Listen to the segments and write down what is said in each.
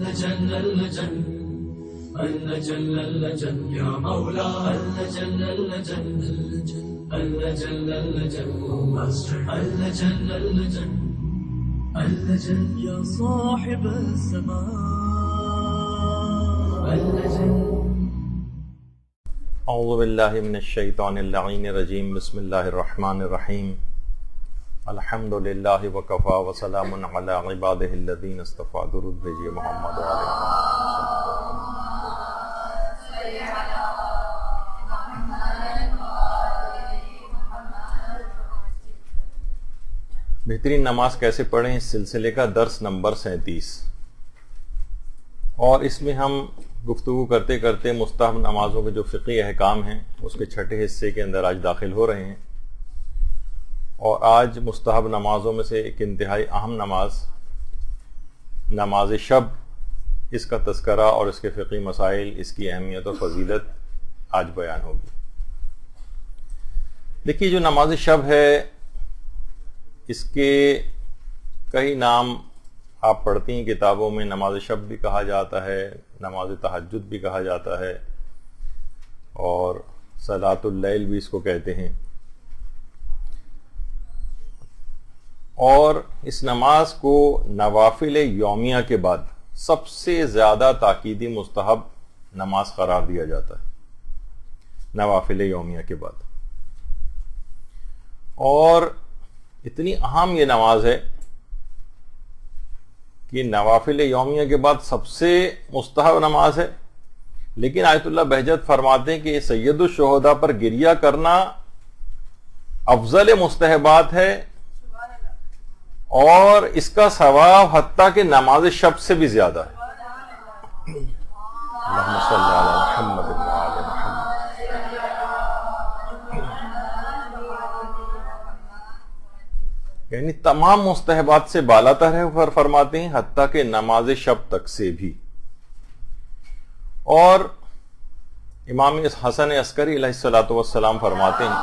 اللجن اللجن اللجن اللجن يا مولا اللجن اللجن اللجن اللجن اللجن اللجن اللجن يا صاحب الزمان اللجن. اعوذ باللہ من الشیطان اللعین الرجیم. بسم اللہ الرحمن الرحیم. الحمد للہ وکفا وسلام علی عبادہ الذین اصطفیٰ. درود بھیجیے محمد علیہ. بہترین نماز کیسے پڑھیں، اس سلسلے کا درس نمبر 37، اور اس میں ہم گفتگو کرتے کرتے مستحب نمازوں کے جو فقہی احکام ہیں اس کے چھٹے حصے کے اندر آج داخل ہو رہے ہیں. اور آج مستحب نمازوں میں سے ایک انتہائی اہم نماز، نماز شب، اس کا تذکرہ اور اس کے فقہی مسائل، اس کی اہمیت و فضیلت آج بیان ہوگی. دیکھیے، جو نماز شب ہے اس کے کئی نام آپ پڑھتی ہیں کتابوں میں. نماز شب بھی کہا جاتا ہے، نماز تہجد بھی کہا جاتا ہے، اور صلاۃ اللیل بھی اس کو کہتے ہیں. اور اس نماز کو نوافل یومیہ کے بعد سب سے زیادہ تاکیدی مستحب نماز قرار دیا جاتا ہے، نوافل یومیہ کے بعد. اور اتنی اہم یہ نماز ہے کہ نوافل یومیہ کے بعد سب سے مستحب نماز ہے. لیکن آیت اللہ بہجت فرماتے ہیں کہ سید الشہداء پر گریہ کرنا افضل مستحبات ہے، اور اس کا ثواب حتیٰ کہ نماز شب سے بھی زیادہ ہے. اللہم صلی علی محمد و آل محمد. یعنی تمام مستحبات سے بالا تر ہے، فرماتے ہیں حتیٰ کہ نماز شب تک سے بھی. اور امام حسن عسکری علیہ الصلوۃ والسلام فرماتے ہیں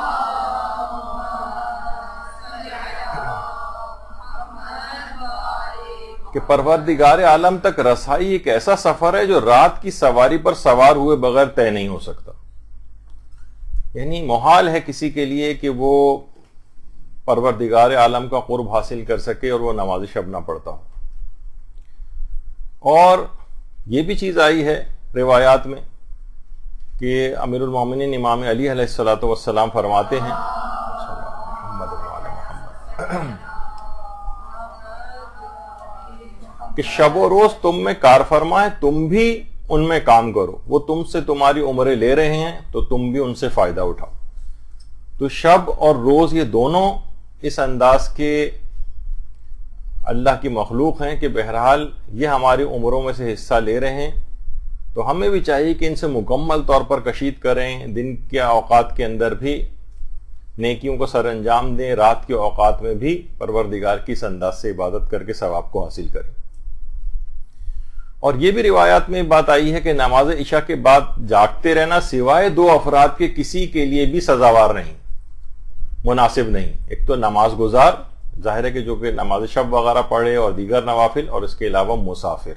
کہ پروردگار عالم تک رسائی ایک ایسا سفر ہے جو رات کی سواری پر سوار ہوئے بغیر طے نہیں ہو سکتا. یعنی محال ہے کسی کے لیے کہ وہ پروردگار عالم کا قرب حاصل کر سکے اور وہ نماز شب نہ پڑھتا ہو. اور یہ بھی چیز آئی ہے روایات میں کہ امیر المومنین امام علی علیہ الصلوۃ والسلام فرماتے ہیں کہ شب و روز تم میں کار فرما ہے، تم بھی ان میں کام کرو. وہ تم سے تمہاری عمریں لے رہے ہیں تو تم بھی ان سے فائدہ اٹھاؤ. تو شب اور روز یہ دونوں اس انداز کے اللہ کی مخلوق ہیں کہ بہرحال یہ ہماری عمروں میں سے حصہ لے رہے ہیں، تو ہمیں بھی چاہیے کہ ان سے مکمل طور پر کشید کریں. دن کے اوقات کے اندر بھی نیکیوں کو سر انجام دیں، رات کے اوقات میں بھی پروردگار کی اس انداز سے عبادت کر کے ثواب کو حاصل کریں. اور یہ بھی روایات میں بات آئی ہے کہ نماز عشاء کے بعد جاگتے رہنا سوائے دو افراد کے کسی کے لیے بھی سزاوار نہیں، مناسب نہیں. ایک تو نماز گزار، ظاہر ہے کہ جو کہ نماز شب وغیرہ پڑھے، اور دیگر نوافل، اور اس کے علاوہ مسافر.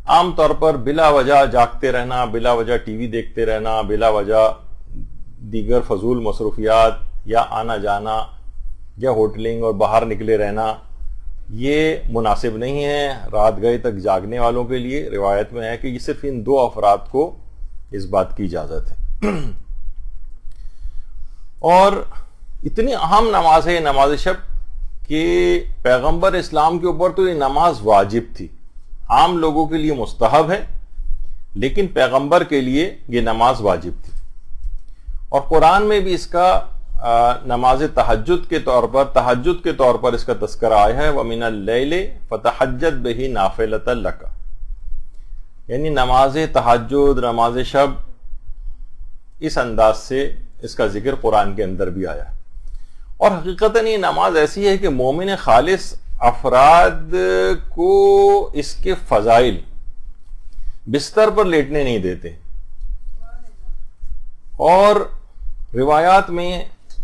عام طور پر بلا وجہ جاگتے رہنا، بلا وجہ ٹی وی دیکھتے رہنا، بلا وجہ دیگر فضول مصروفیات یا آنا جانا یا ہوٹلنگ اور باہر نکلے رہنا، یہ مناسب نہیں ہے رات گئے تک جاگنے والوں کے لیے. روایت میں ہے کہ یہ صرف ان دو افراد کو اس بات کی اجازت ہے. اور اتنی اہم نماز ہے یہ نماز شب کہ پیغمبر اسلام کے اوپر تو یہ نماز واجب تھی. عام لوگوں کے لیے مستحب ہے، لیکن پیغمبر کے لیے یہ نماز واجب تھی. اور قرآن میں بھی اس کا نماز تہجد کے طور پر اس کا تذکرہ آیا ہے. وَمِنَ اللَّيْلِ فَتَحَجَّدْ بِهِ نَافِلَةً لَكَ. یعنی نماز تہجد، نماز شب، اس انداز سے اس کا ذکر قرآن کے اندر بھی آیا ہے. اور حقیقتاً یہ نماز ایسی ہے کہ مومن خالص افراد کو اس کے فضائل بستر پر لیٹنے نہیں دیتے. اور روایات میں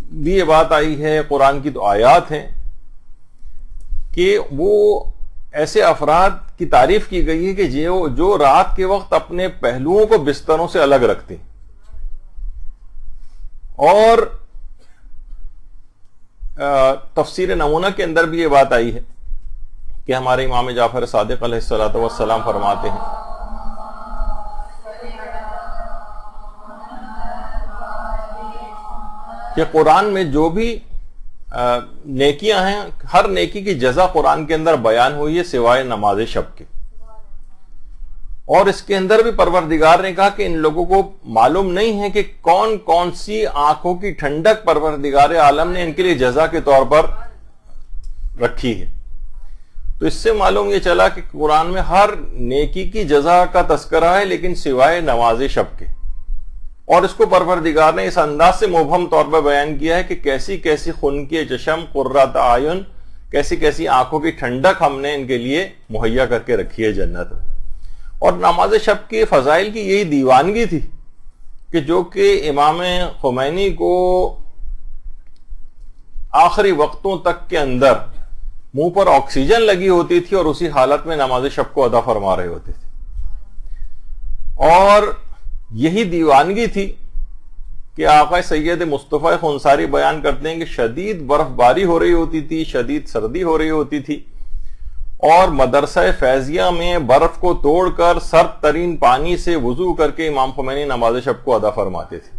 بھی یہ بات آئی ہے، قرآن کی تو آیات ہیں کہ وہ ایسے افراد کی تعریف کی گئی ہے کہ جو رات کے وقت اپنے پہلوؤں کو بستروں سے الگ رکھتے ہیں. اور تفسیر نمونہ کے اندر بھی یہ بات آئی ہے کہ ہمارے امام جعفر صادق علیہ الصلوۃ والسلام فرماتے ہیں کہ قرآن میں جو بھی نیکیاں ہیں ہر نیکی کی جزا قرآن کے اندر بیان ہوئی ہے سوائے نماز شب کے. اور اس کے اندر بھی پروردگار نے کہا کہ ان لوگوں کو معلوم نہیں ہے کہ کون کون سی آنکھوں کی ٹھنڈک پروردگار عالم نے ان کے لیے جزا کے طور پر رکھی ہے. تو اس سے معلوم یہ چلا کہ قرآن میں ہر نیکی کی جزا کا تذکرہ ہے لیکن سوائے نماز شب کے. اور اس کو پروردگار نے اس انداز سے مبہم طور پر بیان کیا ہے کہ کیسی کیسی خن کے چشم قرۃ اعین، کیسی کیسی آنکھوں کی ٹھنڈک ہم نے ان کے لیے مہیا کر کے رکھی ہے جنت. اور نماز شب کے فضائل کی یہی دیوانگی تھی کہ جو کہ امام خمینی کو آخری وقتوں تک کے اندر منہ پر آکسیجن لگی ہوتی تھی اور اسی حالت میں نماز شب کو ادا فرما رہے ہوتے تھے. اور یہی دیوانگی تھی کہ آقا سید مصطفیٰ خنساری بیان کرتے ہیں کہ شدید برف باری ہو رہی ہوتی تھی، شدید سردی ہو رہی ہوتی تھی، اور مدرسہ فیضیہ میں برف کو توڑ کر سرد ترین پانی سے وضو کر کے امام خمینی نماز شب کو ادا فرماتے تھے.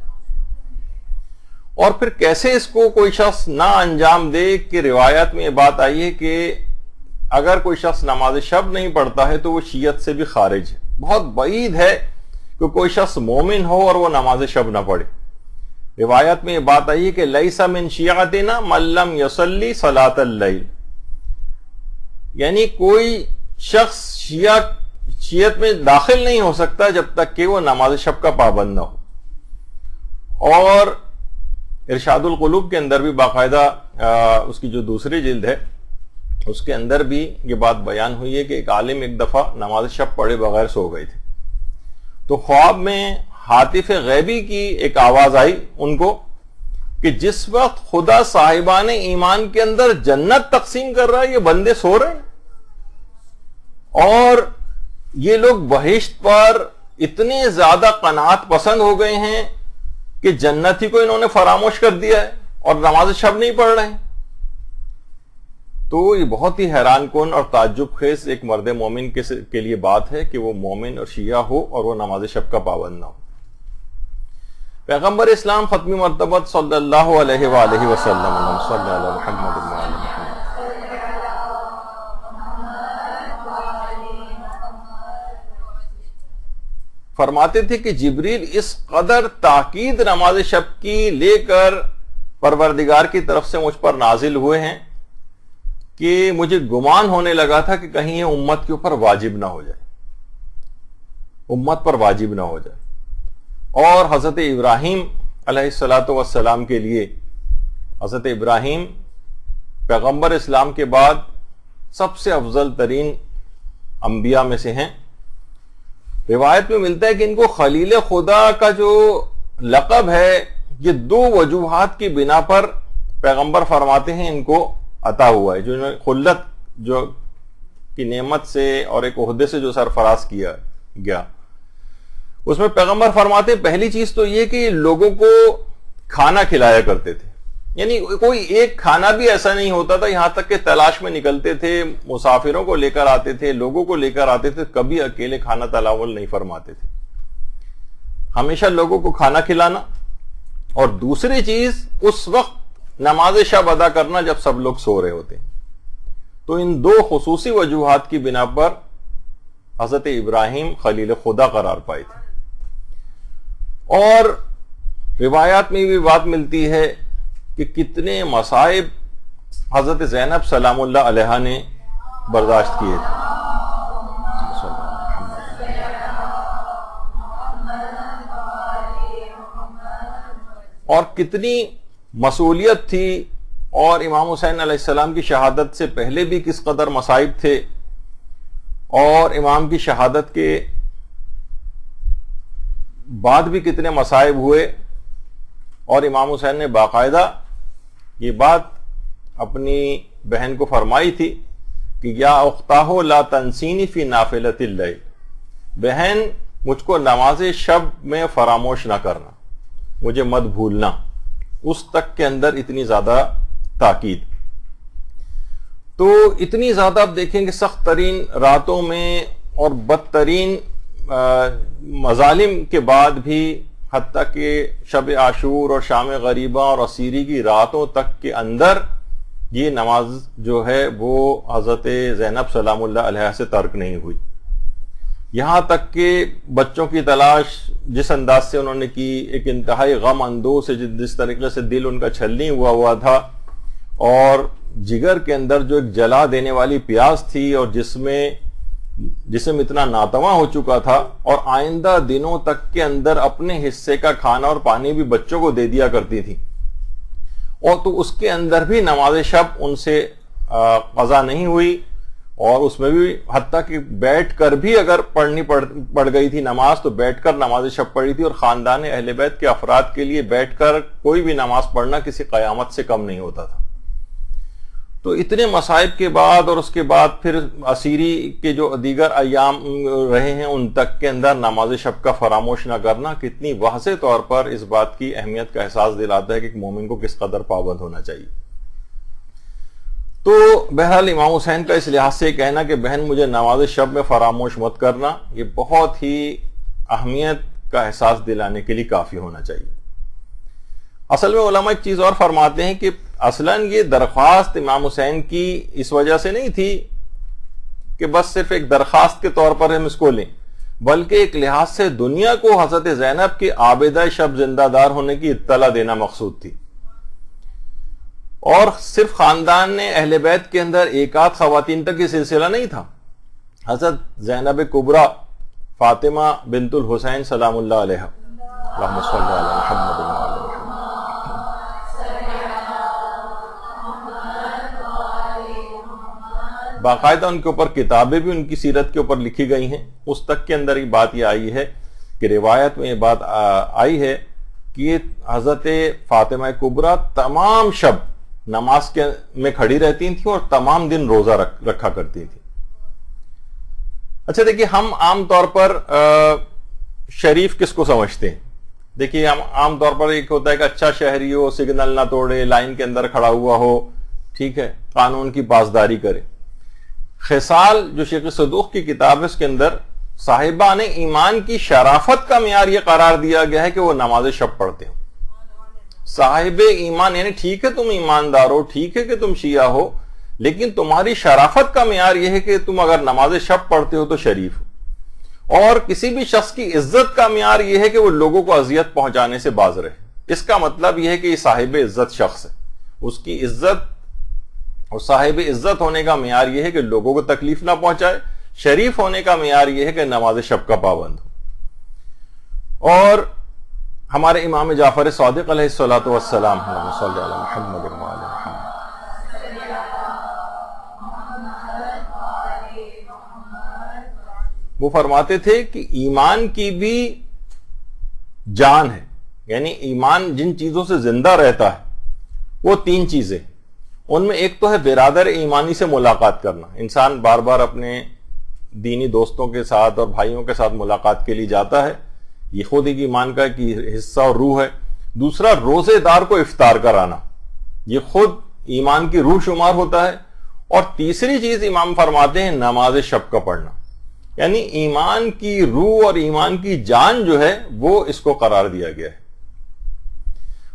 اور پھر کیسے اس کو کوئی شخص نہ انجام دے کہ روایت میں یہ بات آئی ہے کہ اگر کوئی شخص نماز شب نہیں پڑھتا ہے تو وہ شیعت سے بھی خارج ہے. بہت بعید ہے کہ کوئی شخص مومن ہو اور وہ نماز شب نہ پڑھے. روایت میں یہ بات آئی ہے کہ لیس من شیعتنا من لم یصلی صلاۃ اللیل، یعنی کوئی شخص شیعت میں داخل نہیں ہو سکتا جب تک کہ وہ نماز شب کا پابند نہ ہو. اور ارشاد القلوب کے اندر بھی باقاعدہ اس کی جو دوسری جلد ہے اس کے اندر بھی یہ بات بیان ہوئی ہے کہ ایک عالم ایک دفعہ نماز شب پڑھے بغیر سو گئے تھے. تو خواب میں ہاتف غیبی کی ایک آواز آئی ان کو کہ جس وقت خدا صاحبان ایمان کے اندر جنت تقسیم کر رہا ہے یہ بندے سو رہے ہیں، اور یہ لوگ بہشت پر اتنے زیادہ قناعت پسند ہو گئے ہیں کہ جنت ہی کو انہوں نے فراموش کر دیا ہے اور نماز شب نہیں پڑھ رہے ہیں. تو یہ بہت ہی حیران کن اور تعجب خیز ایک مرد مومن کے لیے بات ہے کہ وہ مومن اور شیعہ ہو اور وہ نماز شب کا پابند نہ ہو. پیغمبر اسلام ختمی مرتبت صلی اللہ علیہ وآلہ وسلم صلی اللہ محمد وآلہ محمد فرماتے تھے کہ جبریل اس قدر تاکید نماز شب کی لے کر پروردگار کی طرف سے مجھ پر نازل ہوئے ہیں کہ مجھے گمان ہونے لگا تھا کہ کہیں یہ امت کے اوپر واجب نہ ہو جائے، امت پر واجب نہ ہو جائے. اور حضرت ابراہیم علیہ الصلاۃ والسلام کے لیے، حضرت ابراہیم پیغمبر اسلام کے بعد سب سے افضل ترین انبیاء میں سے ہیں. روایت میں ملتا ہے کہ ان کو خلیل خدا کا جو لقب ہے یہ دو وجوہات کی بنا پر پیغمبر فرماتے ہیں ان کو عطا ہوا ہے. جو انہوں نے خلت جو کی نعمت سے اور ایک عہدے سے جو سرفراز کیا گیا، اس میں پیغمبر فرماتے ہیں پہلی چیز تو یہ کہ لوگوں کو کھانا کھلایا کرتے تھے. یعنی کوئی ایک کھانا بھی ایسا نہیں ہوتا تھا، یہاں تک کہ تلاش میں نکلتے تھے، مسافروں کو لے کر آتے تھے، لوگوں کو لے کر آتے تھے، کبھی اکیلے کھانا تناول نہیں فرماتے تھے، ہمیشہ لوگوں کو کھانا کھلانا. اور دوسری چیز اس وقت نماز شب ادا کرنا جب سب لوگ سو رہے ہوتے. تو ان دو خصوصی وجوہات کی بنا پر حضرت ابراہیم خلیل خدا قرار پائے تھے. اور روایات میں بھی بات ملتی ہے کہ کتنے مصائب حضرت زینب سلام اللہ علیہا نے برداشت کیے تھے. اور کتنی مسئولیت تھی، اور امام حسین علیہ السلام کی شہادت سے پہلے بھی کس قدر مصائب تھے، اور امام کی شہادت کے بعد بھی کتنے مصائب ہوئے. اور امام حسین نے باقاعدہ یہ بات اپنی بہن کو فرمائی تھی کہ یا اختاہو لا تنسینی فی نافلۃ اللیل، بہن مجھ کو نماز شب میں فراموش نہ کرنا، مجھے مت بھولنا، اس تک کے اندر اتنی زیادہ تاکید. تو اتنی زیادہ آپ دیکھیں کہ سخت ترین راتوں میں اور بدترین مظالم کے بعد بھی، حتیٰ کہ شب عاشور اور شام غریبہ اور اسیری کی راتوں تک کے اندر یہ نماز جو ہے وہ حضرت زینب سلام اللہ علیہ سے ترک نہیں ہوئی. یہاں تک کہ بچوں کی تلاش جس انداز سے انہوں نے کی، ایک انتہائی غم اندوز سے، جس طریقے سے دل ان کا چھلنی ہوا تھا، اور جگر کے اندر جو ایک جلا دینے والی پیاس تھی، اور جسم اتنا ناتواں ہو چکا تھا، اور آئندہ دنوں تک کے اندر اپنے حصے کا کھانا اور پانی بھی بچوں کو دے دیا کرتی تھی، اور تو اس کے اندر بھی نماز شب ان سے قضا نہیں ہوئی. اور اس میں بھی حتیٰ کہ بیٹھ کر بھی اگر پڑھنی پڑ گئی تھی نماز تو بیٹھ کر نماز شب پڑھی تھی، اور خاندان اہل بیت کے افراد کے لیے بیٹھ کر کوئی بھی نماز پڑھنا کسی قیامت سے کم نہیں ہوتا تھا. تو اتنے مصائب کے بعد، اور اس کے بعد پھر اسیری کے جو دیگر ایام رہے ہیں ان تک کے اندر نماز شب کا فراموش نہ کرنا کتنی واضح طور پر اس بات کی اہمیت کا احساس دلاتا ہے کہ ایک مومن کو کس قدر پابند ہونا چاہیے. تو بہرحال امام حسین کا اس لحاظ سے کہنا کہ بہن مجھے نماز شب میں فراموش مت کرنا، یہ بہت ہی اہمیت کا احساس دلانے کے لیے کافی ہونا چاہیے. اصل میں علماء ایک چیز اور فرماتے ہیں کہ اصلاً یہ درخواست امام حسین کی اس وجہ سے نہیں تھی کہ بس صرف ایک درخواست کے طور پر ہم اس کو لیں، بلکہ ایک لحاظ سے دنیا کو حضرت زینب کے عابدہ شب زندہ دار ہونے کی اطلاع دینا مقصود تھی. اور صرف خاندان اہل بیت کے اندر ایک آدھ خواتین تک یہ سلسلہ نہیں تھا. حضرت زینب کبریٰ فاطمہ بنت الحسین سلام اللہ علیہ، اللہم صل علی محمد وعلی محمد، باقاعدہ ان کے اوپر کتابیں بھی ان کی سیرت کے اوپر لکھی گئی ہیں. اس تک کے اندر یہ بات یہ آئی ہے کہ روایت میں یہ بات آئی ہے کہ حضرت فاطمہ کبریٰ تمام شب نماز میں کھڑی رہتی تھیں اور تمام دن روزہ رکھا کرتی تھی. اچھا دیکھیے، ہم عام طور پر شریف کس کو سمجھتے ہیں؟ دیکھیے، ہم عام طور پر ایک ہوتا ہے کہ اچھا شہری ہو، سگنل نہ توڑے، لائن کے اندر کھڑا ہوا ہو، ٹھیک ہے، قانون کی پاسداری کرے. خصال جو شیخ صدوق کی کتاب ہے اس کے اندر صاحبان ایمان کی شرافت کا معیار یہ قرار دیا گیا ہے کہ وہ نماز شب پڑھتے ہو. صاحب ایمان یعنی ٹھیک ہے تم ایماندار ہو، ٹھیک ہے کہ تم شیعہ ہو، لیکن تمہاری شرافت کا معیار یہ ہے کہ تم اگر نماز شب پڑھتے ہو تو شریف ہو. اور کسی بھی شخص کی عزت کا معیار یہ ہے کہ وہ لوگوں کو اذیت پہنچانے سے باز رہے. اس کا مطلب یہ ہے کہ یہ صاحب عزت شخص ہے. اس کی عزت اور صاحب عزت ہونے کا معیار یہ ہے کہ لوگوں کو تکلیف نہ پہنچائے. شریف ہونے کا معیار یہ ہے کہ نماز شب کا پابند ہو. اور ہمارے امام جعفر صادق علیہ الصلوۃ والسلام، اللہم صل علی محمد وعلی محمد، وہ فرماتے تھے کہ ایمان کی بھی جان ہے، یعنی ایمان جن چیزوں سے زندہ رہتا ہے وہ تین چیزیں. ان میں ایک تو ہے برادر ایمانی سے ملاقات کرنا. انسان بار بار اپنے دینی دوستوں کے ساتھ اور بھائیوں کے ساتھ ملاقات کے لیے جاتا ہے، یہ خود ایک ایمان کا ایک حصہ اور روح ہے. دوسرا، روزے دار کو افطار کرانا، یہ خود ایمان کی روح شمار ہوتا ہے. اور تیسری چیز امام فرماتے ہیں نماز شب کا پڑھنا، یعنی ایمان کی روح اور ایمان کی جان جو ہے وہ اس کو قرار دیا گیا ہے.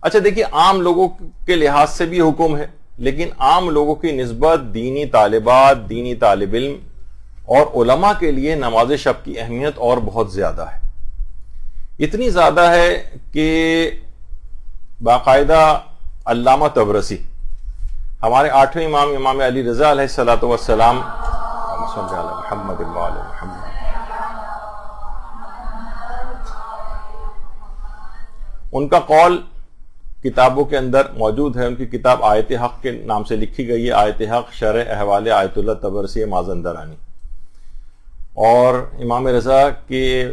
اچھا دیکھیے، عام لوگوں کے لحاظ سے بھی حکم ہے، لیکن عام لوگوں کی نسبت دینی طالبات، دینی طالب علم اور علماء کے لیے نماز شب کی اہمیت اور بہت زیادہ ہے. اتنی زیادہ ہے کہ باقاعدہ علامہ طبرسی، ہمارے 8ویں امام، امام علی رضا علیہ الصلوۃ والسلام، صلی علی محمد وعلی محمد، ان کا قول کتابوں کے اندر موجود ہے. ان کی کتاب آیت حق کے نام سے لکھی گئی ہے، آیت حق شرح احوال آیت اللہ طبرسی مازندرانی. اور امام رضا کے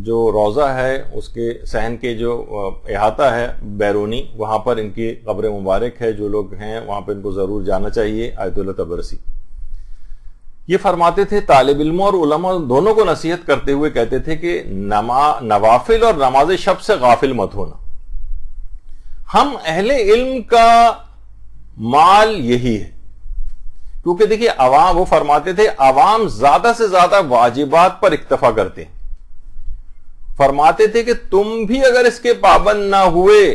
جو روضہ ہے اس کے صحن کے جو احاطہ ہے بیرونی، وہاں پر ان کی قبر مبارک ہے. جو لوگ ہیں وہاں پہ ان کو ضرور جانا چاہیے. آیت اللہ طبرسی یہ فرماتے تھے طالب علموں اور علماء دونوں کو نصیحت کرتے ہوئے کہتے تھے کہ نوافل اور نماز شب سے غافل مت ہونا. ہم اہل علم کا مال یہی ہے، کیونکہ دیکھیے عوام، وہ فرماتے تھے عوام زیادہ سے زیادہ واجبات پر اکتفا کرتے ہیں. فرماتے تھے کہ تم بھی اگر اس کے پابند نہ ہوئے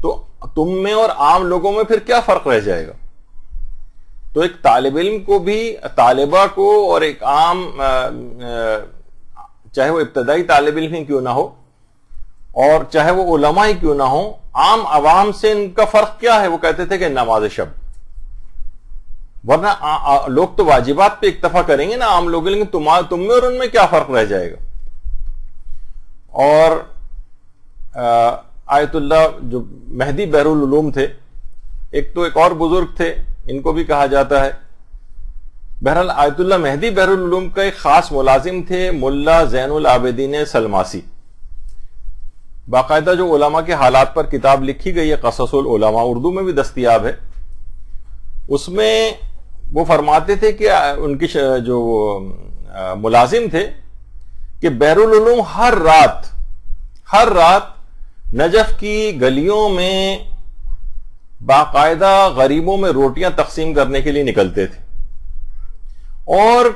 تو تم میں اور عام لوگوں میں پھر کیا فرق رہ جائے گا. تو ایک طالب علم کو بھی، طالبہ کو، اور ایک عام چاہے وہ ابتدائی طالب علم ہی کیوں نہ ہو اور چاہے وہ علماء ہی کیوں نہ ہو، عام عوام سے ان کا فرق کیا ہے؟ وہ کہتے تھے کہ نماز شب. ورنہ لوگ تو واجبات پہ اکتفا کریں گے نا عام لوگ، لیکن تم میں اور ان میں کیا فرق رہ جائے گا. اور آیت اللہ جو مہدی بحر العلوم تھے، ایک اور بزرگ تھے، ان کو بھی کہا جاتا ہے. بہرحال آیت اللہ مہدی بحر العلوم کا ایک خاص ملازم تھے ملا زین العابدین سلماسی. باقاعدہ جو علماء کے حالات پر کتاب لکھی گئی ہے قصص العلماء، اردو میں بھی دستیاب ہے. اس میں وہ فرماتے تھے کہ ان کی جو ملازم تھے کہ بحر العلوم ہر رات نجف کی گلیوں میں باقاعدہ غریبوں میں روٹیاں تقسیم کرنے کے لیے نکلتے تھے، اور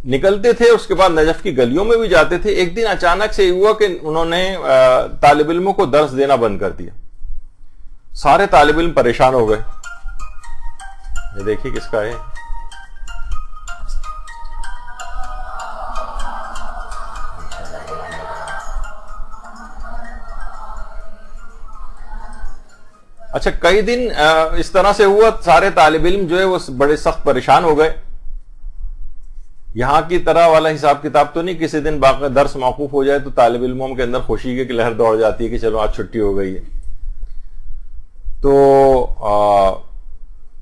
نکلتے تھے اس کے بعد نجف کی گلیوں میں بھی جاتے تھے. ایک دن اچانک سے ہوا کہ انہوں نے طالب علموں کو درس دینا بند کر دیا. سارے طالب علم پریشان ہو گئے. یہ دیکھیے کس کا ہے. اچھا، کئی دن اس طرح سے ہوا، سارے طالب علم جو ہے وہ بڑے سخت پریشان ہو گئے. یہاں کی طرح والا حساب کتاب تو نہیں کسی دن باقی درس موقوف ہو جائے تو طالب علموں کے اندر خوشی کی لہر دوڑ جاتی ہے کہ چلو آج چھٹی ہو گئی ہے. تو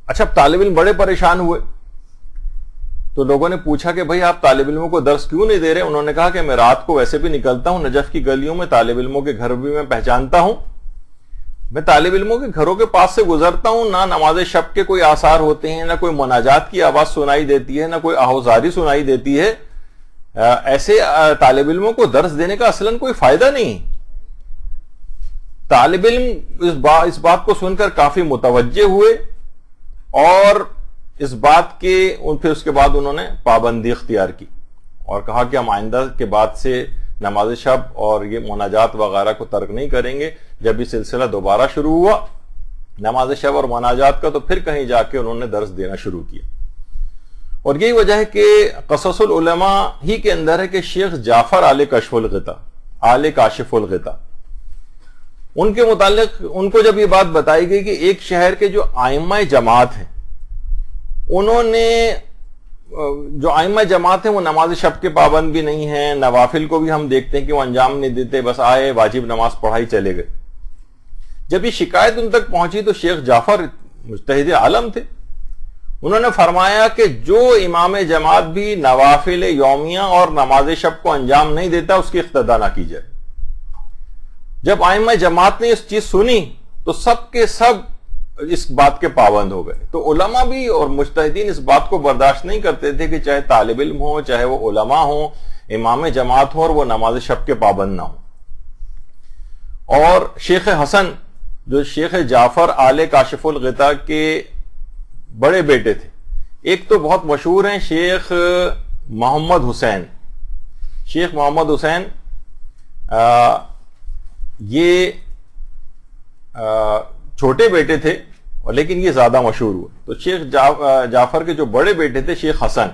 اچھا، طالب علم بڑے پریشان ہوئے تو لوگوں نے پوچھا کہ بھائی آپ طالب علموں کو درس کیوں نہیں دے رہے؟ انہوں نے کہا کہ میں رات کو ویسے بھی نکلتا ہوں نجف کی گلیوں میں، طالب علموں کے گھر بھی میں پہچانتا ہوں، میں طالب علموں کے گھروں کے پاس سے گزرتا ہوں، نہ نماز شب کے کوئی آثار ہوتے ہیں، نہ کوئی مناجات کی آواز سنائی دیتی ہے، نہ کوئی آہوزاری سنائی دیتی ہے. ایسے طالب علموں کو درس دینے کا اصلاً کوئی فائدہ نہیں. طالب علم اس بات کو سن کر کافی متوجہ ہوئے اور اس بات کے پھر اس کے بعد انہوں نے پابندی اختیار کی اور کہا کہ ہم آئندہ کے بعد سے نماز شب اور یہ مناجات وغیرہ کو ترک نہیں کریں گے. جب یہ سلسلہ دوبارہ شروع ہوا نماز شب اور مناجات کا تو پھر کہیں جا کے انہوں نے درس دینا شروع کیا. اور یہی وجہ ہے کہ قصص العلماء ہی کے اندر ہے کہ شیخ جعفر آل کاشف الغطا ان کے متعلق ان کو جب یہ بات بتائی گئی کہ ایک شہر کے جو ائمہ جماعت ہیں، انہوں نے جو ائمہ جماعت ہیں وہ نماز شب کے پابند بھی نہیں ہیں، نوافل کو بھی ہم دیکھتے ہیں کہ وہ انجام نہیں دیتے، بس آئے واجب نماز پڑھائی چلے گئے. جب یہ شکایت ان تک پہنچی تو شیخ جعفر مجتہد عالم تھے، انہوں نے فرمایا کہ جو امام جماعت بھی نوافل یومیہ اور نماز شب کو انجام نہیں دیتا اس کی اقتدا نہ کی جائے. جب ائمہ جماعت نے اس چیز سنی تو سب کے سب اس بات کے پابند ہو گئے. تو علماء بھی اور مجتہدین اس بات کو برداشت نہیں کرتے تھے کہ چاہے طالب علم ہو، چاہے وہ علماء ہوں، امام جماعت ہو اور وہ نماز شب کے پابند نہ ہو. اور شیخ حسن جو شیخ جعفر آل کاشف الغطا کے بڑے بیٹے تھے، ایک تو بہت مشہور ہیں شیخ محمد حسین. شیخ محمد حسین یہ چھوٹے بیٹے تھے لیکن یہ زیادہ مشہور ہوئے. تو شیخ جعفر کے جو بڑے بیٹے تھے شیخ حسن،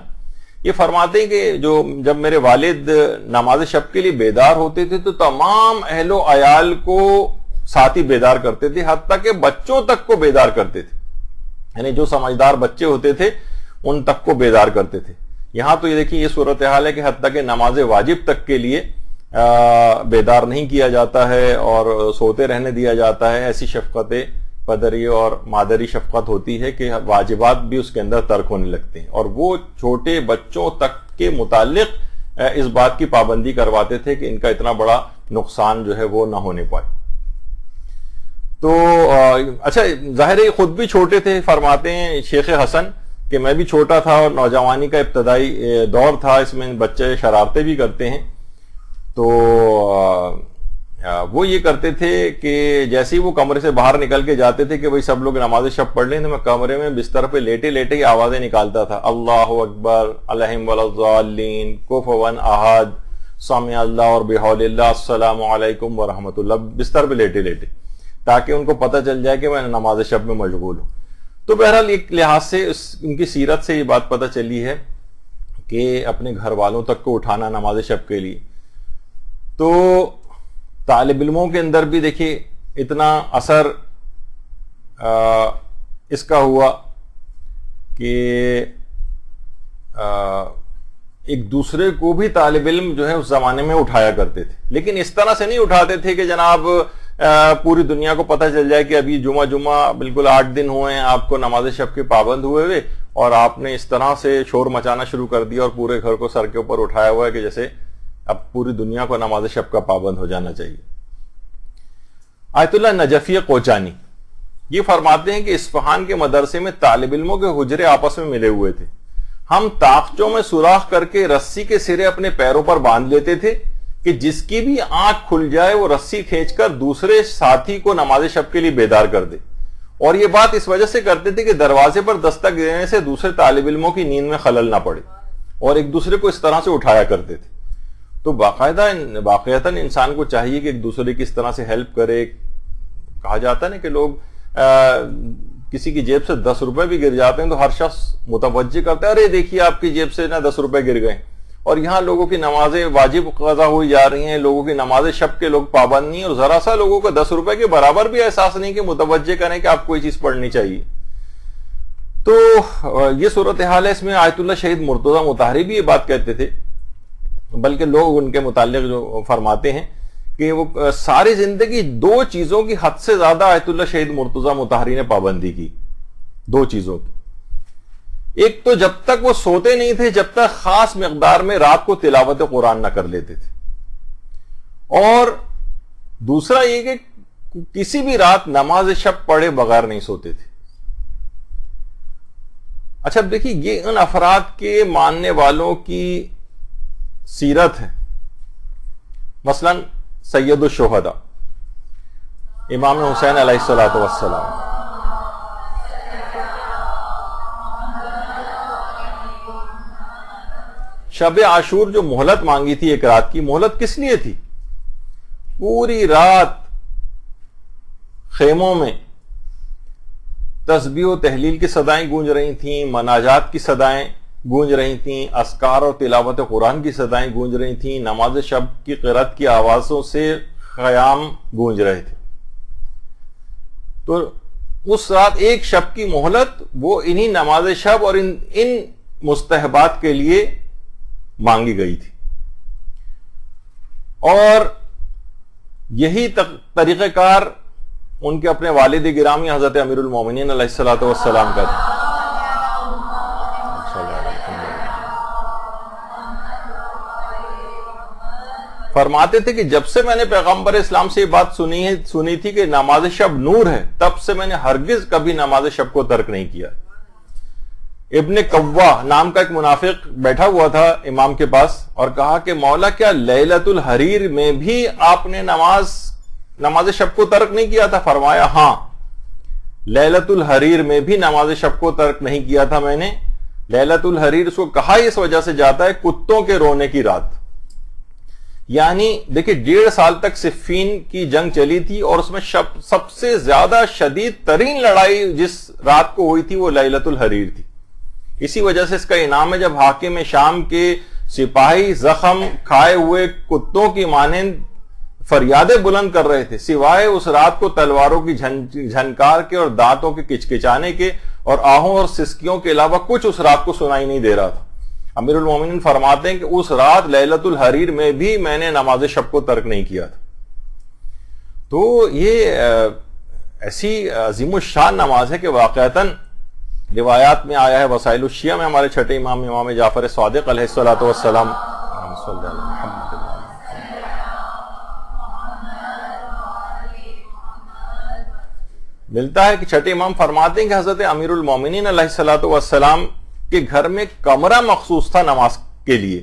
یہ فرماتے ہیں کہ جب میرے والد نماز شب کے لیے بیدار ہوتے تھے تو تمام اہل و عیال کو ساتھ ہی بیدار کرتے تھے، حتیٰ کہ بچوں تک کو بیدار کرتے تھے. یعنی جو سمجھدار بچے ہوتے تھے ان تک کو بیدار کرتے تھے. یہاں تو یہ دیکھیں یہ صورتحال ہے کہ حتیٰ کہ نماز واجب تک کے لیے بیدار نہیں کیا جاتا ہے اور سوتے رہنے دیا جاتا ہے. ایسی شفقت پدری اور مادری شفقت ہوتی ہے کہ واجبات بھی اس کے اندر ترک ہونے لگتے ہیں، اور وہ چھوٹے بچوں تک کے متعلق اس بات کی پابندی کرواتے تھے کہ ان کا اتنا بڑا نقصان جو ہے وہ نہ ہونے پائے. تو اچھا ظاہر ہے خود بھی چھوٹے تھے. فرماتے ہیں شیخ حسن کہ میں بھی چھوٹا تھا اور نوجوانی کا ابتدائی دور تھا، اس میں بچے شرارتیں بھی کرتے ہیں، تو وہ یہ کرتے تھے کہ جیسے ہی وہ کمرے سے باہر نکل کے جاتے تھے کہ بھئی سب لوگ نماز شب پڑھ لیں، تو میں کمرے میں بستر پہ لیٹے لیٹے ہی آوازیں نکالتا تھا، اللہ اکبر، الہم وللضالین، کفوا احد، سمع اللہ اور بحول اللہ، السلام علیکم ورحمۃ اللہ، بستر پہ لیٹے لیٹے، تاکہ ان کو پتہ چل جائے کہ میں نماز شب میں مشغول ہوں۔ تو بہرحال ایک لحاظ سے ان کی سیرت سے یہ بات پتہ چلی ہے کہ اپنے گھر والوں تک کو اٹھانا نماز شب کے لیے۔ تو طالب علموں کے اندر بھی دیکھیے اتنا اثر اس کا ہوا کہ ایک دوسرے کو بھی طالب علم جو ہے اس زمانے میں اٹھایا کرتے تھے، لیکن اس طرح سے نہیں اٹھاتے تھے کہ جناب پوری دنیا کو پتہ چل جائے کہ ابھی جمعہ بالکل 8 دن ہوئے ہیں آپ کو نماز شب کے پابند ہوئے اور آپ نے اس طرح سے شور مچانا شروع کر دیا اور پورے گھر کو سر کے اوپر اٹھایا ہوا ہے کہ جیسے اب پوری دنیا کو نماز شب کا پابند ہو جانا چاہیے۔ آیت اللہ نجفی کوچانی یہ فرماتے ہیں کہ اصفہان کے مدرسے میں طالب علموں کے حجرے آپس میں ملے ہوئے تھے، ہم طاقچوں میں سوراخ کر کے رسی کے سرے اپنے پیروں پر باندھ لیتے تھے کہ جس کی بھی آنکھ کھل جائے وہ رسی کھینچ کر دوسرے ساتھی کو نماز شب کے لیے بیدار کر دے، اور یہ بات اس وجہ سے کرتے تھے کہ دروازے پر دستک دینے سے دوسرے طالب علموں کی نیند میں خلل نہ پڑے، اور ایک دوسرے کو اس طرح سے اٹھایا کرتے تھے۔ تو واقعتاً انسان کو چاہیے کہ ایک دوسرے کی اس طرح سے ہیلپ کرے۔ کہا جاتا ہے نا کہ لوگ کسی کی جیب سے 10 روپے بھی گر جاتے ہیں تو ہر شخص متوجہ کرتا ہے، ارے دیکھیے آپ کی جیب سے 10 روپے گر گئے، اور یہاں لوگوں کی نمازیں واجب قضا ہوئی جا رہی ہیں، لوگوں کی نماز شب کے لوگ پابند نہیں، اور ذرا سا لوگوں کو 10 روپے کے برابر بھی احساس نہیں کہ متوجہ کریں کہ آپ کو یہ چیز پڑھنی چاہیے۔ تو یہ صورتحال ہے۔ اس میں آیت اللہ شہید مرتضی مطہری بھی یہ بات کہتے تھے، بلکہ لوگ ان کے متعلق جو فرماتے ہیں کہ وہ ساری زندگی 2 چیزوں کی حد سے زیادہ آیت اللہ شہید مرتضی مطہری نے پابندی کی، 2 چیزوں کی۔ ایک تو جب تک وہ سوتے نہیں تھے جب تک خاص مقدار میں رات کو تلاوت قرآن نہ کر لیتے تھے، اور دوسرا یہ کہ کسی بھی رات نماز شب پڑھے بغیر نہیں سوتے تھے۔ اچھا دیکھیے یہ ان افراد کے ماننے والوں کی سیرت ہے۔ مثلا سید الشہداء امام حسین علیہ الصلوۃ والسلام، شب عاشور جو مہلت مانگی تھی ایک رات کی، مہلت کس لیے تھی؟ پوری رات خیموں میں تسبیح و تحلیل کی صدائیں گونج رہی تھیں، مناجات کی صدائیں گونج رہی تھیں، اذکار اور تلاوت قرآن کی صدائیں گونج رہی تھیں، نماز شب کی قرات کی آوازوں سے خیام گونج رہے تھے۔ تو اس رات ایک شب کی مہلت وہ انہی نماز شب اور ان مستحبات کے لیے مانگی گئی تھی، اور یہی طریقہ کار ان کے اپنے والد گرامی حضرت امیر المومنین علیہ الصلوۃ والسلام کا تھا۔ فرماتے تھے کہ جب سے میں نے پیغمبر اسلام سے یہ بات سنی تھی کہ نماز شب نور ہے، تب سے میں نے ہرگز کبھی نماز شب کو ترک نہیں کیا۔ ابن قوا نام کا ایک منافق بیٹھا ہوا تھا امام کے پاس اور کہا کہ مولا کیا لیلۃ الحریر میں بھی آپ نے نماز شب کو ترک نہیں کیا تھا؟ فرمایا ہاں، لیلۃ الحریر میں بھی نماز شب کو ترک نہیں کیا تھا میں نے۔ لیلۃ الحریر اس کو کہا اس وجہ سے جاتا ہے کتوں کے رونے کی رات، یعنی دیکھیں 1.5 سال تک صفین کی جنگ چلی تھی، اور اس میں سب سے زیادہ شدید ترین لڑائی جس رات کو ہوئی تھی وہ لیلۃ الحریر تھی۔ اسی وجہ سے اس کا انعام ہے جب حاکم شام کے سپاہی زخم کھائے ہوئے کتوں کی مانند فریادیں بلند کر رہے تھے، سوائے اس رات کو تلواروں کی جھنکار کے اور دانتوں کے کچکچانے کے اور آہوں اور سسکیوں کے علاوہ کچھ اس رات کو سنائی نہیں دے رہا تھا۔ امیر المومنین فرماتے ہیں کہ اس رات لیلۃ الحریر میں بھی میں نے نماز شب کو ترک نہیں کیا تھا۔ تو یہ ایسی عظیم الشان نماز ہے کہ واقعتاً روایات میں آیا ہے، وسائل الشیعہ میں ہمارے چھٹے امام جعفر صادق علیہ الصلوۃ والسلام ملتا ہے کہ چھٹے امام فرماتے ہیں کہ حضرت امیر المومنین علیہ الصلوۃ والسلام کہ گھر میں کمرہ مخصوص تھا نماز کے لیے،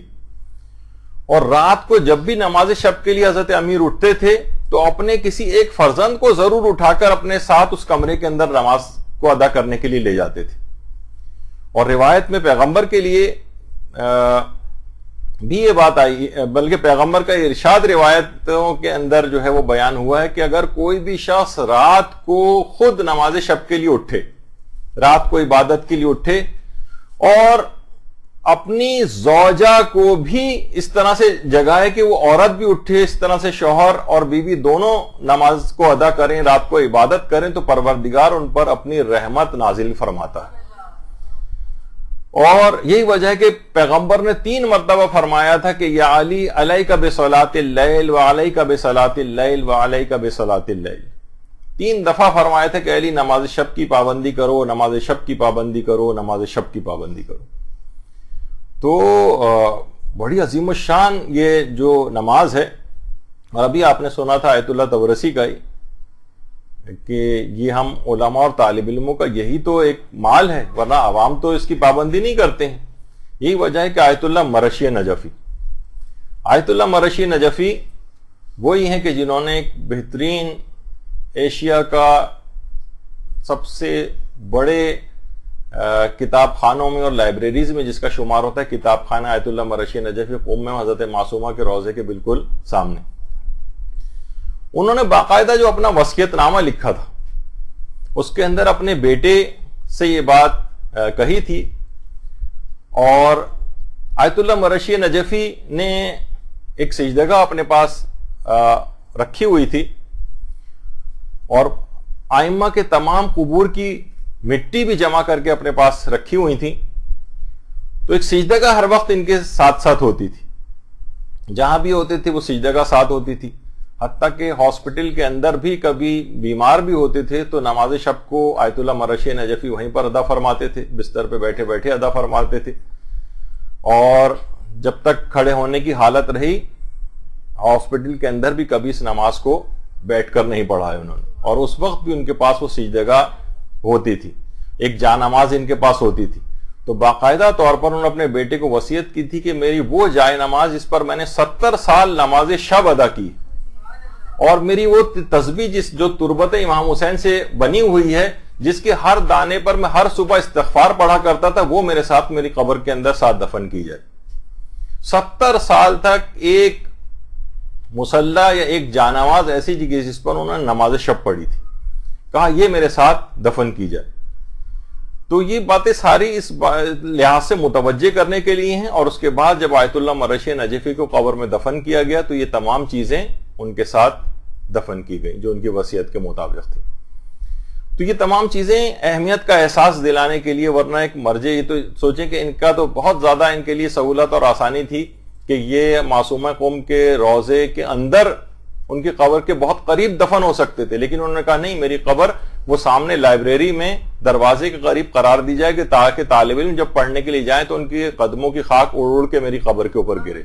اور رات کو جب بھی نماز شب کے لیے حضرت امیر اٹھتے تھے تو اپنے کسی ایک فرزند کو ضرور اٹھا کر اپنے ساتھ اس کمرے کے اندر نماز کو ادا کرنے کے لیے لے جاتے تھے. اور روایت میں پیغمبر کے لیے بھی یہ بات آئی، بلکہ پیغمبر کا ارشاد روایتوں کے اندر جو ہے وہ بیان ہوا ہے کہ اگر کوئی بھی شخص رات کو خود نماز شب کے لیے اٹھے، رات کو عبادت کے لیے اٹھے، اور اپنی زوجہ کو بھی اس طرح سے جگائے کہ وہ عورت بھی اٹھے، اس طرح سے شوہر اور بیوی دونوں نماز کو ادا کریں، رات کو عبادت کریں، تو پروردگار ان پر اپنی رحمت نازل فرماتا ہے. اور یہی وجہ ہے کہ پیغمبر نے 3 مرتبہ فرمایا تھا کہ یا علی علیک بصلاۃ اللیل وعلیک بصلاۃ اللیل وعلیک بصلاۃ اللیل. 3 دفعہ فرمایا تھا کہ علی نماز شب کی پابندی کرو، نماز شب کی پابندی کرو، نماز شب کی پابندی کرو. تو بڑی عظیم الشان یہ جو نماز ہے. اور ابھی آپ نے سنا تھا آیت اللہ تبرسی کا ہی کہ یہ ہم علماء اور طالب علموں کا یہی تو ایک مال ہے، ورنہ عوام تو اس کی پابندی نہیں کرتے ہیں. یہی وجہ ہے کہ آیت اللہ مرشی نجفی، آیت اللہ مرشی نجفی وہی ہیں کہ جنہوں نے ایک بہترین ایشیا کا سب سے بڑے کتاب خانوں میں اور لائبریریز میں جس کا شمار ہوتا ہے کتاب خانہ آیت اللہ مرشی نجفی، قم میں حضرت معصومہ کے روضے کے بالکل سامنے. انہوں نے باقاعدہ جو اپنا وصیت نامہ لکھا تھا اس کے اندر اپنے بیٹے سے یہ بات کہی تھی. اور آیت اللہ مرشی نجفی نے ایک سجدگاہ اپنے پاس رکھی ہوئی تھی، اور آئمہ کے تمام قبور کی مٹی بھی جمع کر کے اپنے پاس رکھی ہوئی تھی. تو ایک سجدگاہ ہر وقت ان کے ساتھ ساتھ ہوتی تھی، جہاں بھی ہوتے تھے وہ سجدگاہ ساتھ ہوتی تھی. حتیٰ کہ ہاسپٹل کے اندر بھی کبھی بیمار بھی ہوتے تھے تو نماز شب کو آیت اللہ مرشی نجفی وہیں پر ادا فرماتے تھے، بستر پہ بیٹھے بیٹھے ادا فرماتے تھے. اور جب تک کھڑے ہونے کی حالت رہی ہاسپٹل کے اندر بھی کبھی اس نماز کو بیٹھ کر نہیں پڑھا ہے انہوں نے. اور اس وقت بھی ان کے پاس وہ سجدگاہ ہوتی تھی، ایک جا نماز ان کے پاس ہوتی تھی. تو باقاعدہ طور پر انہوں نے اپنے بیٹے کو وصیت کی تھی کہ میری وہ جائے نماز جس پر میں نے 70 سال نماز شب ادا کی، اور میری وہ تسبیح جو تربت امام حسین سے بنی ہوئی ہے، جس کے ہر دانے پر میں ہر صبح استغفار پڑھا کرتا تھا، وہ میرے ساتھ میری قبر کے اندر ساتھ دفن کی جائے. 70 سال تک ایک مصلی یا ایک جانواز ایسی جگہ جس پر انہوں نے نماز شب پڑھی تھی، کہا یہ میرے ساتھ دفن کی جائے. تو یہ باتیں ساری اس لحاظ سے متوجہ کرنے کے لیے ہیں. اور اس کے بعد جب آیت اللہ مرشی نجفی کو قبر میں دفن کیا گیا تو یہ تمام چیزیں ان کے ساتھ دفن کی گئی جو ان کی وصیت کے مطابق تھی. تو یہ تمام چیزیں اہمیت کا احساس دلانے کے لیے، ورنہ ایک مرجع یہ تو سوچیں کہ ان کا تو بہت زیادہ ان کے لیے سہولت اور آسانی تھی کہ یہ معصومہ قوم کے روضے کے اندر ان کی قبر کے بہت قریب دفن ہو سکتے تھے، لیکن انہوں نے کہا نہیں، میری قبر وہ سامنے لائبریری میں دروازے کے قریب قرار دی جائے کہ تاکہ طالب علم جب پڑھنے کے لیے جائیں تو ان کی قدموں کی خاک اڑ اڑ کے میری قبر کے اوپر گرے.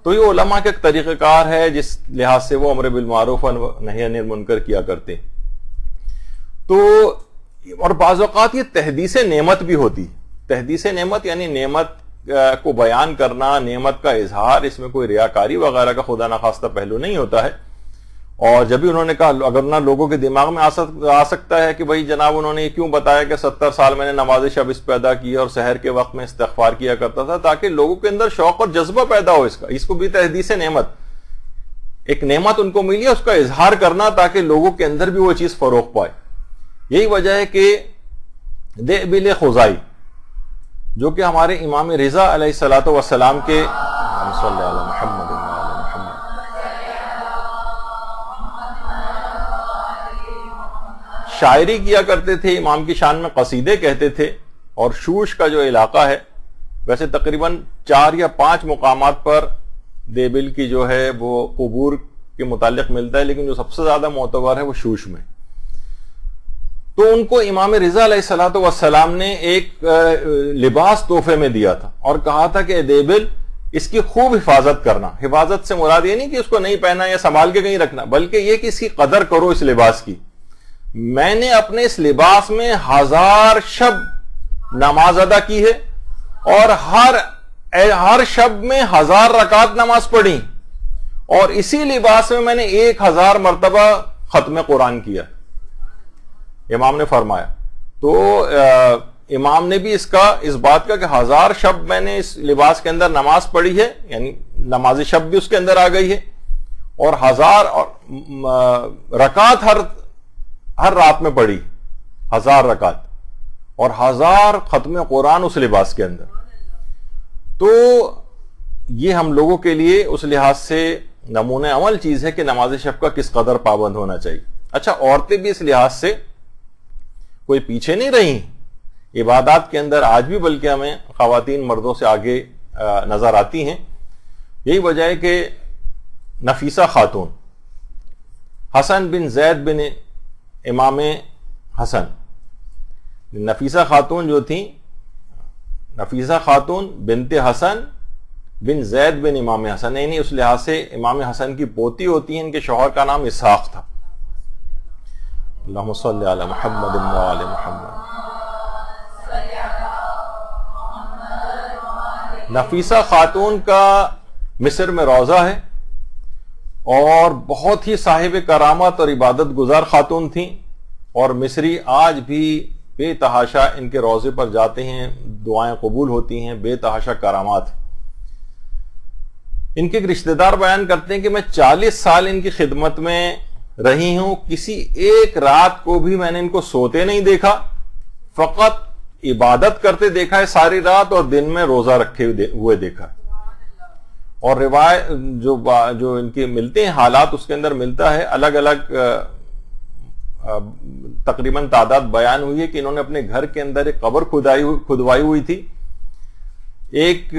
تو یہ علماء کا ایک طریقہ کار ہے جس لحاظ سے وہ امر بالمعروف و نہی عن المنکر کیا کرتے. تو اور بعض اوقات یہ تحدیث نعمت بھی ہوتی. تحدیث نعمت یعنی نعمت کو بیان کرنا، نعمت کا اظہار، اس میں کوئی ریاکاری وغیرہ کا خدا نخواستہ پہلو نہیں ہوتا ہے. اور جب بھی انہوں نے کہا، اگر نہ لوگوں کے دماغ میں آ سکتا ہے کہ بھائی جناب انہوں نے یہ کیوں بتایا کہ 70 سال میں نے نماز شب اس پہ ادا کی اور سحر کے وقت میں استغفار کیا کرتا تھا، تاکہ لوگوں کے اندر شوق اور جذبہ پیدا ہو اس کو بھی تحدیث نعمت، ایک نعمت ان کو ملی ہے اس کا اظہار کرنا تاکہ لوگوں کے اندر بھی وہ چیز فروغ پائے. یہی وجہ ہے کہ دئبل خزائی جو کہ ہمارے امام رضا علیہ الصلوۃ والسلام کے صلی اللہ علیہ محمد شاعری کیا کرتے تھے، امام کی شان میں قصیدے کہتے تھے. اور شوش کا جو علاقہ ہے، ویسے تقریباً 4 یا 5 مقامات پر دیبل کی جو ہے وہ قبور کے متعلق ملتا ہے، لیکن جو سب سے زیادہ معتبر ہے وہ شوش میں. تو ان کو امام رضا علیہ الصلوۃ والسلام نے ایک لباس تحفے میں دیا تھا اور کہا تھا کہ دیبل اس کی خوب حفاظت کرنا. حفاظت سے مراد یہ نہیں کہ اس کو نہیں پہنا یا سنبھال کے کہیں رکھنا، بلکہ یہ کہ اس کی قدر کرو اس لباس کی. میں نے اپنے اس لباس میں 1000 شب نماز ادا کی ہے اور ہر شب میں 1000 رکعت نماز پڑھی، اور اسی لباس میں میں نے 1000 مرتبہ ختم قرآن کیا، امام نے فرمایا۔ تو امام نے بھی اس بات کا کہ 1000 شب میں نے اس لباس کے اندر نماز پڑھی ہے، یعنی نماز شب بھی اس کے اندر آ گئی ہے، اور 1000 رکعت ہر رات میں پڑھی، 1000 رکعت، اور 1000 ختم قرآن اس لباس کے اندر۔ تو یہ ہم لوگوں کے لیے اس لحاظ سے نمونہ عمل چیز ہے کہ نماز شب کا کس قدر پابند ہونا چاہیے۔ اچھا، عورتیں بھی اس لحاظ سے کوئی پیچھے نہیں رہی عبادات کے اندر آج بھی، بلکہ ہمیں خواتین مردوں سے آگے نظر آتی ہیں۔ یہی وجہ ہے کہ نفیسہ خاتون، حسن بن زید بن امام حسن، نفیسہ خاتون جو تھیں، نفیسہ خاتون بنت حسن بن زید بن امام حسن، یعنی اس لحاظ سے امام حسن کی پوتی ہوتی ہیں، ان کے شوہر کا نام اسحاق تھا۔ اللہم صلی علی محمد و آل محمد۔ نفیسہ خاتون کا مصر میں روضہ ہے، اور بہت ہی صاحب کرامت اور عبادت گزار خاتون تھیں، اور مصری آج بھی بے تحاشا ان کے روضے پر جاتے ہیں، دعائیں قبول ہوتی ہیں، بے تحاشا کرامات۔ ان کے ایک رشتہ دار بیان کرتے ہیں کہ میں 40 سال ان کی خدمت میں رہی ہوں، کسی ایک رات کو بھی میں نے ان کو سوتے نہیں دیکھا، فقط عبادت کرتے دیکھا ہے ساری رات، اور دن میں روزہ رکھے ہوئے دیکھا ہے۔ اور روایت جو ان کے ملتے ہیں حالات، اس کے اندر ملتا ہے الگ الگ تقریباً تعداد بیان ہوئی ہے کہ انہوں نے اپنے گھر کے اندر ایک قبر کھدوائی ہوئی تھی۔ ایک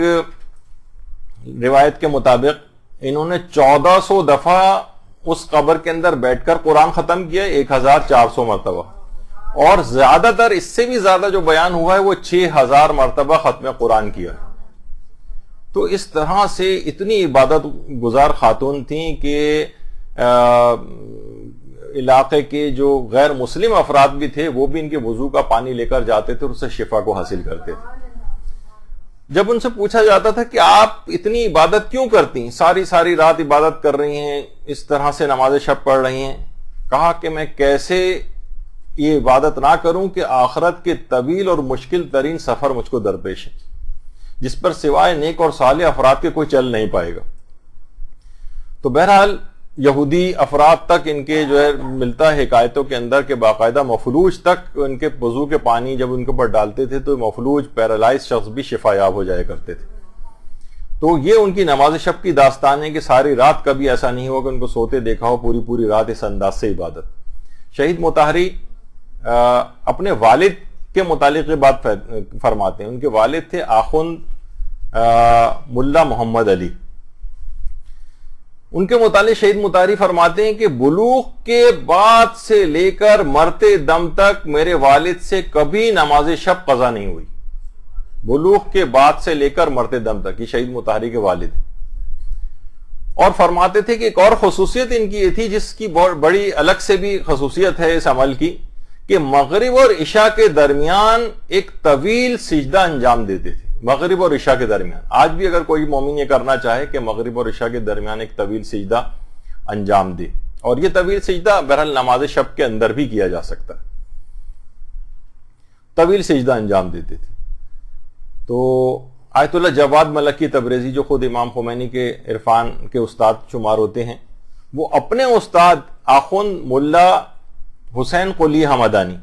روایت کے مطابق انہوں نے 1400 دفعہ اس قبر کے اندر بیٹھ کر قرآن ختم کیا، 1400 مرتبہ، اور زیادہ تر اس سے بھی زیادہ جو بیان ہوا ہے وہ 6000 مرتبہ ختم قرآن کیا۔ تو اس طرح سے اتنی عبادت گزار خاتون تھیں کہ علاقے کے جو غیر مسلم افراد بھی تھے وہ بھی ان کے وضو کا پانی لے کر جاتے تھے اور اس سے شفا کو حاصل کرتے تھے۔ جب ان سے پوچھا جاتا تھا کہ آپ اتنی عبادت کیوں کرتی ہیں، ساری رات عبادت کر رہی ہیں، اس طرح سے نماز شب پڑھ رہی ہیں، کہا کہ میں کیسے یہ عبادت نہ کروں کہ آخرت کے طویل اور مشکل ترین سفر مجھ کو درپیش ہے، جس پر سوائے نیک اور صالح افراد کے کوئی چل نہیں پائے گا۔ تو بہرحال یہودی افراد تک ان کے جو ہے ملتا ہے حکایتوں کے اندر کہ باقاعدہ مفلوج تک ان کے وضو کے پانی جب ان کے اوپر ڈالتے تھے تو مفلوج پیرالائز شخص بھی شفا یاب ہو جایا کرتے تھے۔ تو یہ ان کی نماز شب کی داستان ہے کہ ساری رات کبھی ایسا نہیں ہوا کہ ان کو سوتے دیکھا ہو، پوری رات اس انداز سے عبادت۔ شہید مطہری اپنے والد کے متعلق یہ بات فرماتے ہیں، ان کے والد تھے آخوند ملا محمد علی۔ ان کے متعلق شہید مطہری فرماتے ہیں کہ بلوغ کے بعد سے لے کر مرتے دم تک میرے والد سے کبھی نماز شب قضا نہیں ہوئی، بلوغ کے بعد سے لے کر مرتے دم تک۔ یہ شہید مطہری کے والد، اور فرماتے تھے کہ ایک اور خصوصیت ان کی یہ تھی جس کی بڑی الگ سے بھی خصوصیت ہے اس عمل کی، کہ مغرب اور عشاء کے درمیان ایک طویل سجدہ انجام دیتے تھے، مغرب اور عشاء کے درمیان۔ آج بھی اگر کوئی مومن یہ کرنا چاہے کہ مغرب اور عشاء کے درمیان ایک طویل سجدہ انجام دے، اور یہ طویل سجدہ بہرحال نماز شب کے اندر بھی کیا جا سکتا ہے، طویل سجدہ انجام دیتے تھے۔ تو آیت اللہ جواد ملکی تبریزی جو خود امام خمینی کے عرفان کے استاد شمار ہوتے ہیں، وہ اپنے استاد آخوند ملا حسین قلی حمدانی،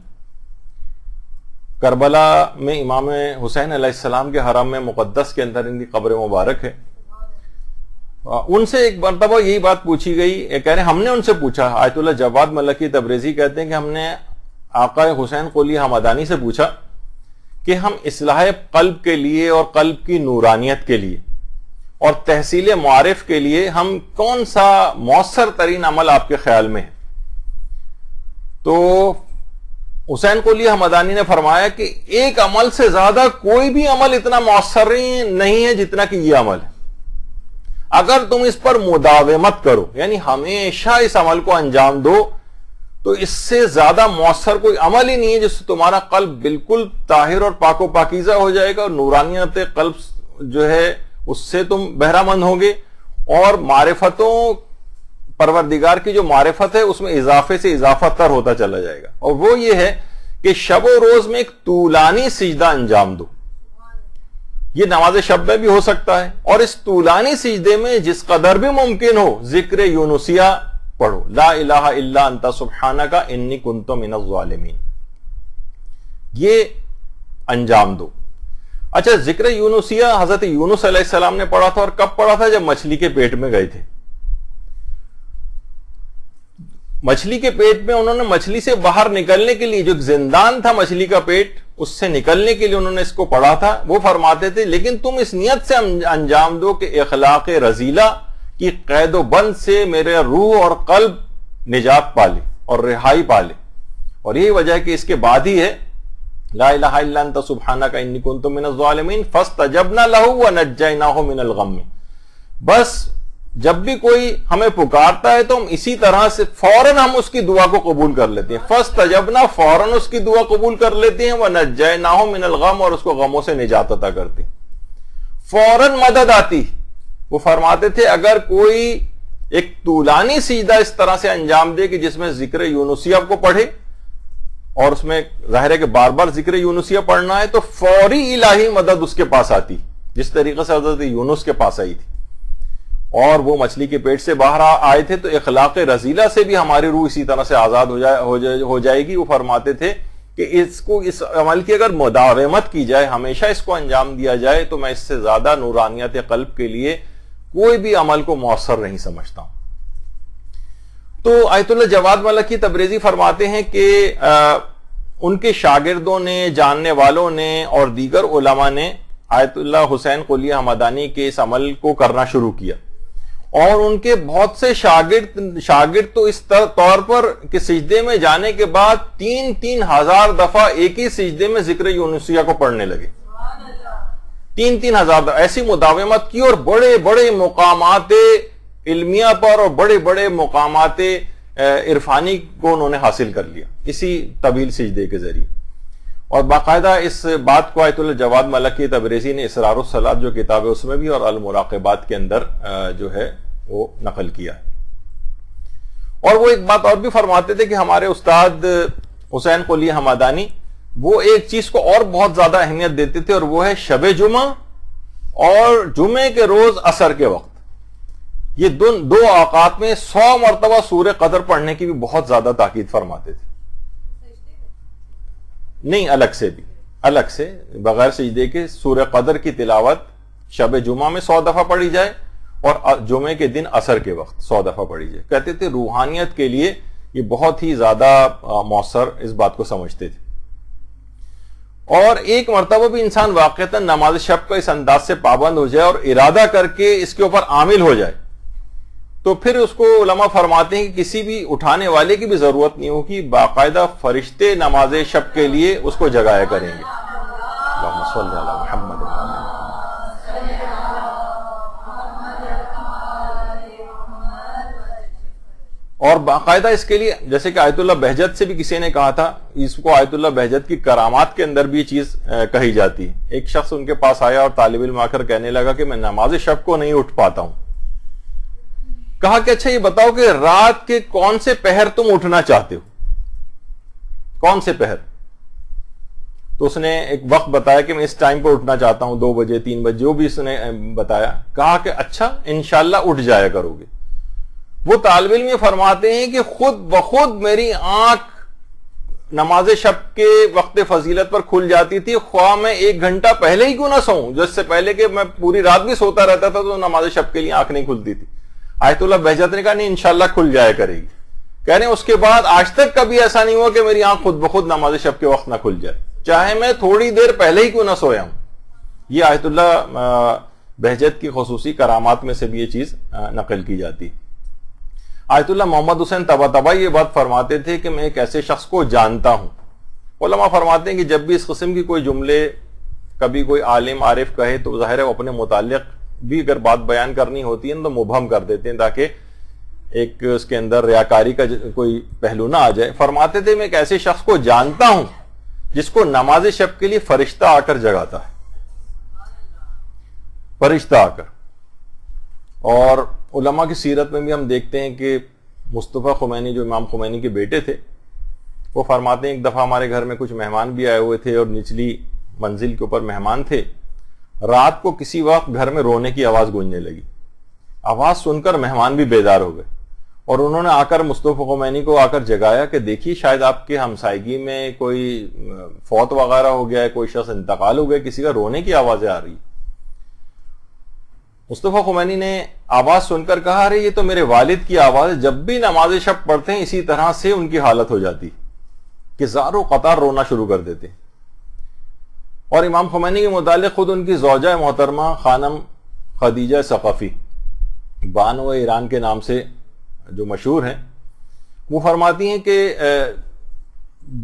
کربلا میں امام حسین علیہ السلام کے حرم میں مقدس کے اندر ان کی قبر مبارک ہے، ان سے ایک مرتبہ یہی بات پوچھی گئی، کہہ رہے ہم نے ان سے پوچھا، آیت اللہ جواد ملکی تبریزی کہتے ہیں کہ ہم نے آقا حسین قلی حمدانی سے پوچھا کہ ہم اصلاح قلب کے لیے اور قلب کی نورانیت کے لیے اور تحصیل معارف کے لیے ہم کون سا مؤثر ترین عمل آپ کے خیال میں ہے؟ تو حسین قلی حمدانی نے فرمایا کہ ایک عمل سے زیادہ کوئی بھی عمل اتنا مؤثر نہیں ہے جتنا کہ یہ عمل ہے، اگر تم اس پر مداومت کرو، یعنی ہمیشہ اس عمل کو انجام دو، تو اس سے زیادہ مؤثر کوئی عمل ہی نہیں ہے جس سے تمہارا قلب بالکل طاہر اور پاک و پاکیزہ ہو جائے گا، اور نورانیت قلب جو ہے اس سے تم بہرہ مند ہوگے، اور معرفتوں پروردگار کی جو معرفت ہے اس میں اضافے سے اضافہ تر ہوتا چلا جائے گا، اور وہ یہ ہے کہ شب و روز میں ایک طولانی سجدہ انجام دو. یہ نماز شب میں بھی ہو سکتا ہے، اور اس طولانی سجدے میں جس قدر بھی ممکن ہو ذکر یونسیہ پڑھو، لا الہ الا انت سبحانک انی کنت من الظالمین، یہ انجام دو. اچھا، ذکر یونسیہ حضرت یونس علیہ السلام نے پڑھا تھا، اور کب پڑھا تھا؟ جب مچھلی کے پیٹ میں گئے تھے. مچھلی کے پیٹ میں انہوں نے مچھلی سے باہر نکلنے کے لیے، جو زندان تھا مچھلی کا پیٹ، اس سے نکلنے کے لیے انہوں نے اس کو پڑھا تھا. وہ فرماتے تھے لیکن تم اس نیت سے انجام دو کہ اخلاق رذیلہ کی قید و بند سے میرے روح اور قلب نجات پالے اور رہائی پالے. اور یہی وجہ ہے کہ اس کے بعد ہی ہے لا الہ الا انت سبحانک انی کنت من الظالمین فاستجبنا لہ ونجیناہ من الغم. بس جب بھی کوئی ہمیں پکارتا ہے تو ہم اسی طرح سے فوراً ہم اس کی دعا کو قبول کر لیتے ہیں. فاستجبنا، فوراً اس کی دعا قبول کر لیتے ہیں، ونجیناہ من الغم، اور اس کو غموں سے نجات عطا کرتے ہیں. فوراً مدد آتی. وہ فرماتے تھے اگر کوئی ایک طولانی سجدہ اس طرح سے انجام دے کہ جس میں ذکر یونسیہ کو پڑھے، اور اس میں ظاہر ہے کہ بار بار ذکر یونسیہ پڑھنا ہے، تو فوری الہی مدد اس کے پاس آتی، جس طریقے سے حضرت یونس کے پاس آئی تھی. اور وہ مچھلی کے پیٹ سے باہر آئے تھے تو اخلاق رذیلہ سے بھی ہماری روح اسی طرح سے آزاد ہو جائے گی. وہ فرماتے تھے کہ اس عمل کی اگر مداومت کی جائے، ہمیشہ اس کو انجام دیا جائے، تو میں اس سے زیادہ نورانیت قلب کے لیے کوئی بھی عمل کو مؤثر نہیں سمجھتا ہوں. تو آیت اللہ جواد ملکی تبریزی فرماتے ہیں کہ ان کے شاگردوں نے، جاننے والوں نے اور دیگر علماء نے آیت اللہ حسین قلیہ حمدانی کے اس عمل کو کرنا شروع کیا، اور ان کے بہت سے شاگرد تو اس طور پر کہ سجدے میں جانے کے بعد 3,000 دفعہ ایک ہی سجدے میں ذکر یونسیہ کو پڑھنے لگے. 3,000 دفعہ ایسی مداومت کی، اور بڑے بڑے مقامات علمیہ پر اور بڑے بڑے مقامات عرفانی کو انہوں نے حاصل کر لیا اسی طویل سجدے کے ذریعے. اور باقاعدہ اس بات کو آیت اللہ جواد ملکی تبریزی نے اسرار الصلاۃ جو کتاب ہے اس میں بھی اور المراقبات کے اندر جو ہے وہ نقل کیا ہے. اور وہ ایک بات اور بھی فرماتے تھے کہ ہمارے استاد حسین قلی حمدانی وہ ایک چیز کو اور بہت زیادہ اہمیت دیتے تھے، اور وہ ہے شب جمعہ اور جمعے کے روز عصر کے وقت. یہ دو اوقات میں 100 مرتبہ سورہ قدر پڑھنے کی بھی بہت زیادہ تاکید فرماتے تھے. نہیں، الگ سے بغیر سجدے کے سورہ قدر کی تلاوت شب جمعہ میں 100 دفعہ پڑھی جائے، اور جمعے کے دن عصر کے وقت 100 دفعہ پڑھی جائے. کہتے تھے روحانیت کے لیے یہ بہت ہی زیادہ مؤثر اس بات کو سمجھتے تھے. اور ایک مرتبہ بھی انسان واقعتاً نماز شب کا اس انداز سے پابند ہو جائے اور ارادہ کر کے اس کے اوپر عامل ہو جائے، تو پھر اس کو علماء فرماتے ہیں کہ کسی بھی اٹھانے والے کی بھی ضرورت نہیں ہوگی، باقاعدہ فرشتے نماز شب کے لیے اس کو جگایا کریں گے. اللہم صلی علی محمد. اور باقاعدہ اس کے لیے جیسے کہ آیت اللہ بہجت سے بھی کسی نے کہا تھا، اس کو آیت اللہ بہجت کی کرامات کے اندر بھی یہ چیز کہی جاتی ہے. ایک شخص ان کے پاس آیا اور طالب علم آ کر کہنے لگا کہ میں نماز شب کو نہیں اٹھ پاتا ہوں. کہا کہ اچھا یہ بتاؤ کہ رات کے کون سے پہر تم اٹھنا چاہتے ہو، کون سے پہر؟ تو اس نے ایک وقت بتایا کہ میں اس ٹائم پر اٹھنا چاہتا ہوں، 2 بجے 3 بجے، جو بھی اس نے بتایا. کہا کہ اچھا انشاءاللہ اٹھ جایا کرو گے. وہ طالب علم یہ فرماتے ہیں کہ خود بخود میری آنکھ نماز شب کے وقت فضیلت پر کھل جاتی تھی، خواہ میں 1 گھنٹہ پہلے ہی کیوں نہ سوؤں، جس سے پہلے کہ میں پوری رات بھی سوتا رہتا تھا تو نماز شب کے لیے آنکھ نہیں کھلتی تھی. آیت اللہ بہجت نے کہا نہیں انشاءاللہ کھل جایا کرے گی. کہہ رہے ہیں اس کے بعد آج تک کبھی ایسا نہیں ہوا کہ میری آنکھ خود بخود نماز شب کے وقت نہ کھل جائے، چاہے میں تھوڑی دیر پہلے ہی کیوں نہ سویا ہوں. یہ آیت اللہ بہجت کی خصوصی کرامات میں سے بھی یہ چیز نقل کی جاتی. آیت اللہ محمد حسین طباطبائی یہ بات فرماتے تھے کہ میں ایک ایسے شخص کو جانتا ہوں. علماء فرماتے ہیں کہ جب بھی اس قسم کی کوئی جملے کبھی کوئی عالم عارف کہے تو ظاہر ہے وہ اپنے متعلق بھی اگر بات بیان کرنی ہوتی ہے تو مبہم کر دیتے ہیں تاکہ ایک اس کے اندر ریاکاری کا کوئی پہلو نہ آ جائے. فرماتے تھے میں ایک ایسے شخص کو جانتا ہوں جس کو نماز شب کے لیے فرشتہ آ کر جگاتا ہے, فرشتہ آ کر. اور علماء کی سیرت میں بھی ہم دیکھتے ہیں کہ مصطفیٰ خمینی جو امام خمینی کے بیٹے تھے, وہ فرماتے ہیں ایک دفعہ ہمارے گھر میں کچھ مہمان بھی آئے ہوئے تھے اور نچلی منزل کے اوپر مہمان تھے. رات کو کسی وقت گھر میں رونے کی آواز گونجنے لگی. آواز سن کر مہمان بھی بیدار ہو گئے اور انہوں نے آ کر مصطفیٰ خمینی کو آ کر جگایا کہ دیکھیے شاید آپ کے ہمسائیگی میں کوئی فوت وغیرہ ہو گیا ہے, کوئی شخص انتقال ہو گیا, کسی کا رونے کی آوازیں آ رہی. مصطفیٰ خمینی نے آواز سن کر کہا ارے یہ تو میرے والد کی آواز ہے, جب بھی نماز شب پڑھتے ہیں اسی طرح سے ان کی حالت ہو جاتی کہ زار و قطار رونا شروع کر دیتے. اور امام خمینی کے متعلق خود ان کی زوجہ محترمہ خانم خدیجہ ثقفی, بانو ایران کے نام سے جو مشہور ہیں, وہ فرماتی ہیں کہ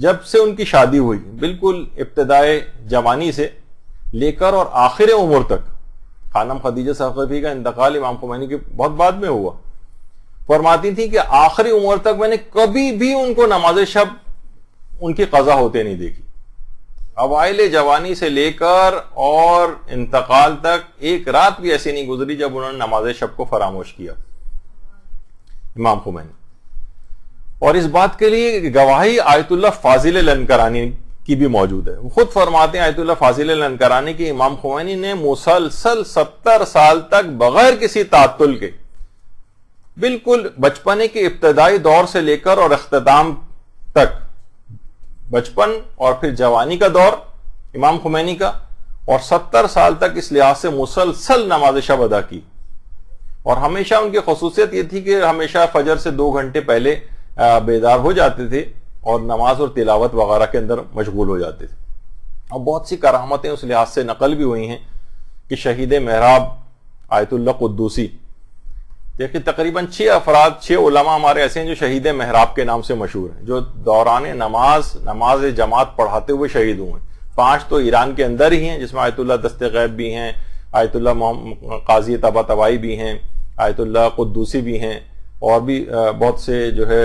جب سے ان کی شادی ہوئی بالکل ابتدائے جوانی سے لے کر اور آخر عمر تک, خانم خدیجہ ثقفی کا انتقال امام خمینی کے بہت بعد میں ہوا, فرماتی تھی کہ آخری عمر تک میں نے کبھی بھی ان کو نماز شب ان کی قضا ہوتے نہیں دیکھی. اوائل جوانی سے لے کر اور انتقال تک ایک رات بھی ایسی نہیں گزری جب انہوں نے نماز شب کو فراموش کیا امام خمینی. اور اس بات کے لیے گواہی آیت اللہ فاضل لنکرانی کی بھی موجود ہے. وہ خود فرماتے ہیں آیت اللہ فاضل لنکرانی کی امام خمینی نے مسلسل 70 سال تک بغیر کسی تعطل کے, بالکل بچپنے کے ابتدائی دور سے لے کر اور اختتام تک, بچپن اور پھر جوانی کا دور امام خمینی کا, اور 70 سال تک اس لحاظ سے مسلسل نماز شب ادا کی. اور ہمیشہ ان کی خصوصیت یہ تھی کہ ہمیشہ فجر سے 2 گھنٹے پہلے بیدار ہو جاتے تھے اور نماز اور تلاوت وغیرہ کے اندر مشغول ہو جاتے تھے. اور بہت سی کرامتیں اس لحاظ سے نقل بھی ہوئی ہیں کہ شہید محراب آیت اللہ قدوسی, دیکھیں تقریباً 6 علماء ہمارے ایسے ہیں جو شہید محراب کے نام سے مشہور ہیں, جو دوران نماز جماعت پڑھاتے ہوئے شہید ہوئے ہیں. 5 تو ایران کے اندر ہی ہیں جس میں آیت اللہ دست غیب بھی ہیں, آیت اللہ قاضی طباطبائی بھی ہیں, آیت اللہ قدوسی بھی ہیں, اور بھی بہت سے جو ہے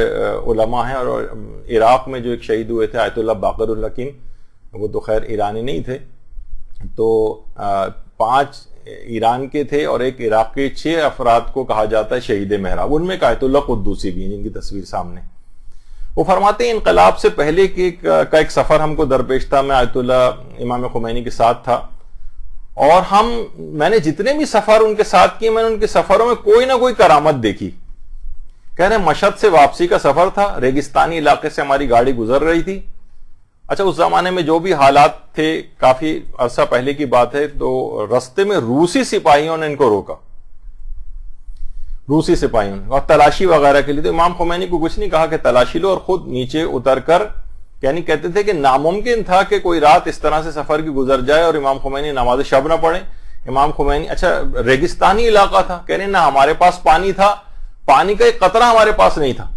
علماء ہیں. اور عراق میں جو ایک شہید ہوئے تھے آیت اللہ باقر الحکیم, وہ تو خیر ایرانی نہیں تھے, تو 5 ایران کے تھے اور ایک عراق کے 6 افراد کو کہا جاتا ہے شہید محراب. ان میں آیت اللہ قدوسی بھی ہیں جن کی تصویر سامنے. وہ فرماتے ہیں انقلاب سے پہلے کا ایک سفر ہم کو درپیش تھا, میں آیت اللہ امام خمینی کے ساتھ تھا, اور میں نے جتنے بھی سفر ان کے ساتھ کیے, میں نے ان کے سفروں میں کوئی نہ کوئی کرامت دیکھی. کہہ رہے ہیں مشہد سے واپسی کا سفر تھا, ریگستانی علاقے سے ہماری گاڑی گزر رہی تھی. اچھا اس زمانے میں جو بھی حالات تھے, کافی عرصہ پہلے کی بات ہے, تو رستے میں روسی سپاہیوں نے ان کو روکا, روسی سپاہیوں نے, اور تلاشی وغیرہ کے لیے. تو امام خمینی کو کچھ نہیں کہا کہ تلاشی لو, اور خود نیچے اتر کر یعنی کہتے تھے کہ ناممکن تھا کہ کوئی رات اس طرح سے سفر کی گزر جائے اور امام خمینی نماز شب نہ پڑھیں. امام خمینی, اچھا ریگستانی علاقہ تھا, کہہ رہے ہیں نہ ہمارے پاس پانی تھا, پانی کا ایک قطرہ ہمارے پاس نہیں تھا,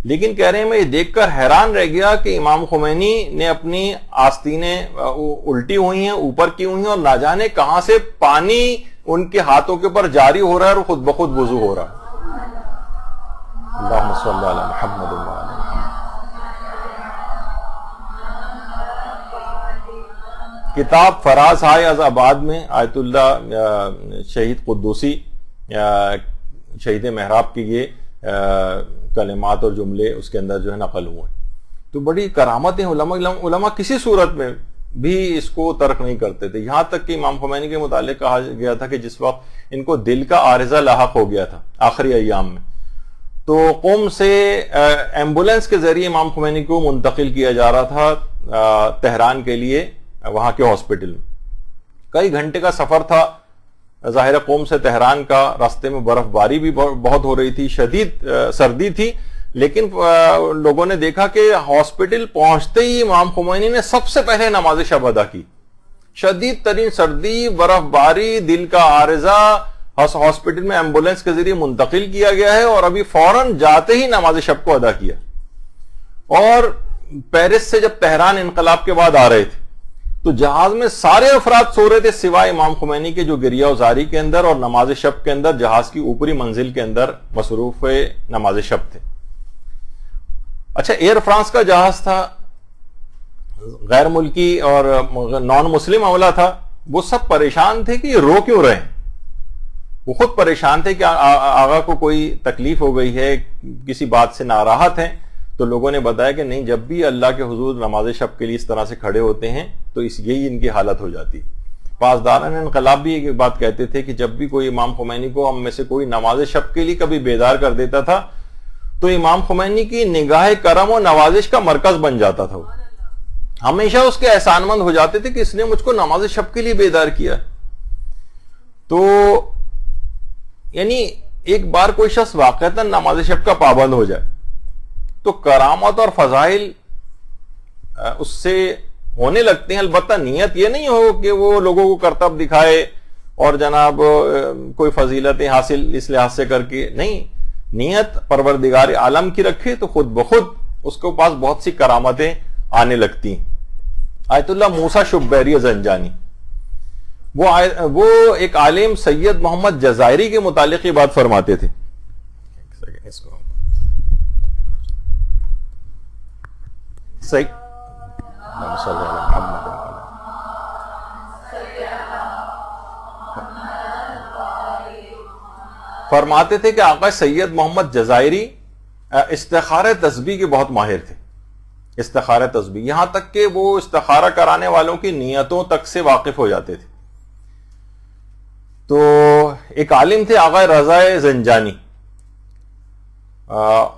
لیکن کہہ رہے ہیں میں یہ دیکھ کر حیران رہ گیا کہ امام خمینی نے اپنی آستینیں الٹی ہوئی ہیں, اوپر کی ہوئی ہیں, اور نہ جانے کہاں سے پانی ان کے ہاتھوں کے اوپر جاری ہو رہا ہے اور خود بخود وضو ہو رہا ہے. اللہم صلی علی محمد و علی محمد. کتاب فراز ہائے از آباد میں آیت اللہ شہید قدوسی شہید محراب کی یہ کلمات اور جملے اس کے اندر جو ہے نقل ہوئے. تو بڑی کرامتیں علماء کسی صورت میں بھی اس کو ترک نہیں کرتے تھے. یہاں تک کہ امام خمینی کے متعلق کہا گیا تھا کہ جس وقت ان کو دل کا عارضہ لاحق ہو گیا تھا آخری ایام میں, تو قم سے ایمبولنس کے ذریعے امام خمینی کو منتقل کیا جا رہا تھا تہران کے لیے, وہاں کے ہاسپٹل میں. کئی گھنٹے کا سفر تھا ظاہر قوم سے تہران کا. راستے میں برف باری بھی بہت ہو رہی تھی, شدید سردی تھی, لیکن لوگوں نے دیکھا کہ ہاسپٹل پہنچتے ہی امام خمینی نے سب سے پہلے نماز شب ادا کی. شدید ترین سردی, برف باری, دل کا عارضہ, ہاسپٹل میں ایمبولنس کے ذریعے منتقل کیا گیا ہے, اور ابھی فوراً جاتے ہی نماز شب کو ادا کیا. اور پیرس سے جب تہران انقلاب کے بعد آ رہے تھے تو تو جہاز میں سارے افراد سو رہے تھے سوائے امام خمینی کے، جو گریہ وزاری کے اندر اور نماز شب کے اندر جہاز کی اوپری منزل کے اندر مصروف نماز شب تھے۔ اچھا، ایئر فرانس کا جہاز تھا، غیر ملکی اور نان مسلم عملہ تھا، وہ سب پریشان تھے کہ یہ رو کیوں رہے ہیں۔ وہ خود پریشان تھے کہ آقا کو کوئی تکلیف ہو گئی ہے، کسی بات سے ناراحت ہیں۔ تو لوگوں نے بتایا کہ نہیں، جب بھی اللہ کے حضور نماز شب کے لیے اس طرح سے کھڑے ہوتے ہیں تو یہی ان کی حالت ہو جاتی۔ پاسداران انقلاب بھی ایک بات کہتے تھے کہ جب بھی کوئی امام خمینی کو ہم میں سے کوئی نماز شب کے لیے کبھی بیدار کر دیتا تھا تو امام خمینی کی نگاہ کرم و نوازش کا مرکز بن جاتا تھا۔ ہمیشہ اس کے احسان مند ہو جاتے تھے کہ اس نے مجھ کو نماز شب کے لیے بیدار کیا۔ تو یعنی ایک بار کوئی شخص واقعتاً نماز شب کا پابند ہو جائے تو کرامت اور فضائل اس سے ہونے لگتے ہیں۔ البتہ نیت یہ نہیں ہو کہ وہ لوگوں کو کرتب دکھائے اور جناب کوئی فضیلتیں حاصل اس لحاظ سے کر کے، نہیں، نیت پروردگار عالم کی رکھے تو خود بخود اس کے پاس بہت سی کرامتیں آنے لگتی ہیں۔ آیت اللہ موسیٰ شبیری زنجانی، وہ ایک عالم سید محمد جزائری کے متعلق یہ بات فرماتے تھے۔ فرماتے تھے کہ آقا سید محمد جزائری استخارہ تسبیح کے بہت ماہر تھے۔ استخارہ تسبیح، یہاں تک کہ وہ استخارہ کرانے والوں کی نیتوں تک سے واقف ہو جاتے تھے۔ تو ایک عالم تھے آقا رضا زنجانی،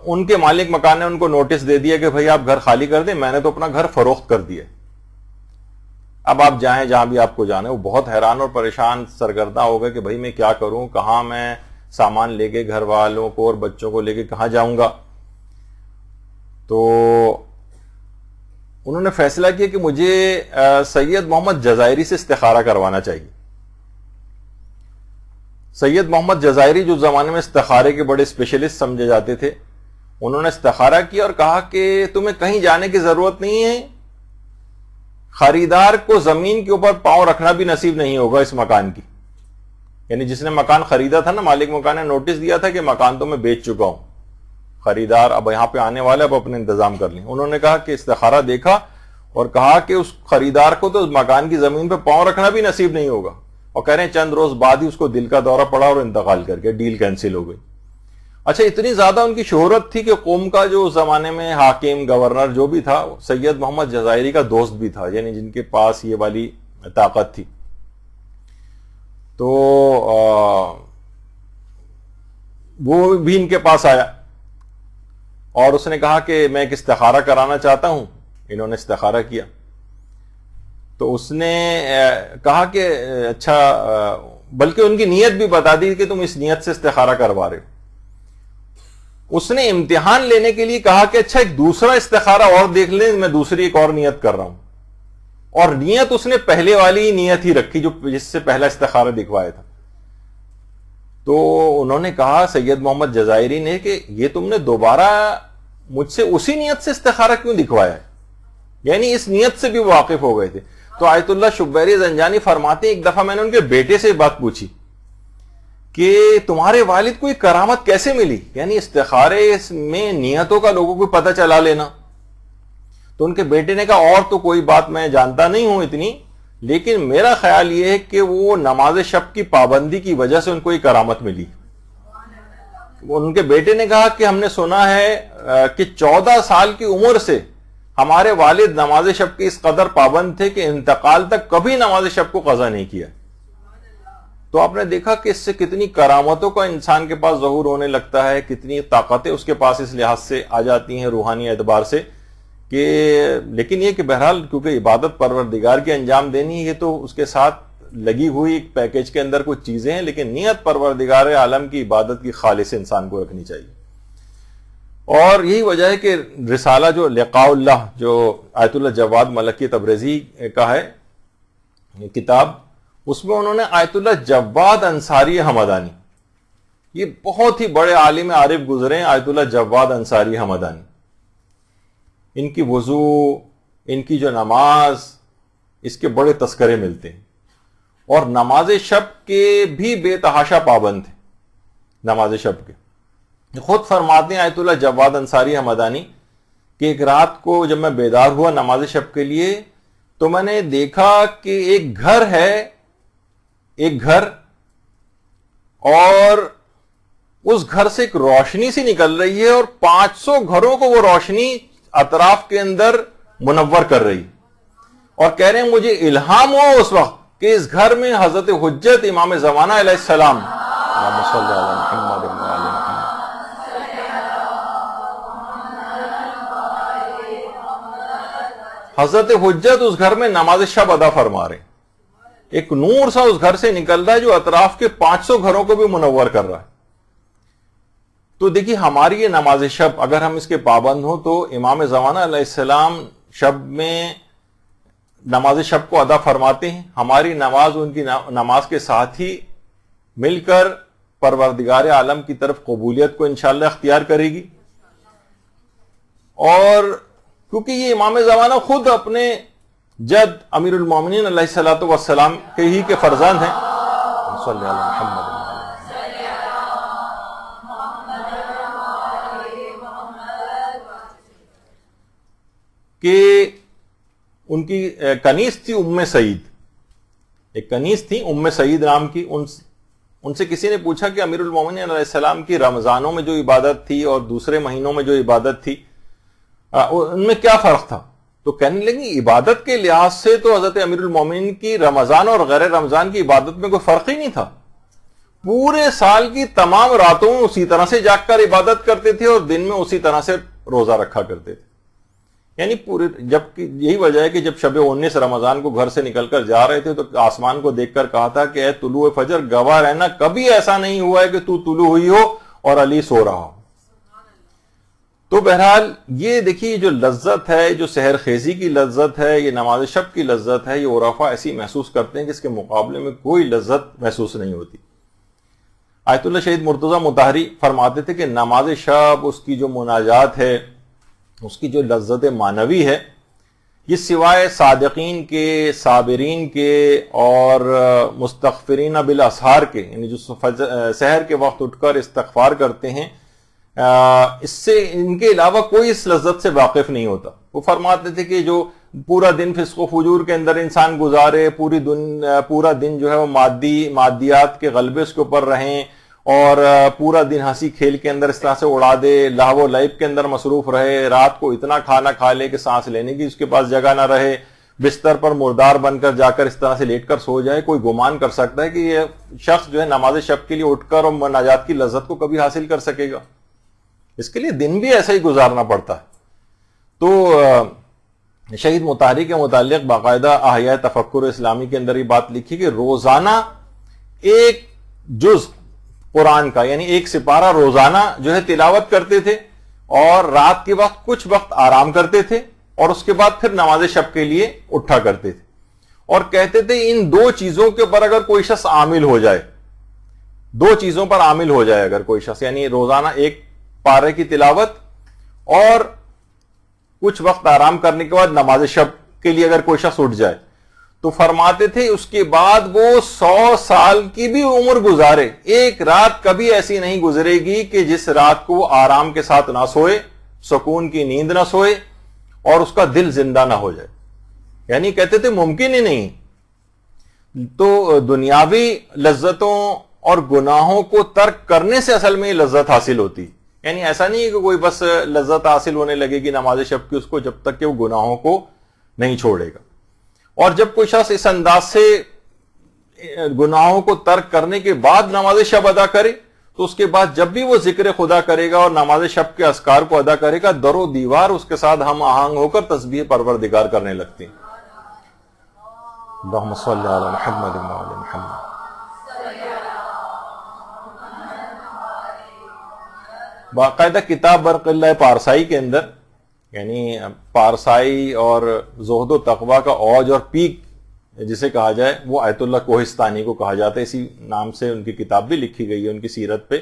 ان کے مالک مکان نے ان کو نوٹس دے دیا کہ بھئی آپ گھر خالی کر دیں، میں نے تو اپنا گھر فروخت کر دیا، اب آپ جائیں جہاں بھی آپ کو جانا ہے۔ وہ بہت حیران اور پریشان سرگردہ ہو گئے کہ بھئی میں کیا کروں، کہاں میں سامان لے کے گھر والوں کو اور بچوں کو لے کے کہاں جاؤں گا۔ تو انہوں نے فیصلہ کیا کہ مجھے سید محمد جزائری سے استخارہ کروانا چاہیے۔ سید محمد جزائری جو زمانے میں استخارے کے بڑے اسپیشلسٹ سمجھے جاتے تھے، انہوں نے استخارہ کیا اور کہا کہ تمہیں کہیں جانے کی ضرورت نہیں ہے، خریدار کو زمین کے اوپر پاؤں رکھنا بھی نصیب نہیں ہوگا اس مکان کی۔ یعنی جس نے مکان خریدا تھا نا، مالک مکان نے نوٹس دیا تھا کہ مکان تو میں بیچ چکا ہوں، خریدار اب یہاں پہ آنے والا ہے، اب اپنے انتظام کر لیں۔ انہوں نے کہا کہ استخارہ دیکھا اور کہا کہ اس خریدار کو تو مکان کی زمین پہ پاؤں رکھنا بھی نصیب نہیں ہوگا، اور کہہ رہے ہیں چند روز بعد ہی اس کو دل کا دورہ پڑا اور انتقال کر کے ڈیل کینسل ہو گئی۔ اچھا، اتنی زیادہ ان کی شہرت تھی کہ قوم کا جو اس زمانے میں حاکم گورنر جو بھی تھا، سید محمد جزائری کا دوست بھی تھا، یعنی جن کے پاس یہ والی طاقت تھی۔ تو وہ بھی ان کے پاس آیا اور اس نے کہا کہ میں ایک استخارہ کرانا چاہتا ہوں۔ انہوں نے استخارہ کیا تو اس نے کہا کہ اچھا، بلکہ ان کی نیت بھی بتا دی کہ تم اس نیت سے استخارہ کروا رہے ہو۔ اس نے امتحان لینے کے لیے کہا کہ اچھا ایک دوسرا استخارہ اور دیکھ لیں، میں دوسری ایک اور نیت کر رہا ہوں، اور نیت اس نے پہلے والی نیت ہی رکھی جو جس سے پہلا استخارہ دکھوایا تھا۔ تو انہوں نے کہا سید محمد جزائری نے کہ یہ تم نے دوبارہ مجھ سے اسی نیت سے استخارہ کیوں دکھوایا ہے؟ یعنی اس نیت سے بھی واقف ہو گئے تھے۔ تو آیت اللہ شبیری زنجانی فرماتے ہیں ایک دفعہ میں نے ان کے بیٹے سے بات پوچھی کہ تمہارے والد کو یہ کرامت کیسے ملی، یعنی استخارے میں نیتوں کا لوگوں کو پتہ چلا لینا۔ تو ان کے بیٹے نے کہا اور تو کوئی بات میں جانتا نہیں ہوں اتنی، لیکن میرا خیال یہ ہے کہ وہ نماز شب کی پابندی کی وجہ سے ان کو یہ کرامت ملی۔ ان کے بیٹے نے کہا کہ ہم نے سنا ہے کہ 14 سال کی عمر سے ہمارے والد نماز شب کی اس قدر پابند تھے کہ انتقال تک کبھی نماز شب کو قضا نہیں کیا۔ تو آپ نے دیکھا کہ اس سے کتنی کرامتوں کا انسان کے پاس ظہور ہونے لگتا ہے، کتنی طاقتیں اس کے پاس اس لحاظ سے آ جاتی ہیں روحانی اعتبار سے کہ، لیکن یہ کہ بہرحال کیونکہ عبادت پروردگار کی انجام دینی ہے، یہ تو اس کے ساتھ لگی ہوئی ایک پیکج کے اندر کچھ چیزیں ہیں، لیکن نیت پروردگار عالم کی عبادت کی خالص انسان کو رکھنی چاہیے۔ اور یہی وجہ ہے کہ رسالہ جو لقاء اللہ جو آیت اللہ جواد ملکی تبریزی کا ہے کتاب، اس میں انہوں نے آیت اللہ جواد انصاری حمدانی، یہ بہت ہی بڑے عالم عارف گزرے ہیں آیت اللہ جواد انصاری حمدانی، ان کی وضو، ان کی جو نماز، اس کے بڑے تذکرے ملتے ہیں، اور نماز شب کے بھی بے تحاشا پابند تھے نماز شب کے۔ خود فرماتے ہیں آیت اللہ جواد انصاری حمدانی کہ ایک رات کو جب میں بیدار ہوا نماز شب کے لیے تو میں نے دیکھا کہ ایک گھر ہے، ایک گھر، اور اس گھر سے ایک روشنی سی نکل رہی ہے اور 500 گھروں کو وہ روشنی اطراف کے اندر منور کر رہی، اور کہہ رہے ہیں مجھے الہام ہوا اس وقت کہ اس گھر میں حضرت حجت امام زمانہ علیہ السلام، اللہم صلی علی محمد وعلی آل محمد، حضرت حجت اس گھر میں نماز شب ادا فرما رہے ہیں۔ ایک نور سا اس گھر سے نکل رہا ہے جو اطراف کے 500 گھروں کو بھی منور کر رہا ہے۔ تو دیکھیے ہماری یہ نماز شب اگر ہم اس کے پابند ہوں تو امام زمانہ علیہ السلام شب میں نماز شب کو ادا فرماتے ہیں، ہماری نماز ان کی نماز کے ساتھ ہی مل کر پروردگار عالم کی طرف قبولیت کو انشاءاللہ اختیار کرے گی۔ اور کیونکہ یہ امام زمانہ خود اپنے جد امیر المومنین علیہ الصلوۃ والسلام کے ہی کے فرزند ہیں، صلی اللہ علیہ محمد کہ ان کی کنیز تھی ام سعید، ایک کنیز تھی ام سعید نام کی، ان سے کسی نے پوچھا کہ امیر المومنین علیہ السلام کی رمضانوں میں جو عبادت تھی اور دوسرے مہینوں میں جو عبادت تھی ان میں کیا فرق تھا؟ تو کہنے لگی عبادت کے لحاظ سے تو حضرت امیر المومنین کی رمضان اور غیر رمضان کی عبادت میں کوئی فرق ہی نہیں تھا، پورے سال کی تمام راتوں میں اسی طرح سے جاگ کر عبادت کرتے تھے اور دن میں اسی طرح سے روزہ رکھا کرتے تھے۔ یعنی پورے جب یہی وجہ ہے کہ جب شب 19 رمضان کو گھر سے نکل کر جا رہے تھے تو آسمان کو دیکھ کر کہا تھا کہ اے طلوع فجر گواہ رہنا، کبھی ایسا نہیں ہوا ہے کہ تو طلوع ہوئی ہو اور علی سو رہا ہو۔ تو بہرحال یہ دیکھیے جو لذت ہے، جو سحر خیزی کی لذت ہے، یہ نماز شب کی لذت ہے، یہ عرفا ایسی محسوس کرتے ہیں کہ اس کے مقابلے میں کوئی لذت محسوس نہیں ہوتی۔ آیت اللہ شہید مرتضی مطہری فرماتے تھے کہ نماز شب، اس کی جو مناجات ہے، اس کی جو لذت معنوی ہے، یہ سوائے صادقین کے، صابرین کے اور مستغفرین بالاسحار کے، یعنی جو سحر کے وقت اٹھ کر استغفار کرتے ہیں، اس سے ان کے علاوہ کوئی اس لذت سے واقف نہیں ہوتا۔ وہ فرماتے تھے کہ جو پورا دن فسق و فجور کے اندر انسان گزارے، پورا دن جو ہے وہ مادیات کے غلبے اس کے اوپر رہیں، اور پورا دن ہنسی کھیل کے اندر اس طرح سے اڑا دے، لہو و لعب کے اندر مصروف رہے، رات کو اتنا کھانا کھا لے کہ سانس لینے کی اس کے پاس جگہ نہ رہے، بستر پر مردار بن کر جا کر اس طرح سے لیٹ کر سو جائے، کوئی گمان کر سکتا ہے کہ یہ شخص جو ہے نماز شب کے لیے اٹھ کر اور مناجات کی لذت کو کبھی حاصل کر سکے گا؟ اس کے لیے دن بھی ایسا ہی گزارنا پڑتا ہے۔ تو شہید مطہری کے متعلق باقاعدہ احیاء تفکر اسلامی کے اندر یہ بات لکھی کہ روزانہ ایک جز قرآن کا، یعنی ایک سپارہ روزانہ جو ہے تلاوت کرتے تھے، اور رات کے وقت کچھ وقت آرام کرتے تھے، اور اس کے بعد پھر نماز شب کے لیے اٹھا کرتے تھے، اور کہتے تھے ان دو چیزوں کے اوپر اگر کوئی شخص عامل ہو جائے، دو چیزوں پر عامل ہو جائے اگر کوئی شخص، یعنی روزانہ ایک پارے کی تلاوت اور کچھ وقت آرام کرنے کے بعد نماز شب کے لیے اگر کوئی شخص اٹھ جائے، تو فرماتے تھے اس کے بعد وہ 100 سال کی بھی عمر گزارے، ایک رات کبھی ایسی نہیں گزرے گی کہ جس رات کو وہ آرام کے ساتھ نہ سوئے، سکون کی نیند نہ سوئے، اور اس کا دل زندہ نہ ہو جائے۔ یعنی کہتے تھے ممکن ہی نہیں۔ تو دنیاوی لذتوں اور گناہوں کو ترک کرنے سے اصل میں یہ لذت حاصل ہوتی، یعنی ایسا نہیں ہے کہ کوئی بس لذت حاصل ہونے لگے گی نماز شب کی اس کو جب تک کہ وہ گناہوں کو نہیں چھوڑے گا۔ اور جب کوئی شخص اس انداز سے گناہوں کو ترک کرنے کے بعد نماز شب ادا کرے تو اس کے بعد جب بھی وہ ذکر خدا کرے گا اور نماز شب کے اذکار کو ادا کرے گا، در و دیوار اس کے ساتھ ہم آہنگ ہو کر تسبیح پروردگار کرنے لگتے ہیں۔ اللہم صلی علی محمد وعلی محمد۔ باقاعدہ کتاب برق اللہ پارسائی کے اندر، یعنی پارسائی اور زہد و تقوی کا اوج اور پیک جسے کہا جائے، وہ آیت اللہ کوہستانی کو کہا جاتا ہے، اسی نام سے ان کی کتاب بھی لکھی گئی ہے ان کی سیرت پہ۔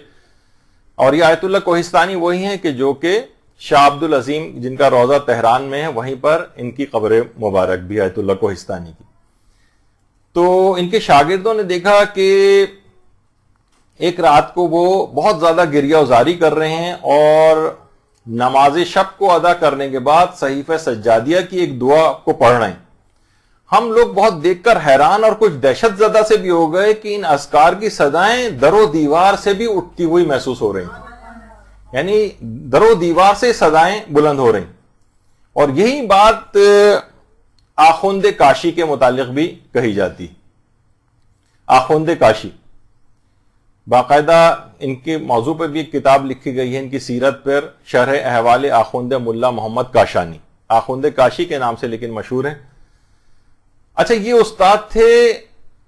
اور یہ آیت اللہ کوہستانی وہی ہیں کہ جو کہ شاہ عبدالعظیم جن کا روضہ تہران میں ہے، وہیں پر ان کی قبر مبارک بھی آیت اللہ کوہستانی کی۔ تو ان کے شاگردوں نے دیکھا کہ ایک رات کو وہ بہت زیادہ گریہ ازاری کر رہے ہیں اور نماز شب کو ادا کرنے کے بعد صحیفہ سجادیہ کی ایک دعا کو پڑھ رہے ہیں. ہم لوگ بہت دیکھ کر حیران اور کچھ دہشت زدہ سے بھی ہو گئے کہ ان اذکار کی صدائیں در و دیوار سے بھی اٹھتی ہوئی محسوس ہو رہی ہیں. یعنی در و دیوار سے صدائیں بلند ہو رہی ہیں. اور یہی بات آخوند کاشی کے متعلق بھی کہی جاتی. آخوند کاشی باقاعدہ ان کے موضوع پر بھی ایک کتاب لکھی گئی ہے، ان کی سیرت پر، شرح احوال آخوند ملا محمد کاشانی، آخوند کاشی کے نام سے لیکن مشہور ہے. اچھا، یہ استاد تھے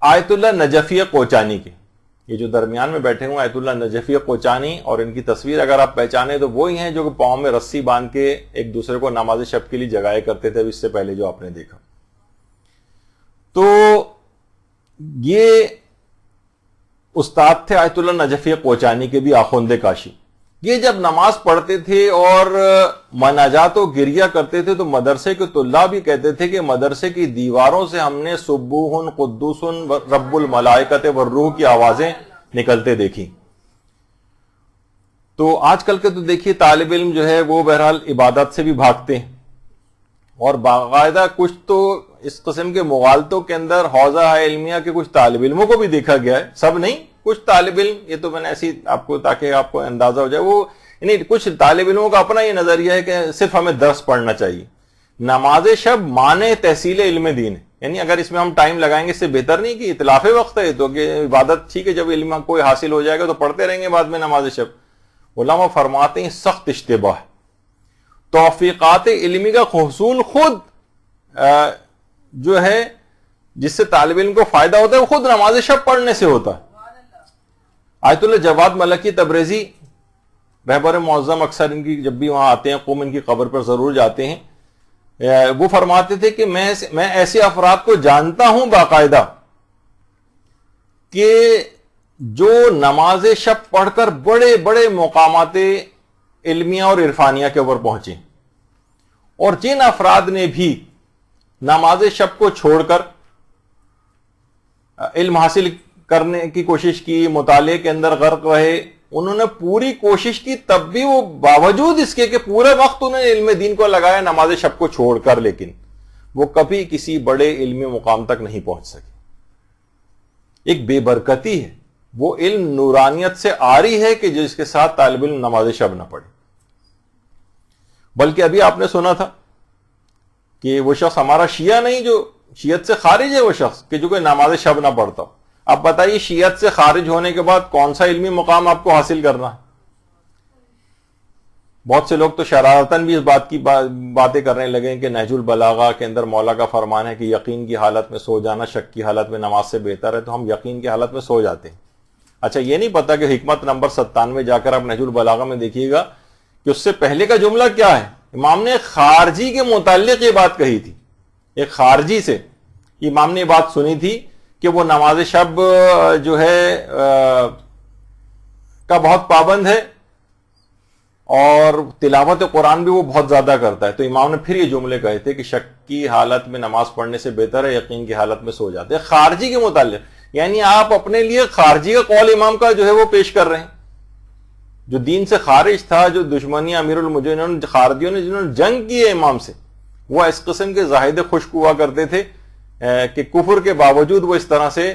آیت اللہ نجفی کوچانی کے. یہ جو درمیان میں بیٹھے ہوئے آیت اللہ نجفی کوچانی، اور ان کی تصویر اگر آپ پہچانے تو وہی ہیں جو پاؤں میں رسی باندھ کے ایک دوسرے کو نماز شب کے لیے جگایا کرتے تھے، اس سے پہلے جو آپ نے دیکھا. تو یہ استاد تھے آیت اللہ نجفی کوچانی کے بھی آخوند کاشی. یہ جب نماز پڑھتے تھے اور مناجات و گریہ کرتے تھے تو مدرسے کے طلاب بھی کہتے تھے کہ مدرسے کی دیواروں سے ہم نے سبوح قدوس رب الملائکۃ والروح کی آوازیں نکلتے دیکھی. تو آج کل کے تو دیکھیے طالب علم جو ہے وہ بہرحال عبادت سے بھی بھاگتے ہیں، اور باقاعدہ کچھ تو اس قسم کے مغالطوں کے اندر حوزہ علمیہ کے کچھ طالب علموں کو بھی دیکھا گیا ہے. سب نہیں، کچھ طالب علم، یہ تو میں نے ایسی آپ کو تاکہ آپ کو اندازہ ہو جائے، وہ یعنی کچھ طالب علموں کا اپنا یہ نظریہ ہے کہ صرف ہمیں درس پڑھنا چاہیے. نماز شب معنی تحصیل علم دین ہے، یعنی اگر اس میں ہم ٹائم لگائیں گے اس سے بہتر نہیں کہ اتلاف وقت ہے تو کہ عبادت ٹھیک ہے، جب علم کوئی حاصل ہو جائے گا تو پڑھتے رہیں گے بعد میں نماز شب. علماء فرماتے ہیں سخت اشتباہ، توفیقات علمی کا حصول خود جو ہے جس سے طالب علم کو فائدہ ہوتا ہے وہ خود نماز شب پڑھنے سے ہوتا ہے. آیت اللہ جواد ملکی تبریزی رہبر معظم، اکثر ان کی جب بھی وہاں آتے ہیں قوم ان کی قبر پر ضرور جاتے ہیں، وہ فرماتے تھے کہ میں ایسے افراد کو جانتا ہوں باقاعدہ کہ جو نماز شب پڑھ کر بڑے بڑے مقامات علمیہ اور عرفانیہ کے اوپر پہنچے، اور جن افراد نے بھی نماز شب کو چھوڑ کر علم حاصل کرنے کی کوشش کی، مطالعے کے اندر غرق رہے، انہوں نے پوری کوشش کی، تب بھی وہ باوجود اس کے کہ پورے وقت انہوں نے علم دین کو لگایا نماز شب کو چھوڑ کر، لیکن وہ کبھی کسی بڑے علمی مقام تک نہیں پہنچ سکے. ایک بے برکتی ہے، وہ علم نورانیت سے آری ہے کہ جس کے ساتھ طالب علم نماز شب نہ پڑھے. بلکہ ابھی آپ نے سنا تھا کہ وہ شخص ہمارا شیعہ نہیں، جو شیعت سے خارج ہے، وہ شخص کہ جو کوئی نماز شب نہ پڑھتا. اب بتائیے شیعت سے خارج ہونے کے بعد کون سا علمی مقام آپ کو حاصل کرنا ہے؟ بہت سے لوگ تو شرارتاً بھی اس بات کی باتیں کرنے لگے کہ نہج البلاغہ کے اندر مولا کا فرمان ہے کہ یقین کی حالت میں سو جانا شک کی حالت میں نماز سے بہتر ہے، تو ہم یقین کی حالت میں سو جاتے ہیں. اچھا، یہ نہیں پتا کہ حکمت نمبر 97 جا کر آپ نہج البلاغہ میں دیکھیے گا کہ اس سے پہلے کا جملہ کیا ہے. امام نے خارجی کے متعلق یہ بات کہی تھی، ایک خارجی سے امام نے یہ بات سنی تھی کہ وہ نماز شب جو ہے کا بہت پابند ہے اور تلاوت قرآن بھی وہ بہت زیادہ کرتا ہے. تو امام نے پھر یہ جملے کہے تھے کہ شک کی حالت میں نماز پڑھنے سے بہتر ہے، یقین کی حالت میں سو جاتے ہیں. خارجی کے متعلق، یعنی آپ اپنے لیے خارجی کا قول امام کا جو ہے وہ پیش کر رہے ہیں. جو دین سے خارج تھا، جو دشمنی امیر المجرمین خارجیوں نے جنہوں نے جنگ کی ہے امام سے، وہ اس قسم کے زاہد خشک ہوا کرتے تھے کہ کفر کے باوجود وہ اس طرح سے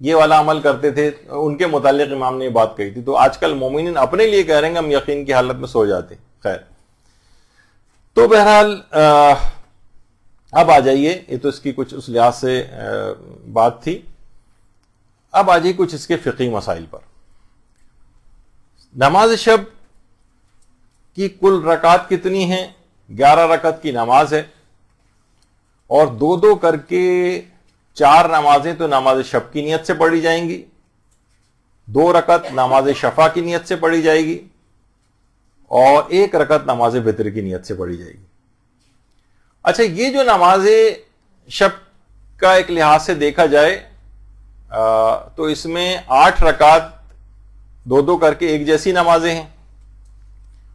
یہ والا عمل کرتے تھے. ان کے متعلق امام نے یہ بات کہی تھی. تو آج کل مومنین اپنے لیے کہہ رہے ہیں کہ ہم یقین کی حالت میں سو جاتے. خیر، تو بہرحال اب آ جائیے، یہ تو اس کی کچھ اس لحاظ سے بات تھی. اب آ جائیے کچھ اس کے فقہی مسائل پر. نماز شب کی کل رکعت کتنی ہیں؟ 11 رکعت کی نماز ہے، اور 2 کر کے 4 نمازیں تو نماز شب کی نیت سے پڑھی جائیں گی، 2 رکعت نماز شفا کی نیت سے پڑھی جائے گی، اور 1 رکعت نماز وتر کی نیت سے پڑھی جائے گی. اچھا، یہ جو نماز شب کا ایک لحاظ سے دیکھا جائے تو اس میں 8 رکعت 2 کر کے ایک جیسی نمازیں ہیں،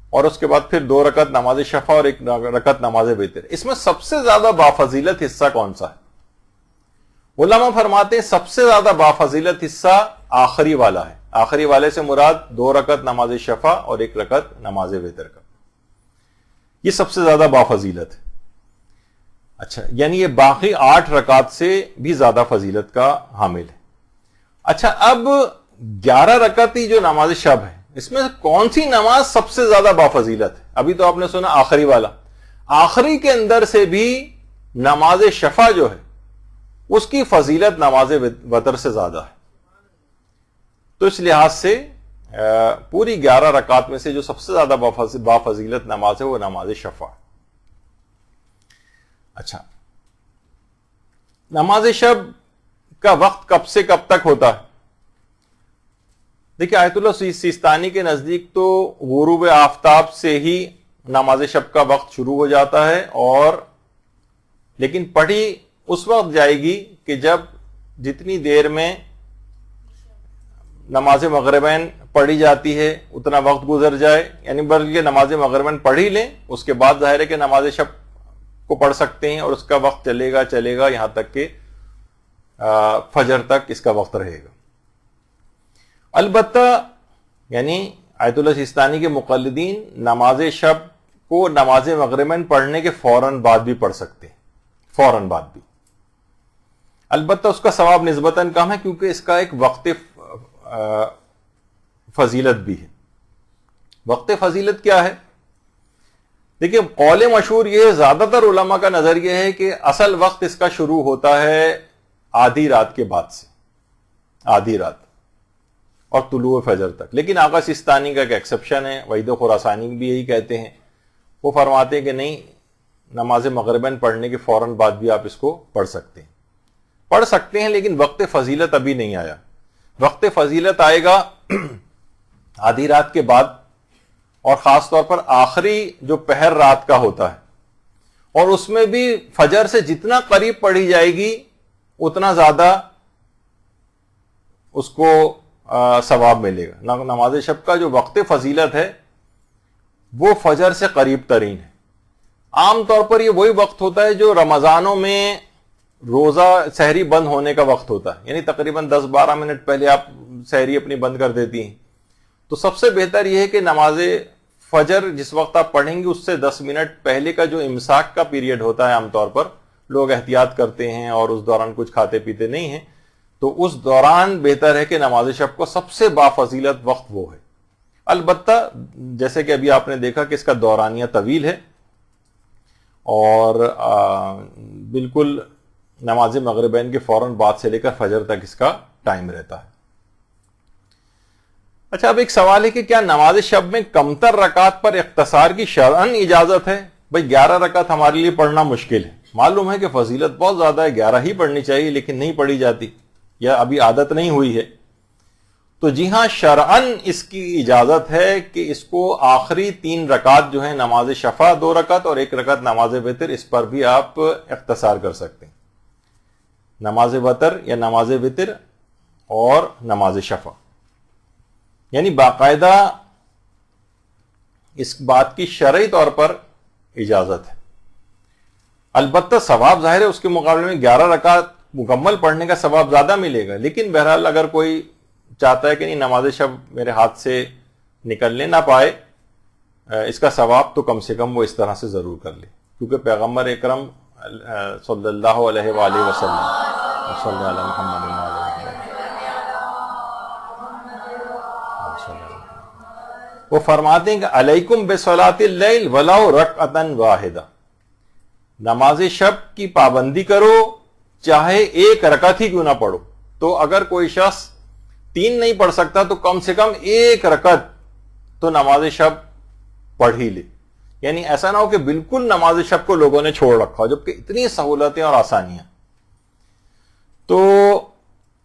اور اس کے بعد پھر 2 رکعت نماز شفا اور 1 رکعت نماز وتر. اس میں سب سے زیادہ بافضیلت حصہ کون سا ہے؟ علماء فرماتے ہیں سب سے زیادہ بافضیلت حصہ آخری والا ہے. آخری والے سے مراد 2 رکعت نماز شفع اور 1 رکعت نماز وتر کا. یہ سب سے زیادہ بافضیلت ہے. اچھا، یعنی یہ باقی 8 رکعت سے بھی زیادہ فضیلت کا حامل ہے. اچھا، اب 11 رکعتی جو نماز شب ہے، اس میں کون سی نماز سب سے زیادہ بافضیلت ہے؟ ابھی تو آپ نے سنا آخری والا. آخری کے اندر سے بھی نماز شفع جو ہے اس کی فضیلت نماز وتر سے زیادہ ہے. تو اس لحاظ سے پوری 11 رکعت میں سے جو سب سے زیادہ بافضیلت نماز ہے وہ نماز شفع. اچھا، نماز شب کا وقت کب سے کب تک ہوتا ہے؟ دیکھیے، آیت اللہ سیستانی کے نزدیک تو غروب آفتاب سے ہی نماز شب کا وقت شروع ہو جاتا ہے، اور لیکن پڑھی اس وقت جائے گی کہ جب جتنی دیر میں نماز مغربین پڑھی جاتی ہے اتنا وقت گزر جائے. یعنی بلکہ نماز مغربین پڑھ ہی لیں، اس کے بعد ظاہر ہے کہ نماز شب کو پڑھ سکتے ہیں، اور اس کا وقت چلے گا یہاں تک کہ فجر تک اس کا وقت رہے گا. البتہ یعنی آیت اللہ سیستانی کے مقلدین نماز شب کو نماز مغربین پڑھنے کے فوراً بعد بھی پڑھ سکتے ہیں، فوراً بعد بھی. البتہ اس کا ثواب نسبتاً کم ہے کیونکہ اس کا ایک وقت فضیلت بھی ہے. وقت فضیلت کیا ہے؟ دیکھیے، قول مشہور یہ زیادہ تر علماء کا نظر یہ ہے کہ اصل وقت اس کا شروع ہوتا ہے آدھی رات کے بعد سے، آدھی رات اور طلوع فجر تک. لیکن آقا سیستانی کا ایک ایکسپشن ہے، وحید خراسانی بھی یہی کہتے ہیں. وہ فرماتے ہیں کہ نہیں، نماز مغربین پڑھنے کے فوراً بعد بھی آپ اس کو پڑھ سکتے ہیں لیکن وقت فضیلت ابھی نہیں آیا. وقت فضیلت آئے گا آدھی رات کے بعد، اور خاص طور پر آخری جو پہر رات کا ہوتا ہے، اور اس میں بھی فجر سے جتنا قریب پڑھی جائے گی اتنا زیادہ اس کو ثواب ملے گا. نماز شب کا جو وقت فضیلت ہے وہ فجر سے قریب ترین ہے. عام طور پر یہ وہی وقت ہوتا ہے جو رمضانوں میں روزہ سحری بند ہونے کا وقت ہوتا ہے، یعنی تقریباً 10-12 منٹ پہلے آپ سحری اپنی بند کر دیتی ہیں. تو سب سے بہتر یہ ہے کہ نماز فجر جس وقت آپ پڑھیں گے اس سے 10 منٹ پہلے کا جو امساک کا پیریڈ ہوتا ہے، عام طور پر لوگ احتیاط کرتے ہیں اور اس دوران کچھ کھاتے پیتے نہیں ہیں، تو اس دوران بہتر ہے کہ نماز شب کو سب سے بافضیلت وقت وہ ہے. البتہ جیسے کہ ابھی آپ نے دیکھا کہ اس کا دورانیہ طویل ہے، اور بالکل نماز مغربین کے فوراً بعد سے لے کر فجر تک اس کا ٹائم رہتا ہے. اچھا، اب ایک سوال ہے کہ کیا نماز شب میں کمتر رکعت پر اختصار کی شرعاً اجازت ہے؟ بھئی 11 رکعت ہمارے لیے پڑھنا مشکل ہے، معلوم ہے کہ فضیلت بہت زیادہ ہے، 11 ہی پڑھنی چاہیے لیکن نہیں پڑھی جاتی یا ابھی عادت نہیں ہوئی ہے. تو جی ہاں، شرعاً اس کی اجازت ہے کہ اس کو آخری 3 رکعت جو ہیں نماز شفع 2 رکعت اور 1 رکعت نماز وتر، اس پر بھی آپ اختصار کر سکتے ہیں. نماز وتر یا نماز وتر اور نماز شفع، یعنی باقاعدہ اس بات کی شرعی طور پر اجازت ہے. البتہ ثواب ظاہر ہے اس کے مقابلے میں 11 رکعت مکمل پڑھنے کا ثواب زیادہ ملے گا. لیکن بہرحال اگر کوئی چاہتا ہے کہ نہیں نماز شب میرے ہاتھ سے نکلنے نہ پائے، اس کا ثواب تو کم سے کم وہ اس طرح سے ضرور کر لے، کیونکہ پیغمبر اکرم صلی اللہ علیہ وآلہ وسلم صلی اللہ علیہ محمد وہ فرماتے ہیں کہ علیکم بصلاۃ اللیل ولو رکعۃ واحدہ، نماز شب کی پابندی کرو چاہے 1 رکعت ہی کیوں نہ پڑھو. تو اگر کوئی شخص 3 نہیں پڑھ سکتا تو کم سے کم 1 رکعت تو نماز شب پڑھ ہی لے. یعنی ایسا نہ ہو کہ بالکل نماز شب کو لوگوں نے چھوڑ رکھا ہو، جبکہ اتنی سہولتیں اور آسانیاں. تو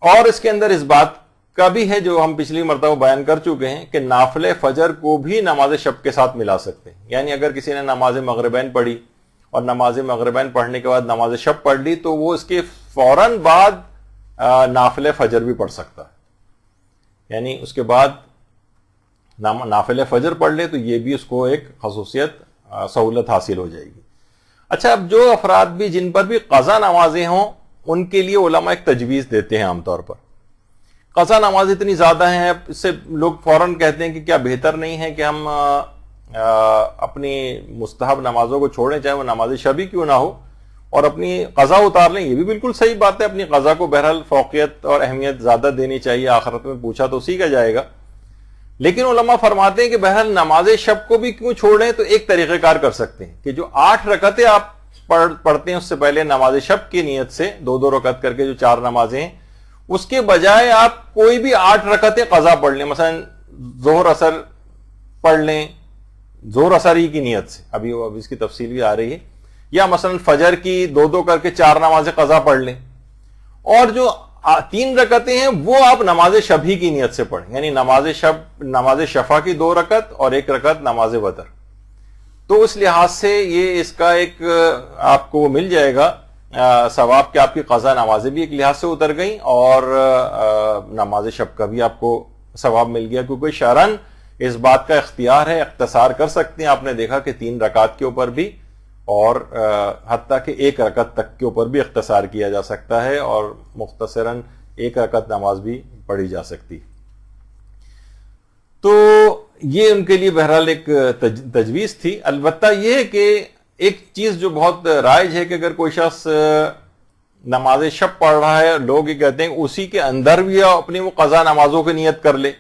اور اس کے اندر اس بات کا بھی ہے جو ہم پچھلی مرتبہ بیان کر چکے ہیں کہ نافل فجر کو بھی نماز شب کے ساتھ ملا سکتے ہیں. یعنی اگر کسی نے نماز مغربین پڑھی اور نماز مغربین پڑھنے کے بعد نماز شب پڑھ لی تو وہ اس کے فوراً بعد نافل فجر بھی پڑھ سکتا ہے. یعنی اس کے بعد نافل فجر پڑھ لے تو یہ بھی اس کو ایک خصوصیت سہولت حاصل ہو جائے گی. اچھا، اب جو افراد بھی جن پر بھی قضا نمازیں ہوں ان کے لیے علماء ایک تجویز دیتے ہیں عام طور پر. قضا نماز اتنی زیادہ ہیں، اس سے لوگ فوراً کہتے ہیں کہ کیا بہتر نہیں ہے کہ ہم اپنی مستحب نمازوں کو چھوڑیں، چاہے وہ نماز شب ہی کیوں نہ ہو، اور اپنی قضا اتار لیں. یہ بھی بالکل صحیح بات ہے، اپنی قضا کو بہرحال فوقیت اور اہمیت زیادہ دینی چاہیے، آخرت میں پوچھا تو اسی کا جائے گا. لیکن علماء فرماتے ہیں کہ بہرحال نماز شب کو بھی کیوں چھوڑیں، تو ایک طریقہ کار کر سکتے ہیں کہ جو 8 رکعتیں آپ پڑھتے ہیں اس سے پہلے نماز شب کی نیت سے 2 رکعت کر کے جو 4 نمازیں ہیں، اس کے بجائے آپ کوئی بھی 8 رکعتیں قضا پڑھ لیں. مثلا ظہر اثر پڑھ لیں ظہر اثر ہی کی نیت سے، ابھی اس کی تفصیل بھی آ رہی ہے، یا مثلا فجر کی 2 کر کے 4 نمازیں قضا پڑھ لیں، اور جو 3 رکعتیں ہیں وہ آپ نماز شب ہی کی نیت سے پڑھیں، یعنی نماز شفع کی 2 رکعت اور 1 رکعت نماز وتر. تو اس لحاظ سے یہ اس کا ایک آپ کو مل جائے گا ثواب کہ آپ کی قضا نمازیں بھی ایک لحاظ سے اتر گئیں، اور نماز شب کا بھی آپ کو ثواب مل گیا، کیونکہ شرعاً اس بات کا اختیار ہے، اختصار کر سکتے ہیں. آپ نے دیکھا کہ 3 رکعت کے اوپر بھی اور حتیٰ کہ 1 رکعت تک کے اوپر بھی اختصار کیا جا سکتا ہے، اور مختصراً 1 رکعت نماز بھی پڑھی جا سکتی. تو یہ ان کے لیے بہرحال ایک تجویز تھی. البتہ یہ ہے کہ ایک چیز جو بہت رائج ہے کہ اگر کوئی شخص نماز شب پڑھ رہا ہے، لوگ یہ کہتے ہیں اسی کے اندر بھی اپنی وہ قضا نمازوں کی نیت کر لے،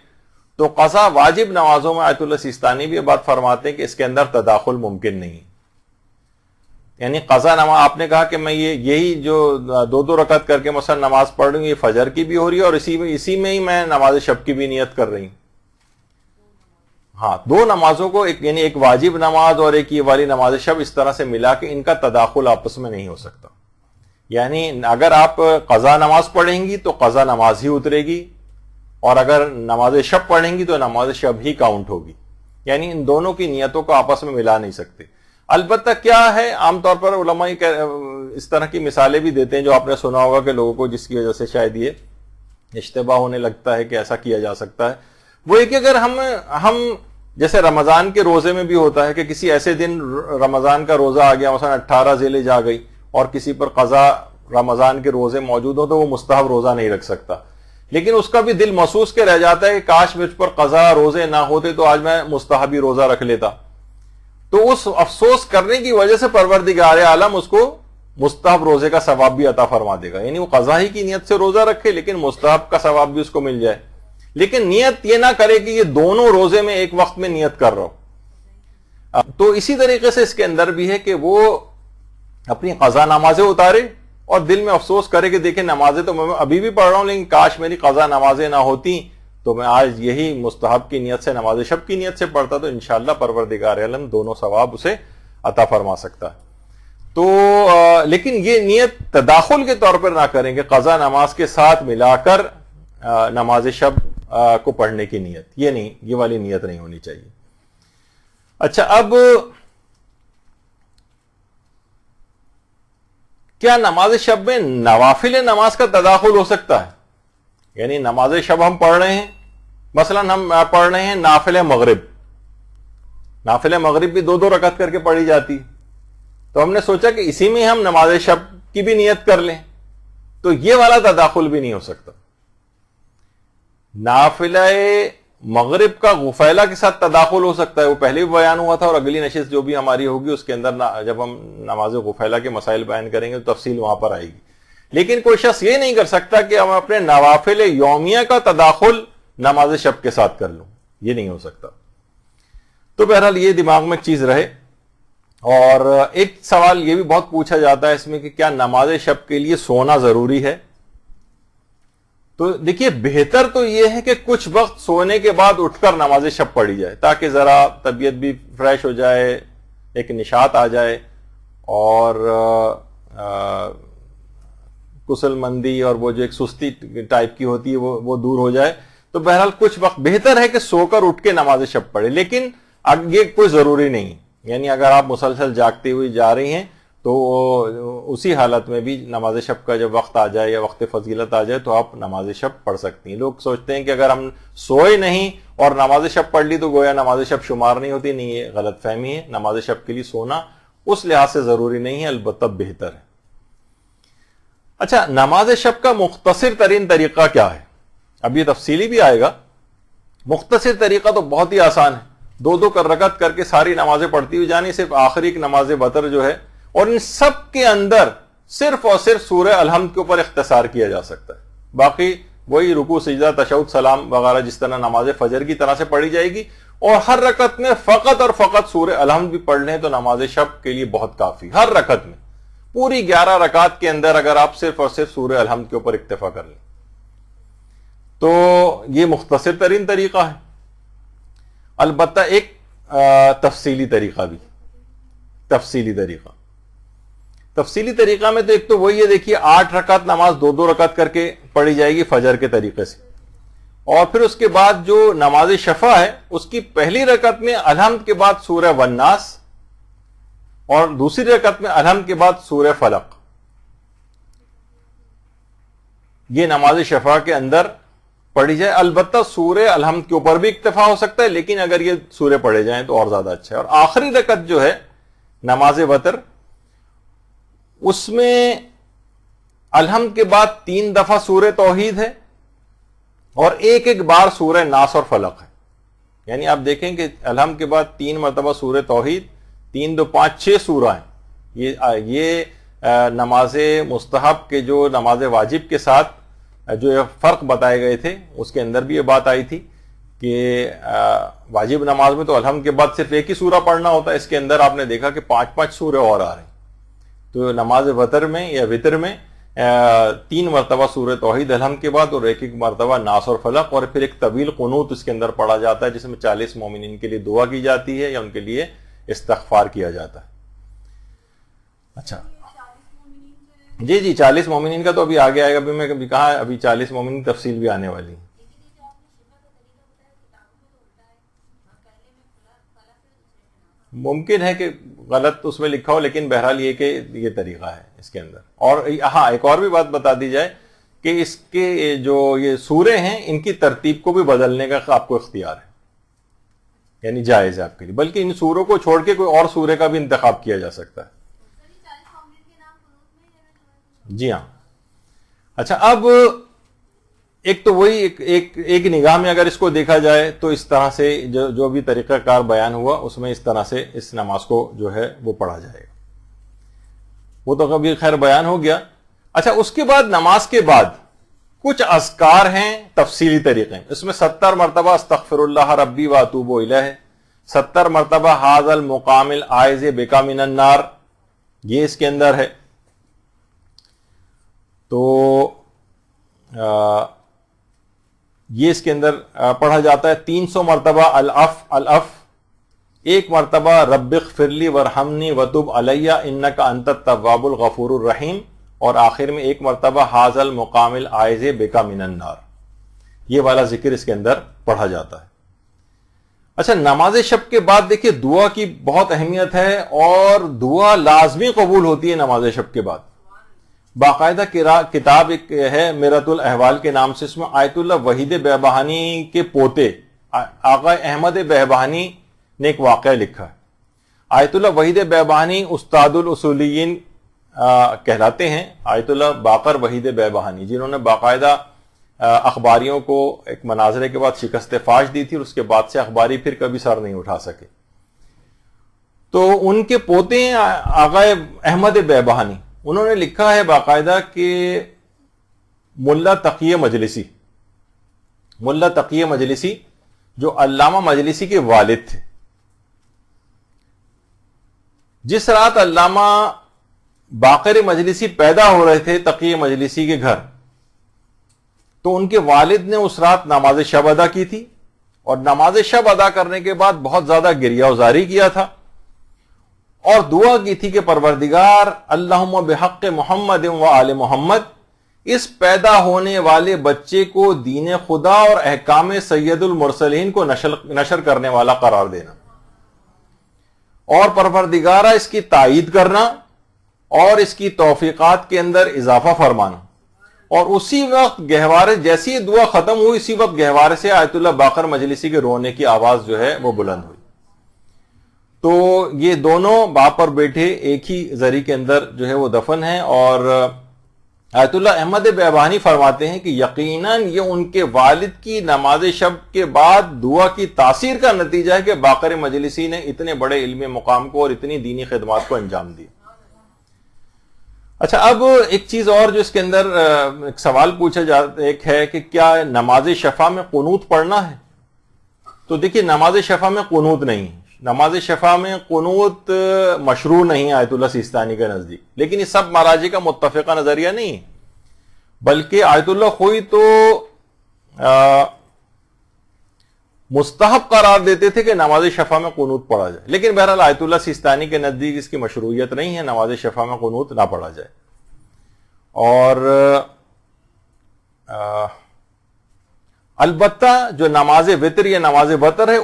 تو قضا واجب نمازوں میں آیت اللہ سیستانی بھی یہ بات فرماتے ہیں کہ اس کے اندر تداخل ممکن نہیں. یعنی قضا نماز آپ نے کہا کہ میں یہی جو 2 رکعت کر کے مثلا نماز پڑھ رہی ہوں، یہ فجر کی بھی ہو رہی ہے اور اسی میں ہی میں نماز شب کی بھی نیت کر رہی ہوں. ہاں، 2 نمازوں کو یعنی ایک واجب نماز اور ایک یہ والی نماز شب اس طرح سے ملا کے ان کا تداخل آپس میں نہیں ہو سکتا. یعنی اگر آپ قضا نماز پڑھیں گی تو قضا نماز ہی اترے گی، اور اگر نماز شب پڑھیں گی تو نماز شب ہی کاؤنٹ ہوگی. یعنی ان دونوں کی نیتوں کو آپس میں ملا نہیں سکتے. البتہ کیا ہے، عام طور پر علماء اس طرح کی مثالیں بھی دیتے ہیں جو آپ نے سنا ہوگا کہ لوگوں کو جس کی وجہ سے شاید یہ اشتباہ ہونے لگتا ہے کہ ایسا کیا جا سکتا ہے. وہ ایک کہ اگر ہم جیسے رمضان کے روزے میں بھی ہوتا ہے کہ کسی ایسے دن رمضان کا روزہ آ گیا، مثلا 18 ذی الحجہ آ گئی اور کسی پر قضا رمضان کے روزے موجود ہو، تو وہ مستحب روزہ نہیں رکھ سکتا، لیکن اس کا بھی دل محسوس کے رہ جاتا ہے کہ کاش مجھ پر قضا روزے نہ ہوتے تو آج میں مستحبی روزہ رکھ لیتا. تو اس افسوس کرنے کی وجہ سے پروردگار عالم اس کو مستحب روزے کا ثواب بھی عطا فرما دے گا. یعنی وہ قضا ہی کی نیت سے روزہ رکھے لیکن مستحب کا ثواب بھی اس کو مل جائے، لیکن نیت یہ نہ کرے کہ یہ دونوں روزے میں ایک وقت میں نیت کر رہا ہو. تو اسی طریقے سے اس کے اندر بھی ہے کہ وہ اپنی قضا نمازیں اتارے اور دل میں افسوس کرے کہ دیکھیں نمازیں تو میں ابھی بھی پڑھ رہا ہوں، لیکن کاش میری قضا نمازیں نہ ہوتی تو میں آج یہی مستحب کی نیت سے نماز شب کی نیت سے پڑھتا، تو انشاءاللہ پروردگار عالم دونوں ثواب اسے عطا فرما سکتا ہے. تو لیکن یہ نیت تداخل کے طور پر نہ کریں کہ قضا نماز کے ساتھ ملا کر نماز شب کو پڑھنے کی نیت، یہ والی نیت نہیں ہونی چاہیے. اچھا، اب کیا نماز شب میں نوافل نماز کا تداخل ہو سکتا ہے؟ یعنی نماز شب ہم پڑھ رہے ہیں، مثلا ہم پڑھ رہے ہیں نافل مغرب. نافل مغرب بھی 2 رکعت کر کے پڑھی جاتی، تو ہم نے سوچا کہ اسی میں ہم نماز شب کی بھی نیت کر لیں، تو یہ والا تداخل بھی نہیں ہو سکتا. نافلہ مغرب کا غفیلہ کے ساتھ تداخل ہو سکتا ہے، وہ پہلے بھی بیان ہوا تھا، اور اگلی نشست جو بھی ہماری ہوگی اس کے اندر جب ہم نماز غفیلہ کے مسائل بیان کریں گے تو تفصیل وہاں پر آئے گی. لیکن کوئی شخص یہ نہیں کر سکتا کہ ہم اپنے نوافل یومیہ کا تداخل نماز شب کے ساتھ کر لوں، یہ نہیں ہو سکتا. تو بہرحال یہ دماغ میں ایک چیز رہے. اور ایک سوال یہ بھی بہت پوچھا جاتا ہے اس میں کہ کیا نماز شب کے لیے سونا ضروری ہے؟ تو دیکھیے، بہتر تو یہ ہے کہ کچھ وقت سونے کے بعد اٹھ کر نماز شب پڑھی جائے تاکہ ذرا طبیعت بھی فریش ہو جائے، ایک نشاط آ جائے، اور کسل مندی اور وہ جو ایک سستی ٹائپ کی ہوتی ہے وہ دور ہو جائے. تو بہرحال کچھ وقت بہتر ہے کہ سو کر اٹھ کے نماز شب پڑھے، لیکن یہ کوئی ضروری نہیں. یعنی اگر آپ مسلسل جاگتے ہوئے جا رہی ہیں تو اسی حالت میں بھی نماز شب کا جب وقت آ جائے یا وقت فضیلت آ جائے تو آپ نماز شب پڑھ سکتی ہیں. لوگ سوچتے ہیں کہ اگر ہم سوئے نہیں اور نماز شب پڑھ لی تو گویا نماز شب شمار نہیں ہوتی. نہیں، یہ غلط فہمی ہے. نماز شب کے لیے سونا اس لحاظ سے ضروری نہیں ہے، البتہ بہتر ہے. اچھا, نماز شب کا مختصر ترین طریقہ کیا ہے؟ اب یہ تفصیلی بھی آئے گا. مختصر طریقہ تو بہت ہی آسان ہے, 2 رکعت کر کے ساری نمازیں پڑھتی ہوئی جانی, صرف آخری ایک نماز وتر جو ہے, اور ان سب کے اندر صرف اور صرف سورہ الحمد کے اوپر اختصار کیا جا سکتا ہے. باقی وہی رکوع سجدہ تشہد سلام وغیرہ جس طرح نماز فجر کی طرح سے پڑھی جائے گی, اور ہر رکعت میں فقط اور فقط سورہ الحمد بھی پڑھ لیں تو نماز شب کے لیے بہت کافی. ہر رکعت میں, پوری 11 رکعت کے اندر اگر آپ صرف اور صرف سورہ الحمد کے اوپر اکتفا کر لیں تو یہ مختصر ترین طریقہ ہے. البتہ ایک تفصیلی طریقہ بھی, تفصیلی طریقہ میں تو ایک تو وہی ہے, دیکھیے 8 رکعت نماز 2 رکعت کر کے پڑھی جائے گی فجر کے طریقے سے, اور پھر اس کے بعد جو نماز شفع ہے اس کی پہلی رکعت میں الحمد کے بعد سورہ والناس, اور دوسری رکعت میں الحمد کے بعد سورہ فلق. یہ نماز شفع کے اندر پڑھی جائے. البتہ سورہ الحمد کے اوپر بھی اکتفا ہو سکتا ہے, لیکن اگر یہ سورہ پڑھے جائیں تو اور زیادہ اچھا ہے. اور آخری رکعت جو ہے نماز وتر, اس میں الحمد کے بعد 3 دفعہ سورہ توحید ہے اور ایک بار سورہ ناس اور فلق ہے. یعنی آپ دیکھیں کہ الحمد کے بعد 3 مرتبہ سورہ توحید, 3 2 5 6 سورہ ہیں. یہ نماز مستحب کے جو نماز واجب کے ساتھ جو فرق بتائے گئے تھے اس کے اندر بھی یہ بات آئی تھی کہ واجب نماز میں تو الحمد کے بعد صرف ایک ہی سورہ پڑھنا ہوتا ہے, اس کے اندر آپ نے دیکھا کہ 5 سورہ اور آ رہے ہیں. تو نماز وتر میں یا وتر میں 3 مرتبہ سورہ توحید الحمد کے بعد, اور ایک مرتبہ ناس اور فلق, اور پھر ایک طویل قنوت اس کے اندر پڑھا جاتا ہے جس میں 40 مومنین کے لیے دعا کی جاتی ہے یا ان کے لیے استغفار کیا جاتا ہے. اچھا جی 40 مومنین کا تو ابھی آگے آئے گا. ابھی میں کبھی کہا, ابھی 40 مومنین تفصیل بھی آنے والی. ممکن ہے کہ غلط اس میں لکھا ہو, لیکن بہرحال یہ کہ یہ طریقہ ہے اس کے اندر. اور ہاں, ایک اور بھی بات بتا دی جائے کہ اس کے جو یہ سورے ہیں ان کی ترتیب کو بھی بدلنے کا آپ کو اختیار ہے, یعنی جائز ہے آپ کے لیے. بلکہ ان سوروں کو چھوڑ کے کوئی اور سورے کا بھی انتخاب کیا جا سکتا ہے. جی ہاں. اچھا, اب ایک تو وہی ایک نگاہ میں اگر اس کو دیکھا جائے تو اس طرح سے جو بھی طریقہ کار بیان ہوا اس میں اس طرح سے اس نماز کو جو ہے وہ پڑھا جائے گا. وہ تو کبھی خیر بیان ہو گیا. اچھا, اس کے بعد نماز کے بعد کچھ اذکار ہیں تفصیلی طریقے, اس میں 70 مرتبہ استغفر اللہ ربی واتوب الیہ, 70 مرتبہ ھذا المقام العائذ بک من النار, یہ اس کے اندر ہے. تو یہ اس کے اندر پڑھا جاتا ہے. 300 مرتبہ الف, 1 مرتبہ رب اغفر لی وارحمنی وتب علیہ انک انت التواب الغفور الرحیم, اور آخر میں 1 مرتبہ ھذا المقام العائذ بک من النار. یہ والا ذکر اس کے اندر پڑھا جاتا ہے. اچھا, نماز شب کے بعد دیکھیے دعا کی بہت اہمیت ہے, اور دعا لازمی قبول ہوتی ہے نماز شب کے بعد. باقاعدہ کتاب ایک ہے میرۃ الاحوال کے نام سے, اس میں آیت اللہ وحید بہبہانی کے پوتے آقا احمد بہبہانی نے ایک واقعہ لکھا ہے. آیت اللہ وحید بہبہانی استاد الاصولیین کہلاتے ہیں. آیت اللہ باقر وحید بہبہانی, جنہوں نے باقاعدہ اخباریوں کو ایک مناظرے کے بعد شکست فاش دی تھی, اور اس کے بعد سے اخباری پھر کبھی سر نہیں اٹھا سکے. تو ان کے پوتے ہیں آقا احمد بہبہانی, انہوں نے لکھا ہے باقاعدہ کہ ملا تقی مجلسی جو علامہ مجلسی کے والد تھے, جس رات علامہ باقر مجلسی پیدا ہو رہے تھے تقی مجلسی کے گھر, تو ان کے والد نے اس رات نماز شب ادا کی تھی, اور نماز شب ادا کرنے کے بعد بہت زیادہ گریہ وزاری کیا تھا, اور دعا کی تھی کہ پروردگار اللہم بحق محمد و آل محمد, اس پیدا ہونے والے بچے کو دین خدا اور احکام سید المرسلین کو نشر کرنے والا قرار دینا, اور پروردگارہ اس کی تائید کرنا اور اس کی توفیقات کے اندر اضافہ فرمانا. اور اسی وقت گہوارے, جیسی دعا ختم ہوئی اسی وقت گہوارے سے آیت اللہ باقر مجلسی کے رونے کی آواز جو ہے وہ بلند ہوئی. تو یہ دونوں باپ اور بیٹے ایک ہی زری کے اندر جو ہے وہ دفن ہیں, اور آیت اللہ احمد بیابانی فرماتے ہیں کہ یقیناً یہ ان کے والد کی نماز شب کے بعد دعا کی تاثیر کا نتیجہ ہے کہ باقر مجلسی نے اتنے بڑے علمی مقام کو اور اتنی دینی خدمات کو انجام دی. اچھا، اب ایک چیز اور جو اس کے اندر ایک سوال پوچھا جاتا ایک ہے کہ کیا نماز شفا میں قنوت پڑھنا ہے؟ تو دیکھیے، نماز شفا میں قنوت نہیں ہے. نماز شفا میں قنوت مشروع نہیں ہے آیت اللہ سیستانی کے نزدیک، لیکن یہ سب مراجع کا متفقہ نظریہ نہیں ہے، بلکہ آیت اللہ خوئی تو مستحب قرار دیتے تھے کہ نماز شفا میں قنوت پڑھا جائے، لیکن بہرحال آیت اللہ سیستانی کے نزدیک اس کی مشروعیت نہیں ہے، نماز شفا میں قنوت نہ پڑھا جائے. اور البتہ جو نماز وتر یا نماز وتر ہے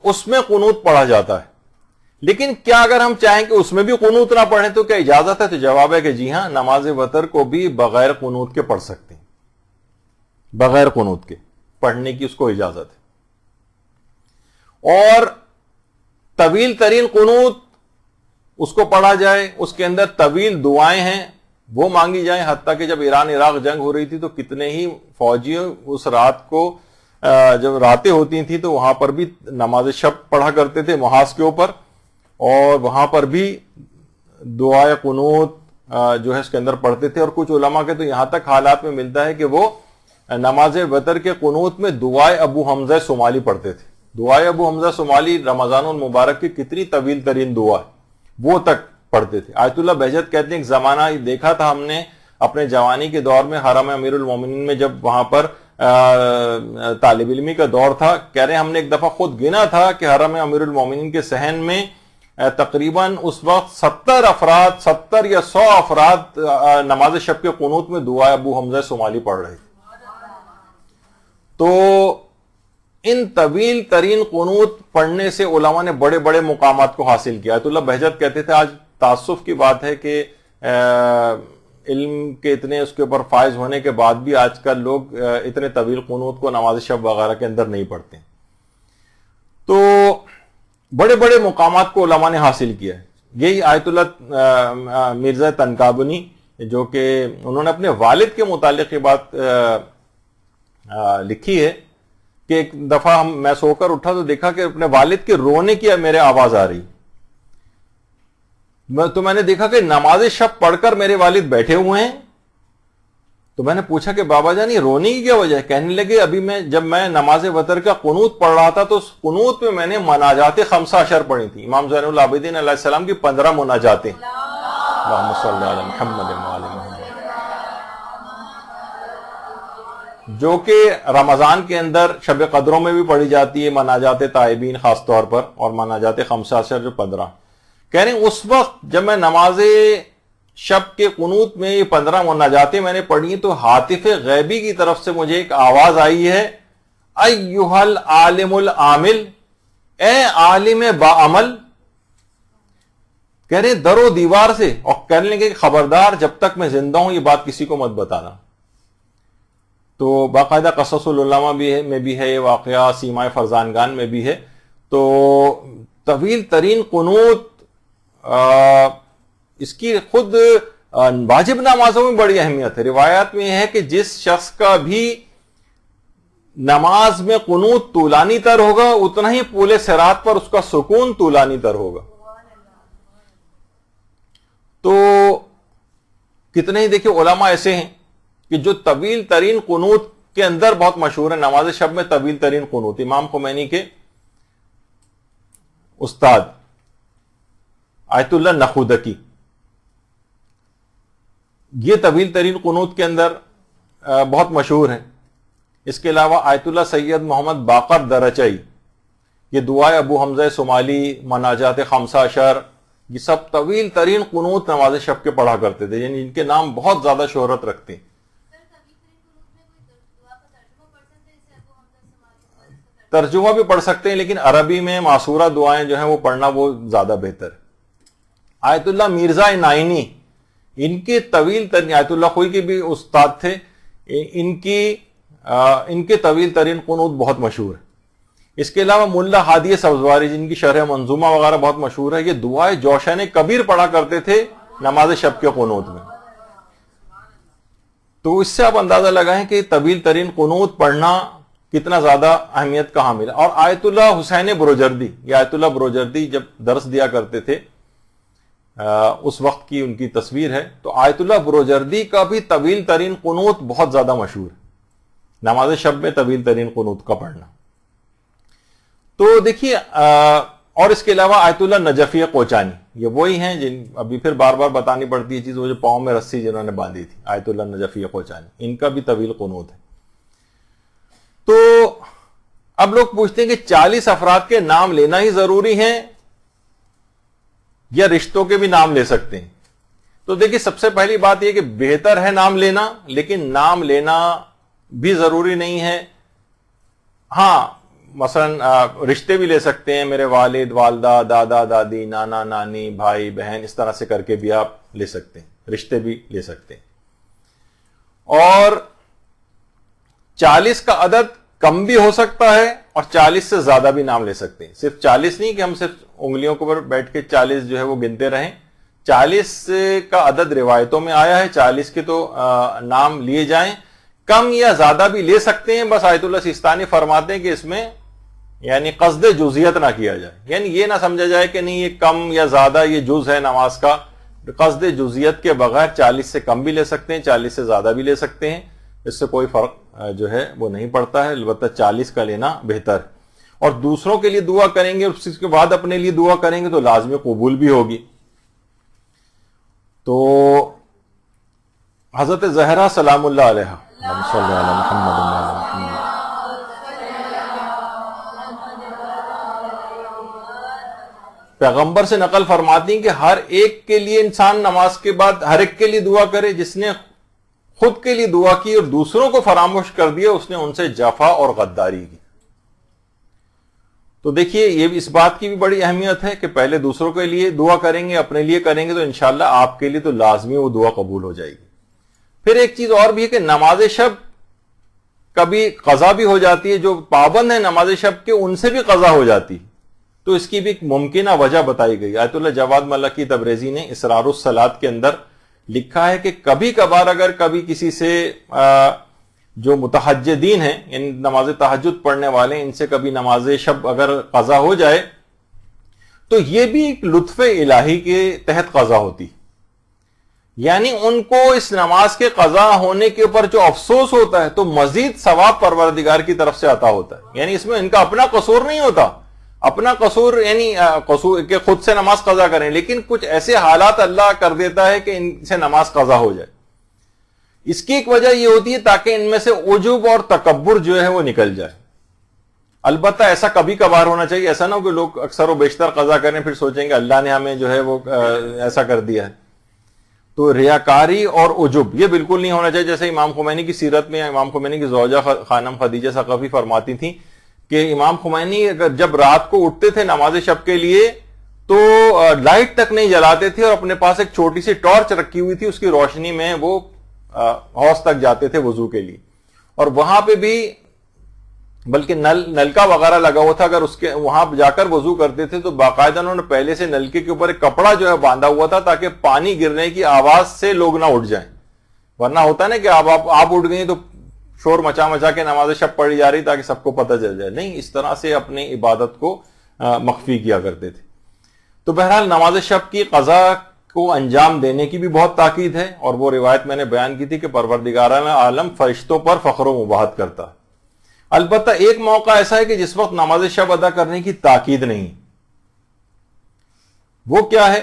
اس میں قنوت پڑھا جاتا ہے، لیکن کیا اگر ہم چاہیں کہ اس میں بھی قنوت نہ پڑھیں تو کیا اجازت ہے؟ تو جواب ہے کہ جی ہاں، نماز وتر کو بھی بغیر قنوت کے پڑھ سکتے ہیں، بغیر قنوت کے پڑھنے کی اس کو اجازت ہے. اور طویل ترین قنوت اس کو پڑھا جائے، اس کے اندر طویل دعائیں ہیں وہ مانگی جائیں، حتیٰ کہ جب ایران عراق جنگ ہو رہی تھی تو کتنے ہی فوجی اس رات کو جب راتیں ہوتی تھیں تو وہاں پر بھی نماز شب پڑھا کرتے تھے محاذ کے اوپر، اور وہاں پر بھی دعائے قنوت جو ہے اس کے اندر پڑھتے تھے. اور کچھ علماء کے تو یہاں تک حالات میں ملتا ہے کہ وہ نماز وتر کے قنوت میں دعائے ابو حمزہ صومالی پڑھتے تھے. دعائے ابو حمزہ صومالی رمضان المبارک کی کتنی طویل ترین دعا ہے وہ تک پڑھتے تھے. آیت اللہ بہجت کہتے ہیں ایک زمانہ دیکھا تھا ہم نے اپنے جوانی کے دور میں حرم امیر المومنین میں، جب وہاں پر طالب علمی کا دور تھا، کہہ رہے ہم نے ایک دفعہ خود گنا تھا کہ حرم امیر المومنین کے صحن میں تقریباً اس وقت 70 یا 100 افراد نماز شب کے قنوت میں دعائے ابو حمزہ صومالی پڑھ رہے تھے. تو ان طویل ترین قنوت پڑھنے سے علماء نے بڑے بڑے مقامات کو حاصل کیا. آیت اللہ بہجت کہتے تھے آج تعصف کی بات ہے کہ علم کے اتنے اس کے اوپر فائز ہونے کے بعد بھی آج کل لوگ اتنے طویل قنوت کو نماز شب وغیرہ کے اندر نہیں پڑھتے. تو بڑے بڑے مقامات کو علماء نے حاصل کیا ہے. یہی آیت اللہ مرزا تنکابنی جو کہ انہوں نے اپنے والد کے متعلق یہ بات لکھی ہے کہ ایک دفعہ میں سو کر اٹھا تو دیکھا کہ اپنے والد کے رونے کی میرے آواز آ رہی، تو میں نے دیکھا کہ نماز شب پڑھ کر میرے والد بیٹھے ہوئے ہیں. تو میں نے پوچھا کہ بابا جان یہ رونے کی کیا وجہ ہے؟ کہنے لگے ابھی جب میں نماز وتر کا قنوت پڑھ رہا تھا تو اس قنوت میں نے مناجات 15 پڑھی تھی. امام زین العابدین علیہ السلام کی 15 مناجاتیں، اللہم صلی علی محمد وعلی محمد، جو کہ رمضان کے اندر شب قدروں میں بھی پڑھی جاتی ہے، مناجات تائبین خاص طور پر، اور مناجات 15 جو 15. کہہ رہے ہیں اس وقت جب میں نماز شب کے قنوت میں یہ 15 مناجاتیں میں نے پڑھی تو ہاتف غیبی کی طرف سے مجھے ایک آواز آئی ہے، ایھا العالم العامل، اے عالم باعمل. کہہ رہے ہیں در و دیوار سے، اور کہنے لگے کہ خبردار جب تک میں زندہ ہوں یہ بات کسی کو مت بتانا. تو باقاعدہ قصص العلماء میں بھی ہے یہ واقعہ، سیمائے فرزانگان میں بھی ہے. تو طویل ترین قنوت اس کی خود واجب نمازوں میں بڑی اہمیت ہے. روایات میں یہ ہے کہ جس شخص کا بھی نماز میں قنوت طولانی تر ہوگا اتنا ہی پول صراط پر اس کا سکون طولانی تر ہوگا. تو کتنے ہی دیکھیں علماء ایسے ہیں کہ جو طویل ترین قنوت کے اندر بہت مشہور ہے. نماز شب میں طویل ترین قنوت امام خمینی کے استاد آیت اللہ نخودکی، یہ طویل ترین قنوت کے اندر بہت مشہور ہیں. اس کے علاوہ آیت اللہ سید محمد باقر درچائی، یہ دعائے ابو حمزہ صومالی، مناجات 15، یہ سب طویل ترین قنوت نماز شب کے پڑھا کرتے تھے، یعنی ان کے نام بہت زیادہ شہرت رکھتے ہیں. ترجمہ بھی پڑھ سکتے ہیں لیکن عربی میں معصورہ دعائیں جو ہیں وہ پڑھنا وہ زیادہ بہتر ہے. آیت اللہ مرزا نائینی، ان کے طویل ترین، آیت اللہ خوئی کے بھی استاد تھے، ان کے طویل ترین قنوت بہت مشہور ہے. اس کے علاوہ ملا ہادی سبزواری جن کی شرح منظومہ وغیرہ بہت مشہور ہے، یہ دعائے جوشن کبیر پڑھا کرتے تھے نماز شب کے قنوت میں. تو اس سے آپ اندازہ لگائیں کہ طویل ترین قنوت پڑھنا کتنا زیادہ اہمیت کا حامل ہے. اور آیت اللہ حسین بروجردی، یہ آیت اللہ بروجردی جب درس دیا کرتے تھے اس وقت کی ان کی تصویر ہے، تو آیت اللہ بروجردی کا بھی طویل ترین قنوت بہت زیادہ مشہور ہے، نماز شب میں طویل ترین قنوت کا پڑھنا. تو دیکھیے اور اس کے علاوہ آیت اللہ نجفی کوچانی، یہ وہی ہیں جن ابھی پھر بار بار بتانی پڑتی ہے چیز، وہ جو پاؤں میں رسی جنہوں نے باندھی تھی، آیت اللہ نجفی کوچانی، ان کا بھی طویل قنوت ہے. تو اب لوگ پوچھتے ہیں کہ 40 افراد کے نام لینا ہی ضروری ہے یا رشتوں کے بھی نام لے سکتے ہیں؟ تو دیکھیے سب سے پہلی بات یہ کہ بہتر ہے نام لینا، لیکن نام لینا بھی ضروری نہیں ہے. ہاں مثلا رشتے بھی لے سکتے ہیں، میرے والد والدہ، دادا دادی، نانا نانی، بھائی بہن، اس طرح سے کر کے بھی آپ لے سکتے ہیں، رشتے بھی لے سکتے ہیں. اور 40 کا عدد کم بھی ہو سکتا ہے اور 40 سے زیادہ بھی نام لے سکتے ہیں. صرف 40 نہیں کہ ہم صرف انگلیوں کے اوپر بیٹھ کے 40 جو ہے وہ گنتے رہیں. 40 کا عدد روایتوں میں آیا ہے، 40 کے تو نام لیے جائیں. کم یا زیادہ بھی لے سکتے ہیں، بس آیت اللہ سیستانی فرماتے ہیں کہ اس میں یعنی قصد جزیت نہ کیا جائے، یعنی یہ نہ سمجھا جائے کہ نہیں یہ کم یا زیادہ یہ جز ہے نماز کا. قصد جزیت کے بغیر 40 سے کم بھی لے سکتے ہیں، 40 سے زیادہ بھی لے سکتے ہیں، اس سے کوئی فرق جو ہے وہ نہیں پڑتا ہے. البتہ 40 کا لینا بہتر ہے. اور دوسروں کے لیے دعا کریں گے، اس کے بعد اپنے لیے دعا کریں گے تو لازمی قبول بھی ہوگی. تو حضرت زہرا سلام اللہ علیہ صلی علی محمد پیغمبر سے نقل فرماتی ہیں کہ ہر ایک کے لیے انسان نماز کے بعد ہر ایک کے لیے دعا کرے. جس نے خود کے لیے دعا کی اور دوسروں کو فراموش کر دیا، اس نے ان سے جفا اور غداری کی. تو دیکھیے یہ بھی اس بات کی بھی بڑی اہمیت ہے کہ پہلے دوسروں کے لیے دعا کریں گے، اپنے لیے کریں گے تو انشاءاللہ آپ کے لیے تو لازمی وہ دعا قبول ہو جائے گی. پھر ایک چیز اور بھی ہے کہ نماز شب کبھی قضا بھی ہو جاتی ہے. جو پابند ہیں نماز شب کے ان سے بھی قضا ہو جاتی ہے، تو اس کی بھی ایک ممکنہ وجہ بتائی گئی. آیت اللہ جواد ملکی تبریزی نے اسرار الصلاۃ کے اندر لکھا ہے کہ کبھی کبھار اگر کبھی کسی سے جو متہجدین ہیں، یعنی نماز تہجد پڑھنے والے ہیں، ان سے کبھی نماز شب اگر قضا ہو جائے تو یہ بھی ایک لطف الہی کے تحت قضا ہوتی، یعنی ان کو اس نماز کے قضا ہونے کے اوپر جو افسوس ہوتا ہے تو مزید ثواب پروردگار کی طرف سے عطا ہوتا ہے. یعنی اس میں ان کا اپنا قصور نہیں ہوتا، اپنا قصور یعنی قصور کہ خود سے نماز قضا کریں، لیکن کچھ ایسے حالات اللہ کر دیتا ہے کہ ان سے نماز قضا ہو جائے. اس کی ایک وجہ یہ ہوتی ہے تاکہ ان میں سے عجب اور تکبر جو ہے وہ نکل جائے. البتہ ایسا کبھی کبھار ہونا چاہیے، ایسا نہ ہو کہ لوگ اکثر و بیشتر قضا کریں پھر سوچیں گے اللہ نے ہمیں جو ہے وہ ایسا کر دیا ہے. تو ریاکاری اور عجب یہ بالکل نہیں ہونا چاہیے. جیسے امام خمینی کی سیرت میں امام خمینی کی زوجہ خانم خدیجہ ثقفی فرماتی تھیں کہ امام خمینی اگر جب رات کو اٹھتے تھے نماز شب کے لیے تو لائٹ تک نہیں جلاتے تھے اور اپنے پاس ایک چھوٹی سی ٹارچ رکھی ہوئی تھی، اس کی روشنی میں وہ حوض تک جاتے تھے وضو کے لیے. اور وہاں پہ بھی بلکہ نلکا وغیرہ لگا ہوا تھا، اگر اس کے وہاں جا کر وضو کرتے تھے تو باقاعدہ انہوں نے پہلے سے نلکے کے اوپر ایک کپڑا جو ہے باندھا ہوا تھا تاکہ پانی گرنے کی آواز سے لوگ نہ اٹھ جائیں. ورنہ ہوتا ہے نا کہ آپ اٹھ گئی تو شور مچا مچا کے نماز شب پڑھی جا رہی تاکہ سب کو پتہ چل جائے. نہیں، اس طرح سے اپنی عبادت کو مخفی کیا کرتے تھے. تو بہرحال نماز شب کی قضا کو انجام دینے کی بھی بہت تاکید ہے، اور وہ روایت میں نے بیان کی تھی کہ پروردگاران عالم فرشتوں پر فخر و مباحت کرتا ہے. البتہ ایک موقع ایسا ہے کہ جس وقت نماز شب ادا کرنے کی تاکید نہیں. وہ کیا ہے؟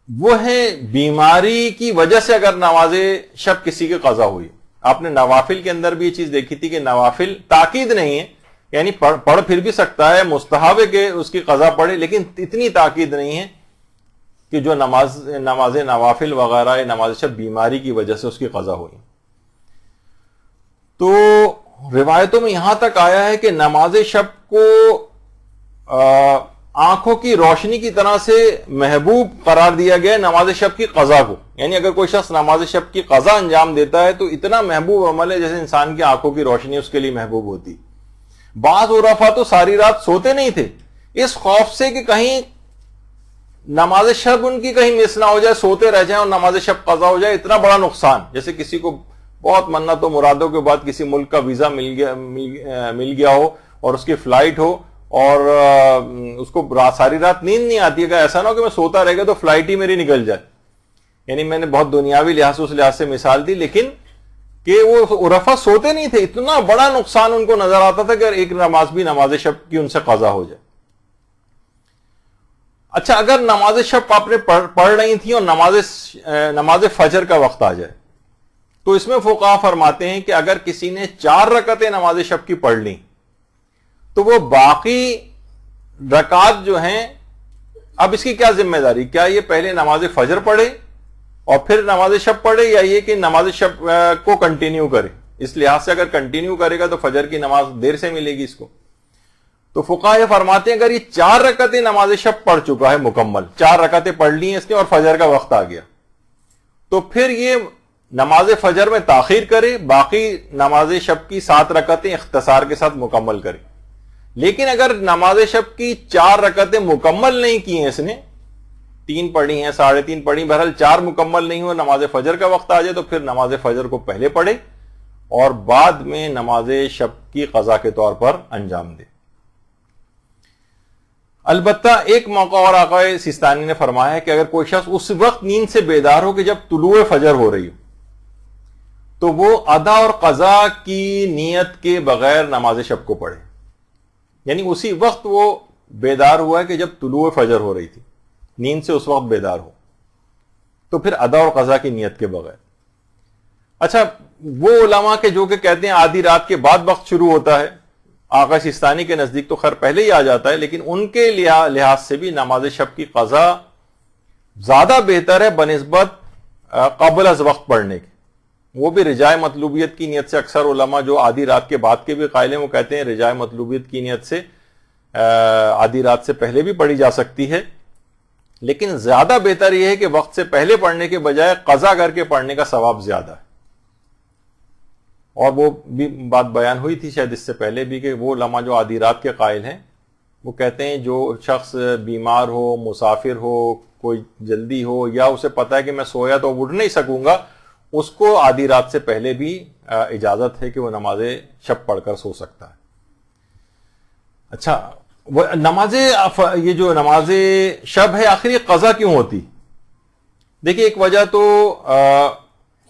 وہ ہے بیماری کی وجہ سے اگر نماز شب کسی کی قضا ہوئی. آپ نے نوافل کے اندر بھی یہ چیز دیکھی تھی کہ نوافل تاکید نہیں ہے، یعنی پڑھ پھر بھی سکتا ہے، مستحب ہے کہ اس کی قضا پڑھے، لیکن اتنی تاکید نہیں ہے کہ جو نماز نوافل وغیرہ نماز شب بیماری کی وجہ سے اس کی قضا ہوئی. تو روایتوں میں یہاں تک آیا ہے کہ نماز شب کو آنکھوں کی روشنی کی طرح سے محبوب قرار دیا گیا نماز شب کی قضا کو. یعنی اگر کوئی شخص نماز شب کی قضا انجام دیتا ہے تو اتنا محبوب عمل ہے جیسے انسان کی آنکھوں کی روشنی اس کے لیے محبوب ہوتی. بعض عرفاء تو ساری رات سوتے نہیں تھے اس خوف سے کہ کہیں نماز شب ان کی کہیں مس نہ ہو جائے, سوتے رہ جائیں اور نماز شب قضا ہو جائے, اتنا بڑا نقصان. جیسے کسی کو بہت منتوں مرادوں کے بعد کسی ملک کا ویزا مل گیا ہو اور اس کی فلائٹ ہو اور اس کو ساری رات نیند نہیں آتی ہے, کہ ایسا نہ ہو کہ میں سوتا رہ گیا تو فلائٹ ہی میری نکل جائے. یعنی میں نے بہت دنیاوی لحاظ سے اس لحاظ سے مثال دی, لیکن کہ وہ عرفا سوتے نہیں تھے, اتنا بڑا نقصان ان کو نظر آتا تھا کہ ایک نماز بھی نماز شب کی ان سے قضا ہو جائے. اچھا, اگر نماز شب آپ نے پڑھ رہی تھی اور نماز فجر کا وقت آ جائے, تو اس میں فقہا فرماتے ہیں کہ اگر کسی نے 4 رکعتیں نماز شب کی پڑھ لی تو وہ باقی رکعات جو ہیں, اب اس کی کیا ذمہ داری, کیا یہ پہلے نماز فجر پڑھے اور پھر نماز شب پڑھے, یا یہ کہ نماز شب کو کنٹینیو کرے؟ اس لحاظ سے اگر کنٹینیو کرے گا تو فجر کی نماز دیر سے ملے گی اس کو. تو فقہا یہ فرماتے ہیں اگر یہ 4 رکعتیں نماز شب پڑھ چکا ہے مکمل, 4 رکعتیں پڑھ لی ہیں اس نے اور فجر کا وقت آ گیا, تو پھر یہ نماز فجر میں تاخیر کرے, باقی نماز شب کی 7 رکعتیں اختصار کے ساتھ مکمل کرے. لیکن اگر نماز شب کی 4 رکعتیں مکمل نہیں کی ہیں, اس نے 3 پڑھی ہیں, 3.5 پڑھی, بہرحال 4 مکمل نہیں ہو, نماز فجر کا وقت آ جائے تو پھر نماز فجر کو پہلے پڑھے اور بعد میں نماز شب کی قضا کے طور پر انجام دے. البتہ ایک موقع اور آقا سیستانی نے فرمایا ہے کہ اگر کوئی شخص اس وقت نیند سے بیدار ہو کہ جب طلوع فجر ہو رہی ہو, تو وہ ادا اور قضا کی نیت کے بغیر نماز شب کو پڑھے. یعنی اسی وقت وہ بیدار ہوا ہے کہ جب طلوع فجر ہو رہی تھی, نیند سے اس وقت بیدار ہو, تو پھر ادا اور قضا کی نیت کے بغیر. اچھا, وہ علماء کے جو کہ کہتے ہیں آدھی رات کے بعد وقت شروع ہوتا ہے, آقا سیستانی کے نزدیک تو خیر پہلے ہی آ جاتا ہے, لیکن ان کے لحاظ سے بھی نماز شب کی قضا زیادہ بہتر ہے بنسبت قبل از وقت پڑھنے کے. وہ بھی رجائے مطلوبیت کی نیت سے, اکثر علماء جو آدھی رات کے بعد کے بھی قائل ہیں وہ کہتے ہیں رجائے مطلوبیت کی نیت سے آدھی رات سے پہلے بھی پڑھی جا سکتی ہے, لیکن زیادہ بہتر یہ ہے کہ وقت سے پہلے پڑھنے کے بجائے قضا کر کے پڑھنے کا ثواب زیادہ ہے. اور وہ بھی بات بیان ہوئی تھی شاید اس سے پہلے بھی کہ وہ علماء جو آدھی رات کے قائل ہیں وہ کہتے ہیں جو شخص بیمار ہو, مسافر ہو, کوئی جلدی ہو, یا اسے پتہ ہے کہ میں سویا تو اٹھ نہیں سکوں گا, اس کو آدھی رات سے پہلے بھی اجازت ہے کہ وہ نماز شب پڑھ کر سو سکتا ہے. اچھا, وہ یہ جو نماز شب ہے آخر یہ قضا کیوں ہوتی؟ دیکھیے, ایک وجہ تو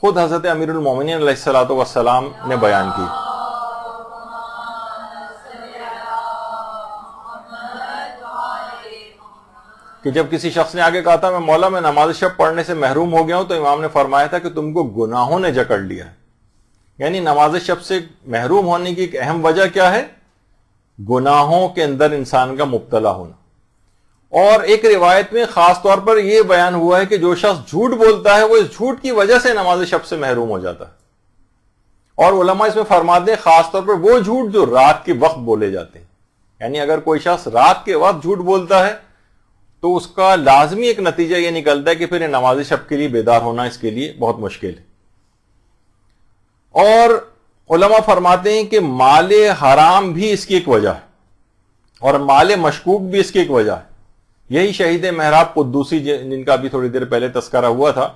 خود حضرت امیر المومنین علیہ الصلوۃ والسلام نے بیان کی. کہ جب کسی شخص نے آگے کہا تھا میں مولا میں نماز شب پڑھنے سے محروم ہو گیا ہوں, تو امام نے فرمایا تھا کہ تم کو گناہوں نے جکڑ لیا ہے. یعنی نماز شب سے محروم ہونے کی ایک اہم وجہ کیا ہے؟ گناہوں کے اندر انسان کا مبتلا ہونا. اور ایک روایت میں خاص طور پر یہ بیان ہوا ہے کہ جو شخص جھوٹ بولتا ہے وہ اس جھوٹ کی وجہ سے نماز شب سے محروم ہو جاتا ہے. اور علماء اس میں فرماتے ہیں خاص طور پر وہ جھوٹ جو رات کے وقت بولے جاتے ہیں. یعنی اگر کوئی شخص رات کے وقت جھوٹ بولتا ہے تو اس کا لازمی ایک نتیجہ یہ نکلتا ہے کہ پھر نماز شب کے لیے بیدار ہونا اس کے لیے بہت مشکل ہے. اور علماء فرماتے ہیں کہ مال حرام بھی اس کی ایک وجہ ہے اور مال مشکوک بھی اس کی ایک وجہ ہے. یہی شہید محراب قدوسی جن کا بھی تھوڑی دیر پہلے تذکرہ ہوا تھا,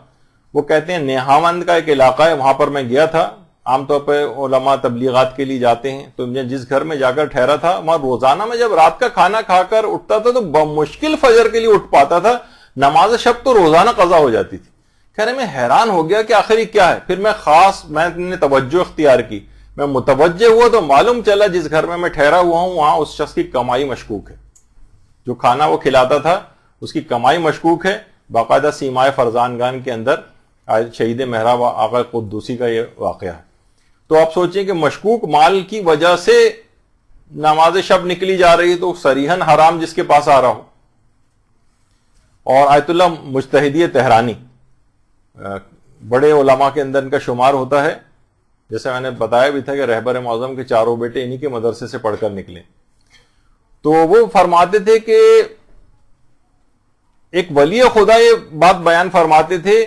وہ کہتے ہیں نیہاوند کا ایک علاقہ ہے, وہاں پر میں گیا تھا. عام طور پہ علماء تبلیغات کے لیے جاتے ہیں, تو میں جس گھر میں جا کر ٹھہرا تھا وہاں روزانہ میں جب رات کا کھانا کھا کر اٹھتا تھا تو بمشکل فجر کے لیے اٹھ پاتا تھا. نماز شب تو روزانہ قضا ہو جاتی تھی. کہہ رہے میں حیران ہو گیا کہ آخر یہ کیا ہے. پھر میں نے توجہ اختیار کی, میں متوجہ ہوا تو معلوم چلا جس گھر میں ٹھہرا ہوا ہوں وہاں اس شخص کی کمائی مشکوک ہے. جو کھانا وہ کھلاتا تھا اس کی کمائی مشکوک ہے. باقاعدہ سیمائے فرزانگان کے اندر شہید محراب آقا قدوسی کا یہ واقعہ ہے. تو آپ سوچیں کہ مشکوک مال کی وجہ سے نماز شب نکلی جا رہی تو صریحاً حرام جس کے پاس آ رہا ہو. اور آیت اللہ مجتہدی تہرانی بڑے علماء کے اندر ان کا شمار ہوتا ہے. جیسے میں نے بتایا بھی تھا کہ رہبر معظم کے 4 بیٹے انہی کے مدرسے سے پڑھ کر نکلے. تو وہ فرماتے تھے کہ ایک ولی خدا یہ بات بیان فرماتے تھے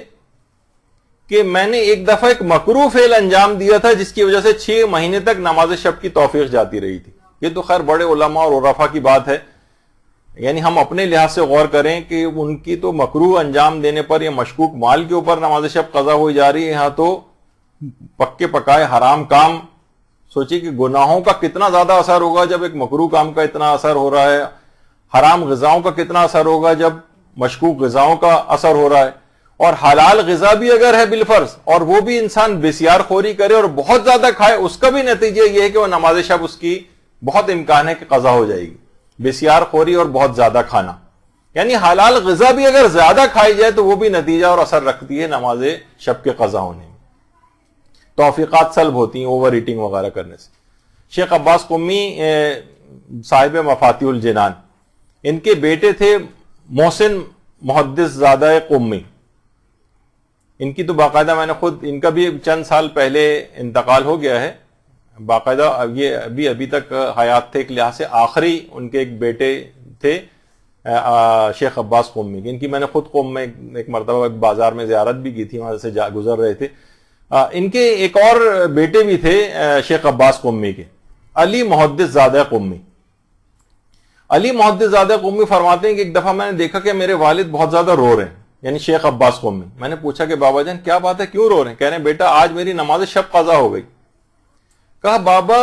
کہ میں نے ایک دفعہ ایک مکروہ فعل انجام دیا تھا جس کی وجہ سے 6 مہینے تک نماز شب کی توفیق جاتی رہی تھی. یہ تو خیر بڑے علماء اور عرفاء کی بات ہے, یعنی ہم اپنے لحاظ سے غور کریں کہ ان کی تو مکروہ انجام دینے پر یا مشکوک مال کے اوپر نماز شب قضا ہوئی جا رہی ہے، یہاں تو پکے پکائے حرام کام. سوچیے کہ گناہوں کا کتنا زیادہ اثر ہوگا جب ایک مکروہ کام کا اتنا اثر ہو رہا ہے، حرام غذاؤں کا کتنا اثر ہوگا جب مشکوک غذاؤں کا اثر ہو رہا ہے، اور حلال غذا بھی اگر ہے بالفرض اور وہ بھی انسان بسیار خوری کرے اور بہت زیادہ کھائے، اس کا بھی نتیجہ یہ ہے کہ وہ نماز شب اس کی بہت امکان ہے کہ قضا ہو جائے گی. بسیار خوری اور بہت زیادہ کھانا، یعنی حلال غذا بھی اگر زیادہ کھائی جائے تو وہ بھی نتیجہ اور اثر رکھتی ہے نماز شب کے قضا ہونے میں. توفیقات سلب ہوتی ہیں اوور ایٹنگ وغیرہ کرنے سے. شیخ عباس قمی صاحب مفاتیح الجنان، ان کے بیٹے تھے محسن محدث زادہ قمی. ان کی تو باقاعدہ میں نے خود، ان کا بھی چند سال پہلے انتقال ہو گیا ہے، باقاعدہ یہ ابھی تک حیات تھے. ایک لحاظ سے آخری ان کے ایک بیٹے تھے شیخ عباس قمی کی. ان کی میں نے خود قم میں ایک مرتبہ ایک بازار میں زیارت بھی کی تھی، وہاں سے گزر رہے تھے. ان کے ایک اور بیٹے بھی تھے شیخ عباس قمی کے، علی محدث زادہ قمی. علی محدث زادہ قمی فرماتے ہیں کہ ایک دفعہ میں نے دیکھا کہ میرے والد بہت زیادہ رو رہے ہیں، یعنی شیخ عباس قمی. میں نے پوچھا کہ بابا جان کیا بات ہے، کیوں رو رہے ہیں؟ کہہ رہے ہیں بیٹا آج میری نماز شب قضا ہو گئی. کہا بابا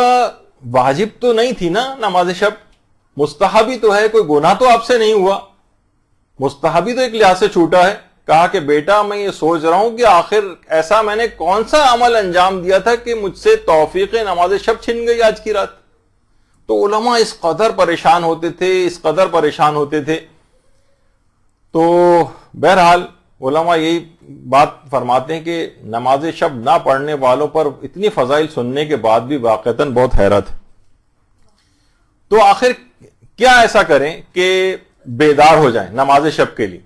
واجب تو نہیں تھی نا نماز شب، مستحبی تو ہے، کوئی گناہ تو آپ سے نہیں ہوا، مستحبی تو ایک لحاظ سے چھوٹا ہے. کہا کہ بیٹا میں یہ سوچ رہا ہوں کہ آخر ایسا میں نے کون سا عمل انجام دیا تھا کہ مجھ سے توفیق نماز شب چھن گئی آج کی رات. تو علماء اس قدر پریشان ہوتے تھے. تو بہرحال علماء یہی بات فرماتے ہیں کہ نماز شب نہ پڑھنے والوں پر اتنی فضائل سننے کے بعد بھی واقعتاً بہت حیرت ہے. تو آخر کیا ایسا کریں کہ بیدار ہو جائیں نماز شب کے لیے؟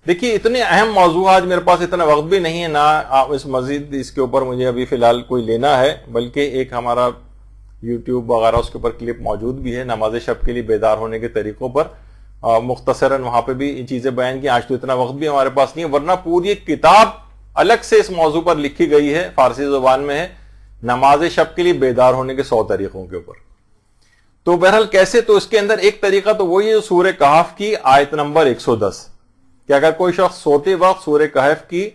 دیکھیے اتنے اہم موضوع، آج میرے پاس اتنا وقت بھی نہیں ہے، نہ اس مزید اس کے اوپر مجھے ابھی فی الحال کوئی لینا ہے، بلکہ ایک ہمارا یوٹیوب وغیرہ اس کے اوپر کلپ موجود بھی ہے نماز شب کے لیے بیدار ہونے کے طریقوں پر، مختصراً وہاں پہ بھی یہ چیزیں بیان کی. آج تو اتنا وقت بھی ہمارے پاس نہیں ہے، ورنہ پوری ایک کتاب الگ سے اس موضوع پر لکھی گئی ہے، فارسی زبان میں ہے، نماز شب کے لیے بیدار ہونے کے 100 طریقوں کے اوپر. تو بہرحال کیسے؟ تو اس کے اندر ایک طریقہ تو وہی ہے سورہ کہف کی آیت نمبر 110، کہ اگر کوئی شخص سوتے وقت سورہ کہف کی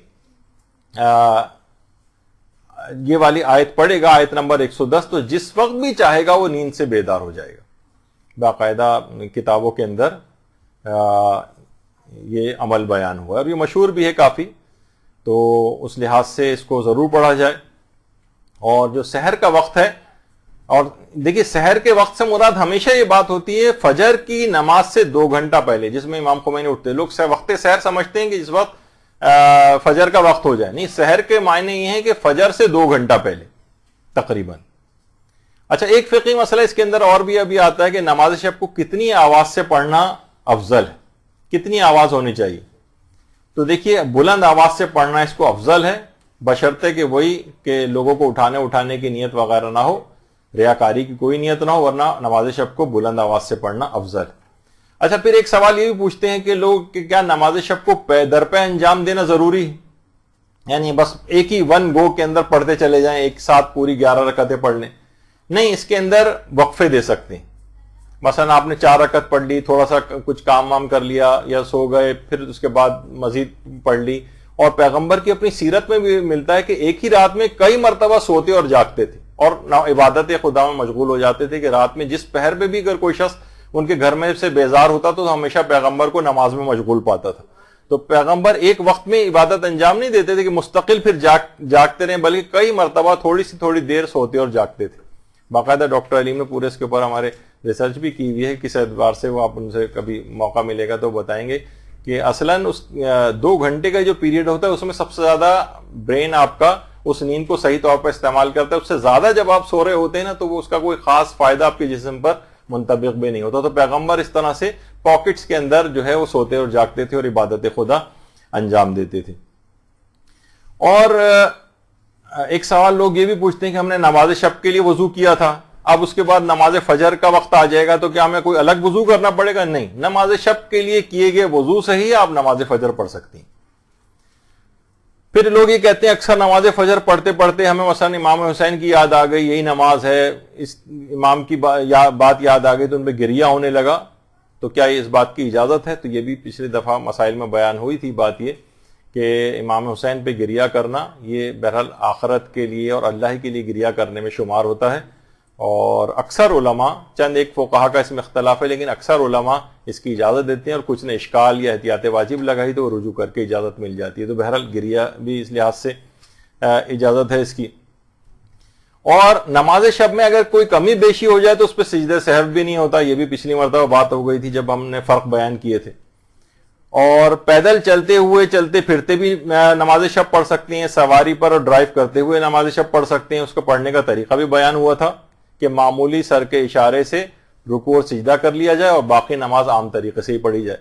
یہ والی آیت پڑھے گا، آیت نمبر 110، تو جس وقت بھی چاہے گا وہ نیند سے بیدار ہو جائے گا. باقاعدہ کتابوں کے اندر یہ عمل بیان ہوا ہے اور یہ مشہور بھی ہے کافی، تو اس لحاظ سے اس کو ضرور پڑھا جائے. اور جو سحر کا وقت ہے، اور دیکھیے سحر کے وقت سے مراد ہمیشہ یہ بات ہوتی ہے فجر کی نماز سے 2 گھنٹہ پہلے، جس میں امام خمینی اٹھتے. لوگ وقت سحر سمجھتے ہیں کہ جس وقت فجر کا وقت ہو جائے، نہیں، سحر کے معنی یہ ہے کہ فجر سے 2 گھنٹہ پہلے تقریباً. اچھا ایک فقہی مسئلہ اس کے اندر اور بھی ابھی آتا ہے کہ نماز شب کو کتنی آواز سے پڑھنا افضل ہے، کتنی آواز ہونی چاہیے. تو دیکھیے بلند آواز سے پڑھنا اس کو افضل ہے، بشرطے کہ وہی کہ لوگوں کو اٹھانے کی نیت وغیرہ نہ ہو، ریاکاری کی کوئی نیت نہ ہو، ورنہ نماز شب کو بلند آواز سے پڑھنا افضل ہے. اچھا پھر ایک سوال یہ بھی پوچھتے ہیں کہ لوگ کہ کیا نماز شب کو در پہ انجام دینا ضروری ہے، یعنی بس ایک ہی ون گو کے اندر پڑھتے چلے جائیں، ایک ساتھ پوری 11 رکعتیں پڑھ لیں؟ نہیں، اس کے اندر وقفے دے سکتے ہیں. مثلا آپ نے 4 رکعت پڑھ لی، تھوڑا سا کچھ کام وام کر لیا یا سو گئے، پھر اس کے بعد مزید پڑھ لی. اور پیغمبر کی اپنی سیرت میں بھی ملتا ہے کہ ایک ہی رات میں کئی مرتبہ سوتے اور جاگتے تھے اور عبادت خدا میں مشغول ہو جاتے تھے، کہ رات میں جس پہر پہ بھی اگر کوئی شخص ان کے گھر میں سے بیزار ہوتا تو ہمیشہ پیغمبر کو نماز میں مشغول پاتا تھا. تو پیغمبر ایک وقت میں عبادت انجام نہیں دیتے تھے کہ مستقل پھر جاگتے رہیں، بلکہ کئی مرتبہ تھوڑی دیر سوتے اور جاگتے تھے. باقاعدہ ڈاکٹر علیم نے پورے اس کے اوپر ہمارے ریسرچ بھی کی ہوئی ہے، کس اعتبار سے وہ آپ ان سے کبھی موقع ملے گا تو بتائیں گے کہ اصلاً اس 2 گھنٹے کا جو پیریڈ ہوتا ہے اس میں سب سے زیادہ برین آپ کا اس نیند کو صحیح طور پر استعمال کرتا ہے. اس سے زیادہ جب آپ سو رہے ہوتے ہیں نا تو وہ اس کا کوئی خاص فائدہ آپ کے جسم پر منطبق بھی نہیں ہوتا. تو پیغمبر اس طرح سے پاکٹس کے اندر جو ہے وہ سوتے اور جاگتے تھے اور عبادت خدا انجام دیتے تھے. اور ایک سوال لوگ یہ بھی پوچھتے ہیں کہ ہم نے نماز شب کے لیے وضو کیا تھا، اب اس کے بعد نماز فجر کا وقت آ جائے گا تو کیا ہمیں کوئی الگ وضو کرنا پڑے گا؟ نہیں، نماز شب کے لیے کیے گئے وضو سے ہی آپ نماز فجر پڑھ سکتی ہیں. پھر لوگ یہ کہتے ہیں اکثر نماز فجر پڑھتے پڑھتے ہمیں مثلا امام حسین کی یاد آ گئی، یہی نماز ہے، اس امام کی بات یاد آ گئی تو ان پہ گریہ ہونے لگا. تو کیا یہ اس بات کی اجازت ہے؟ تو یہ بھی پچھلی دفعہ مسائل میں بیان ہوئی تھی بات یہ کہ امام حسین پہ گریہ کرنا یہ بہرحال آخرت کے لیے اور اللہ کے لیے گریہ کرنے میں شمار ہوتا ہے، اور اکثر علماء، چند ایک فقہا کا اس میں اختلاف ہے، لیکن اکثر علماء اس کی اجازت دیتے ہیں، اور کچھ نے اشکال یا احتیاط واجب لگائی تو وہ رجوع کر کے اجازت مل جاتی ہے۔ تو بہرحال گریہ بھی اس لحاظ سے اجازت ہے اس کی۔ اور نماز شب میں اگر کوئی کمی بیشی ہو جائے تو اس پہ سجدہ سہو بھی نہیں ہوتا، یہ بھی پچھلی مرتبہ بات ہو گئی تھی جب ہم نے فرق بیان کیے تھے۔ اور پیدل چلتے ہوئے چلتے پھرتے بھی نماز شب پڑھ سکتے ہیں، سواری پر اور ڈرائیو کرتے ہوئے نماز شب پڑھ سکتے ہیں۔ اس کو پڑھنے کا طریقہ بھی بیان ہوا تھا کہ معمولی سر کے اشارے سے رکوع اور سجدہ کر لیا جائے اور باقی نماز عام طریقے سے ہی پڑھی جائے۔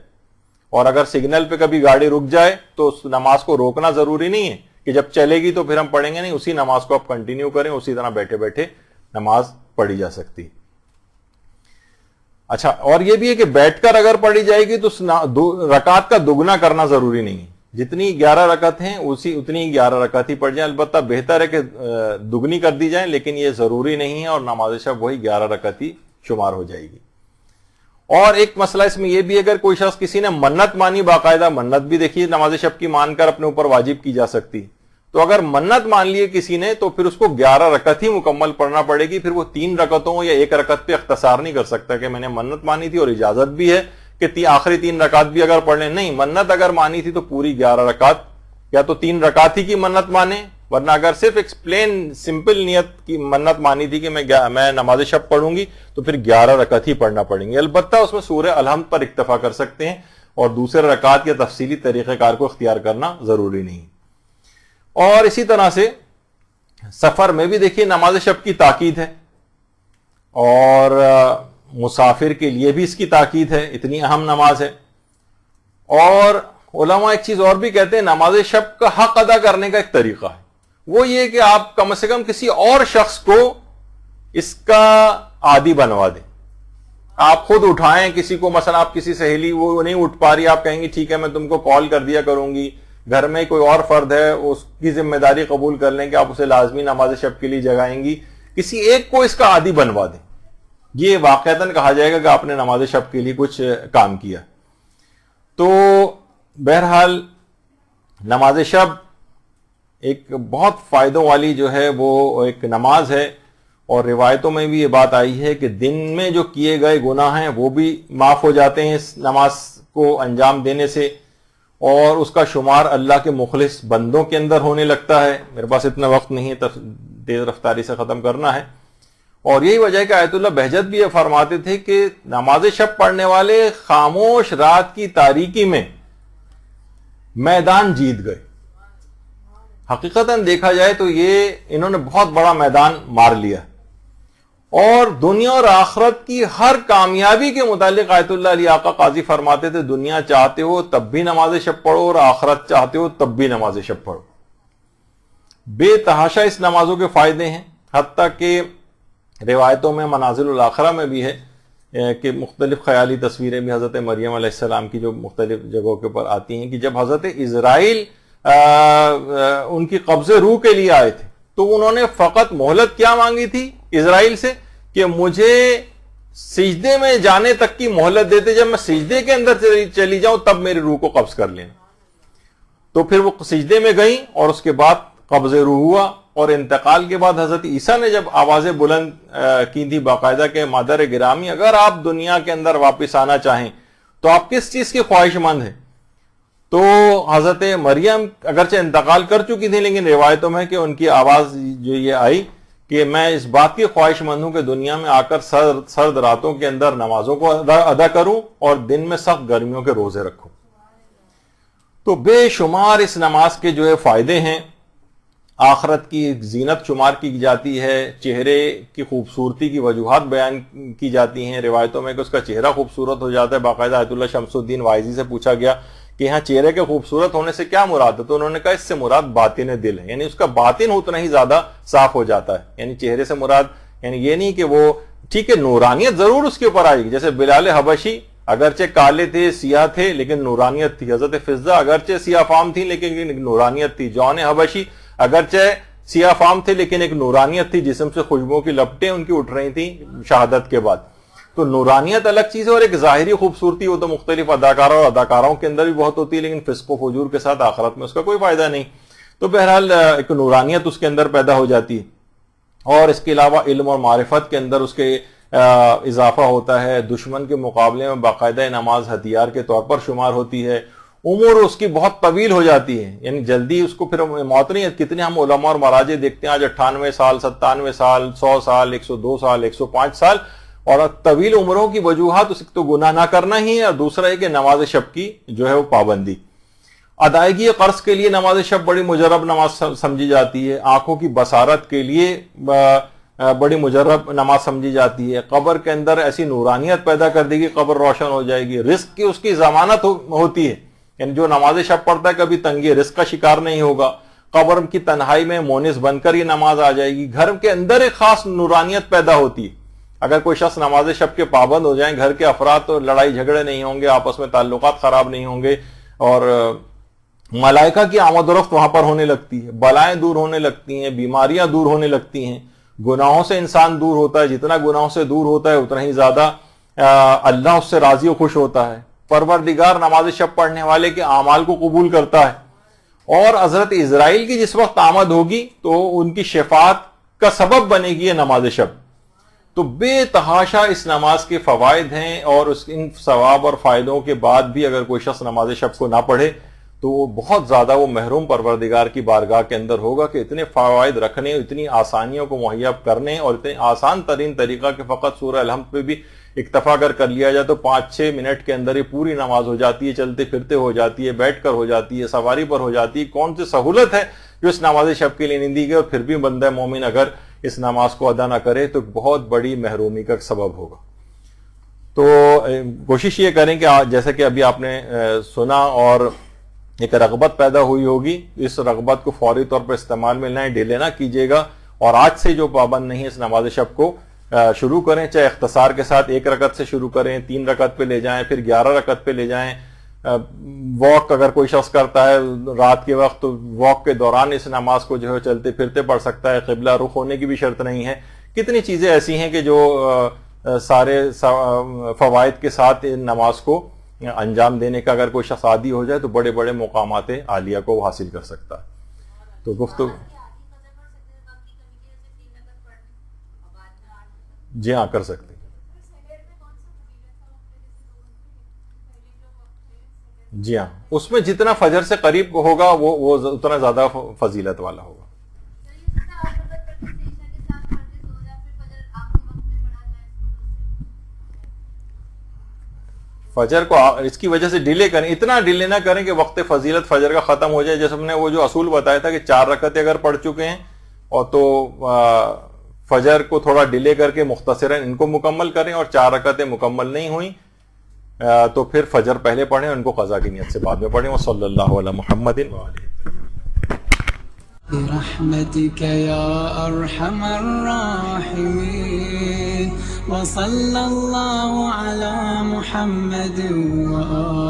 اور اگر سگنل پہ کبھی گاڑی رک جائے تو اس نماز کو روکنا ضروری نہیں ہے کہ جب چلے گی تو پھر ہم پڑھیں گے، نہیں، اسی نماز کو آپ کنٹینیو کریں، اسی طرح بیٹھے بیٹھے نماز پڑھی جا سکتی۔ اچھا، اور یہ بھی ہے کہ بیٹھ کر اگر پڑھی جائے گی تو رکعت کا دگنا کرنا ضروری نہیں ہے، جتنی 11 رکعت ہیں اتنی 11 رکعت ہی پڑھ جائیں۔ البتہ بہتر ہے کہ دگنی کر دی جائیں، لیکن یہ ضروری نہیں ہے، اور نماز شب وہی 11 رکعت ہی شمار ہو جائے گی۔ اور ایک مسئلہ اس میں یہ بھی، اگر کوئی شخص کسی نے منت مانی، باقاعدہ منت بھی دیکھیے نماز شب کی مان کر اپنے اوپر واجب کی جا سکتی، تو اگر منت مان لیے کسی نے تو پھر اس کو 11 رکعت ہی مکمل پڑھنا پڑے گی۔ پھر وہ 3 رکعتوں یا 1 رکعت پہ اختصار نہیں کر سکتا کہ میں نے منت مانی تھی اور اجازت بھی ہے کہ آخری 3 رکعت بھی اگر پڑھ لیں، نہیں، منت اگر مانی تھی تو پوری 11 رکعت یا تو 3 رکعت ہی کی منت مانے، ورنہ اگر صرف ایک پلین سمپل نیت کی منت مانی تھی کہ میں نماز شب پڑھوں گی تو پھر 11 رکعت ہی پڑھنا پڑیں گے۔ البتہ اس میں سورہ الحمد پر اکتفا کر سکتے ہیں، اور دوسرے رکعت یا تفصیلی طریقہ کار کو اختیار کرنا ضروری نہیں۔ اور اسی طرح سے سفر میں بھی دیکھیے نماز شب کی تاکید ہے، اور مسافر کے لیے بھی اس کی تاکید ہے، اتنی اہم نماز ہے۔ اور علماء ایک چیز اور بھی کہتے ہیں، نماز شب کا حق ادا کرنے کا ایک طریقہ ہے، وہ یہ کہ آپ کم سے کم کسی اور شخص کو اس کا عادی بنوا دیں۔ آپ خود اٹھائیں کسی کو، مثلا آپ کسی سہیلی وہ نہیں اٹھ پا رہی، آپ کہیں گی ٹھیک ہے میں تم کو کال کر دیا کروں گی، گھر میں کوئی اور فرد ہے اس کی ذمہ داری قبول کر لیں کہ آپ اسے لازمی نماز شب کے لیے جگائیں گی، کسی ایک کو اس کا عادی بنوا دیں، یہ واقعتاً کہا جائے گا کہ آپ نے نماز شب کے لیے کچھ کام کیا۔ تو بہرحال نماز شب ایک بہت فائدوں والی جو ہے وہ ایک نماز ہے، اور روایتوں میں بھی یہ بات آئی ہے کہ دن میں جو کیے گئے گناہ ہیں وہ بھی معاف ہو جاتے ہیں اس نماز کو انجام دینے سے، اور اس کا شمار اللہ کے مخلص بندوں کے اندر ہونے لگتا ہے۔ میرے پاس اتنا وقت نہیں ہے، تیز رفتاری سے ختم کرنا ہے۔ اور یہی وجہ ہے کہ آیت اللہ بہجت بھی یہ فرماتے تھے کہ نماز شب پڑھنے والے خاموش رات کی تاریکی میں میدان جیت گئے۔ حقیقتاً دیکھا جائے تو یہ انہوں نے بہت بڑا میدان مار لیا، اور دنیا اور آخرت کی ہر کامیابی کے متعلق آیت اللہ علی آقا قاضی فرماتے تھے دنیا چاہتے ہو تب بھی نماز شب پڑھو، اور آخرت چاہتے ہو تب بھی نماز شب پڑھو۔ بے تحاشا اس نمازوں کے فائدے ہیں، حتیٰ کہ روایتوں میں منازل الاخرہ میں بھی ہے کہ مختلف خیالی تصویریں بھی حضرت مریم علیہ السلام کی جو مختلف جگہوں کے اوپر آتی ہیں کہ جب حضرت اسرائیل ان کی قبض روح کے لیے آئے تھے تو انہوں نے فقط مہلت کیا مانگی تھی اسرائیل سے کہ مجھے سجدے میں جانے تک کی مہلت دیتے، جب میں سجدے کے اندر چلی جاؤں تب میری روح کو قبض کر لینا۔ تو پھر وہ سجدے میں گئیں اور اس کے بعد قبض روح ہوا، اور انتقال کے بعد حضرت عیسیٰ نے جب آوازیں بلند کی تھی باقاعدہ کہ مادر گرامی اگر آپ دنیا کے اندر واپس آنا چاہیں تو آپ کس چیز کی خواہش مند ہیں، تو حضرت مریم اگرچہ انتقال کر چکی تھی لیکن روایتوں میں کہ ان کی آواز جو یہ آئی کہ میں اس بات کی خواہش مند ہوں کہ دنیا میں آ کر سرد راتوں کے اندر نمازوں کو ادا کروں اور دن میں سخت گرمیوں کے روزے رکھوں۔ تو بے شمار اس نماز کے جو ہے فائدے ہیں۔ آخرت کی زینت شمار کی جاتی ہے، چہرے کی خوبصورتی کی وجوہات بیان کی جاتی ہیں روایتوں میں کہ اس کا چہرہ خوبصورت ہو جاتا ہے۔ باقاعدہ آیت اللہ شمس الدین وائزی سے پوچھا گیا کہ یہاں چہرے کے خوبصورت ہونے سے کیا مراد ہے، تو انہوں نے کہا اس سے مراد باطن دل ہے، یعنی اس کا باطن اتنا ہی زیادہ صاف ہو جاتا ہے۔ یعنی چہرے سے مراد یعنی یہ نہیں کہ وہ ٹھیک ہے نورانیت ضرور اس کے اوپر آئے گی، جیسے بلال حبشی اگرچہ کالے تھے سیاہ تھے لیکن نورانیت تھی، حضرت فضہ اگرچہ سیاہ فام تھی لیکن نورانیت تھی، جون حبشی اگرچہ سیاہ فام تھے لیکن ایک نورانیت تھی، جسم سے خوشبوؤں کی لپٹیں ان کی اٹھ رہی تھیں شہادت کے بعد۔ تو نورانیت الگ چیز ہے، اور ایک ظاہری خوبصورتی وہ تو مختلف اداکاروں اور اداکاروں کے اندر بھی بہت ہوتی ہے، لیکن فسق و فجور کے ساتھ آخرت میں اس کا کوئی فائدہ نہیں. تو بہرحال ایک نورانیت اس کے اندر پیدا ہو جاتی ہے، اور اس کے علاوہ علم اور معرفت کے اندر اس کے اضافہ ہوتا ہے. دشمن کے مقابلے میں باقاعدہ نماز ہتھیار کے طور پر شمار ہوتی ہے. عمر اس کی بہت طویل ہو جاتی ہے، یعنی جلدی اس کو پھر موت نہیں. کتنے ہم علماء اور مراجع دیکھتے ہیں آج 98 سال 97 سال 100 سال 102 سال 105 سال. اور طویل عمروں کی وجوہات اس تو گناہ نہ کرنا ہی ہے، اور دوسرا ہے کہ نماز شب کی جو ہے وہ پابندی. ادائیگی قرض کے لیے نماز شب بڑی مجرب نماز سمجھی جاتی ہے. آنکھوں کی بصارت کے لیے بڑی مجرب نماز سمجھی جاتی ہے. قبر کے اندر ایسی نورانیت پیدا کر دے گی، قبر روشن ہو جائے گی. رزق کی اس کی ضمانت ہوتی ہے، یعنی جو نماز شب پڑھتا ہے کبھی تنگی رزق کا شکار نہیں ہوگا. قبر کی تنہائی میں مونس بن کر یہ نماز آ جائے گی. گھر کے اندر ایک خاص نورانیت پیدا ہوتی ہے. اگر کوئی شخص نماز شب کے پابند ہو جائیں، گھر کے افراد تو لڑائی جھگڑے نہیں ہوں گے، آپس میں تعلقات خراب نہیں ہوں گے، اور ملائکہ کی آمد و رفت وہاں پر ہونے لگتی ہے. بلائیں دور ہونے لگتی ہیں، بیماریاں دور ہونے لگتی ہیں. گناہوں سے انسان دور ہوتا ہے، جتنا گناہوں سے دور ہوتا ہے اتنا ہی زیادہ اللہ اس سے راضی و خوش ہوتا ہے. پروردگار نماز شب پڑھنے والے کے اعمال کو قبول کرتا ہے. اور حضرت اسرائیل کی جس وقت آمد ہوگی تو ان کی شفاعت کا سبب بنے گی یہ نماز شب. تو بے تحاشا اس نماز کے فوائد ہیں، اور ان ثواب اور فائدوں کے بعد بھی اگر کوئی شخص نماز شب کو نہ پڑھے تو وہ بہت زیادہ وہ محروم پروردگار کی بارگاہ کے اندر ہوگا کہ اتنے فوائد رکھنے، اتنی آسانیوں کو مہیا کرنے، اور اتنے آسان ترین طریقہ کہ فقط سورہ الحمد پہ بھی اکتفا کر لیا جائے تو 5-6 منٹ کے اندر یہ پوری نماز ہو جاتی ہے. چلتے پھرتے ہو جاتی ہے، بیٹھ کر ہو جاتی ہے، سواری پر ہو جاتی ہے. کون سی سہولت ہے جو اس نماز شب کے لیے نہیں دی گئی، اور پھر بھی بندہ مومن اگر اس نماز کو ادا نہ کرے تو بہت بڑی محرومی کا سبب ہوگا. تو کوشش یہ کریں کہ جیسے کہ ابھی آپ نے سنا اور ایک رغبت پیدا ہوئی ہوگی، اس رغبت کو فوری طور پر استعمال میں لائیں، ڈیلے نہ کیجیے گا. اور آج سے جو پابند نہیں ہے اس نماز شب کو شروع کریں، چاہے اختصار کے ساتھ 1 رکعت سے شروع کریں، 3 رکعت پہ لے جائیں، پھر 11 رکعت پہ لے جائیں. واک اگر کوئی شخص کرتا ہے رات کے وقت تو واک کے دوران اس نماز کو جو ہے چلتے پھرتے پڑھ سکتا ہے. قبلہ رخ ہونے کی بھی شرط نہیں ہے. کتنی چیزیں ایسی ہیں کہ جو سارے فوائد کے ساتھ ان نماز کو انجام دینے کا اگر کوئی شخص عادی ہو جائے تو بڑے بڑے مقامات عالیہ کو حاصل کر سکتا ہے. تو گفتگو جی ہاں کر سکتے ہیں. جی ہاں، اس میں جتنا فجر سے قریب ہوگا وہ اتنا زیادہ فضیلت والا ہوگا. فجر کو اس کی وجہ سے ڈیلے کریں، اتنا ڈیلے نہ کریں کہ وقت فضیلت فجر کا ختم ہو جائے. جیسے ہم نے وہ جو اصول بتایا تھا کہ 4 رکعتیں اگر پڑھ چکے ہیں اور تو فجر کو تھوڑا ڈیلے کر کے مختصراً ان کو مکمل کریں، اور 4 رکعتیں مکمل نہیں ہوئیں تو پھر فجر پہلے پڑھیں اور ان کو قضا کی نیت سے بعد میں پڑھیں. وصلی اللہ علی محمد وآلہ برحمتك يا أرحم الراحمين وصلى الله على محمد وآله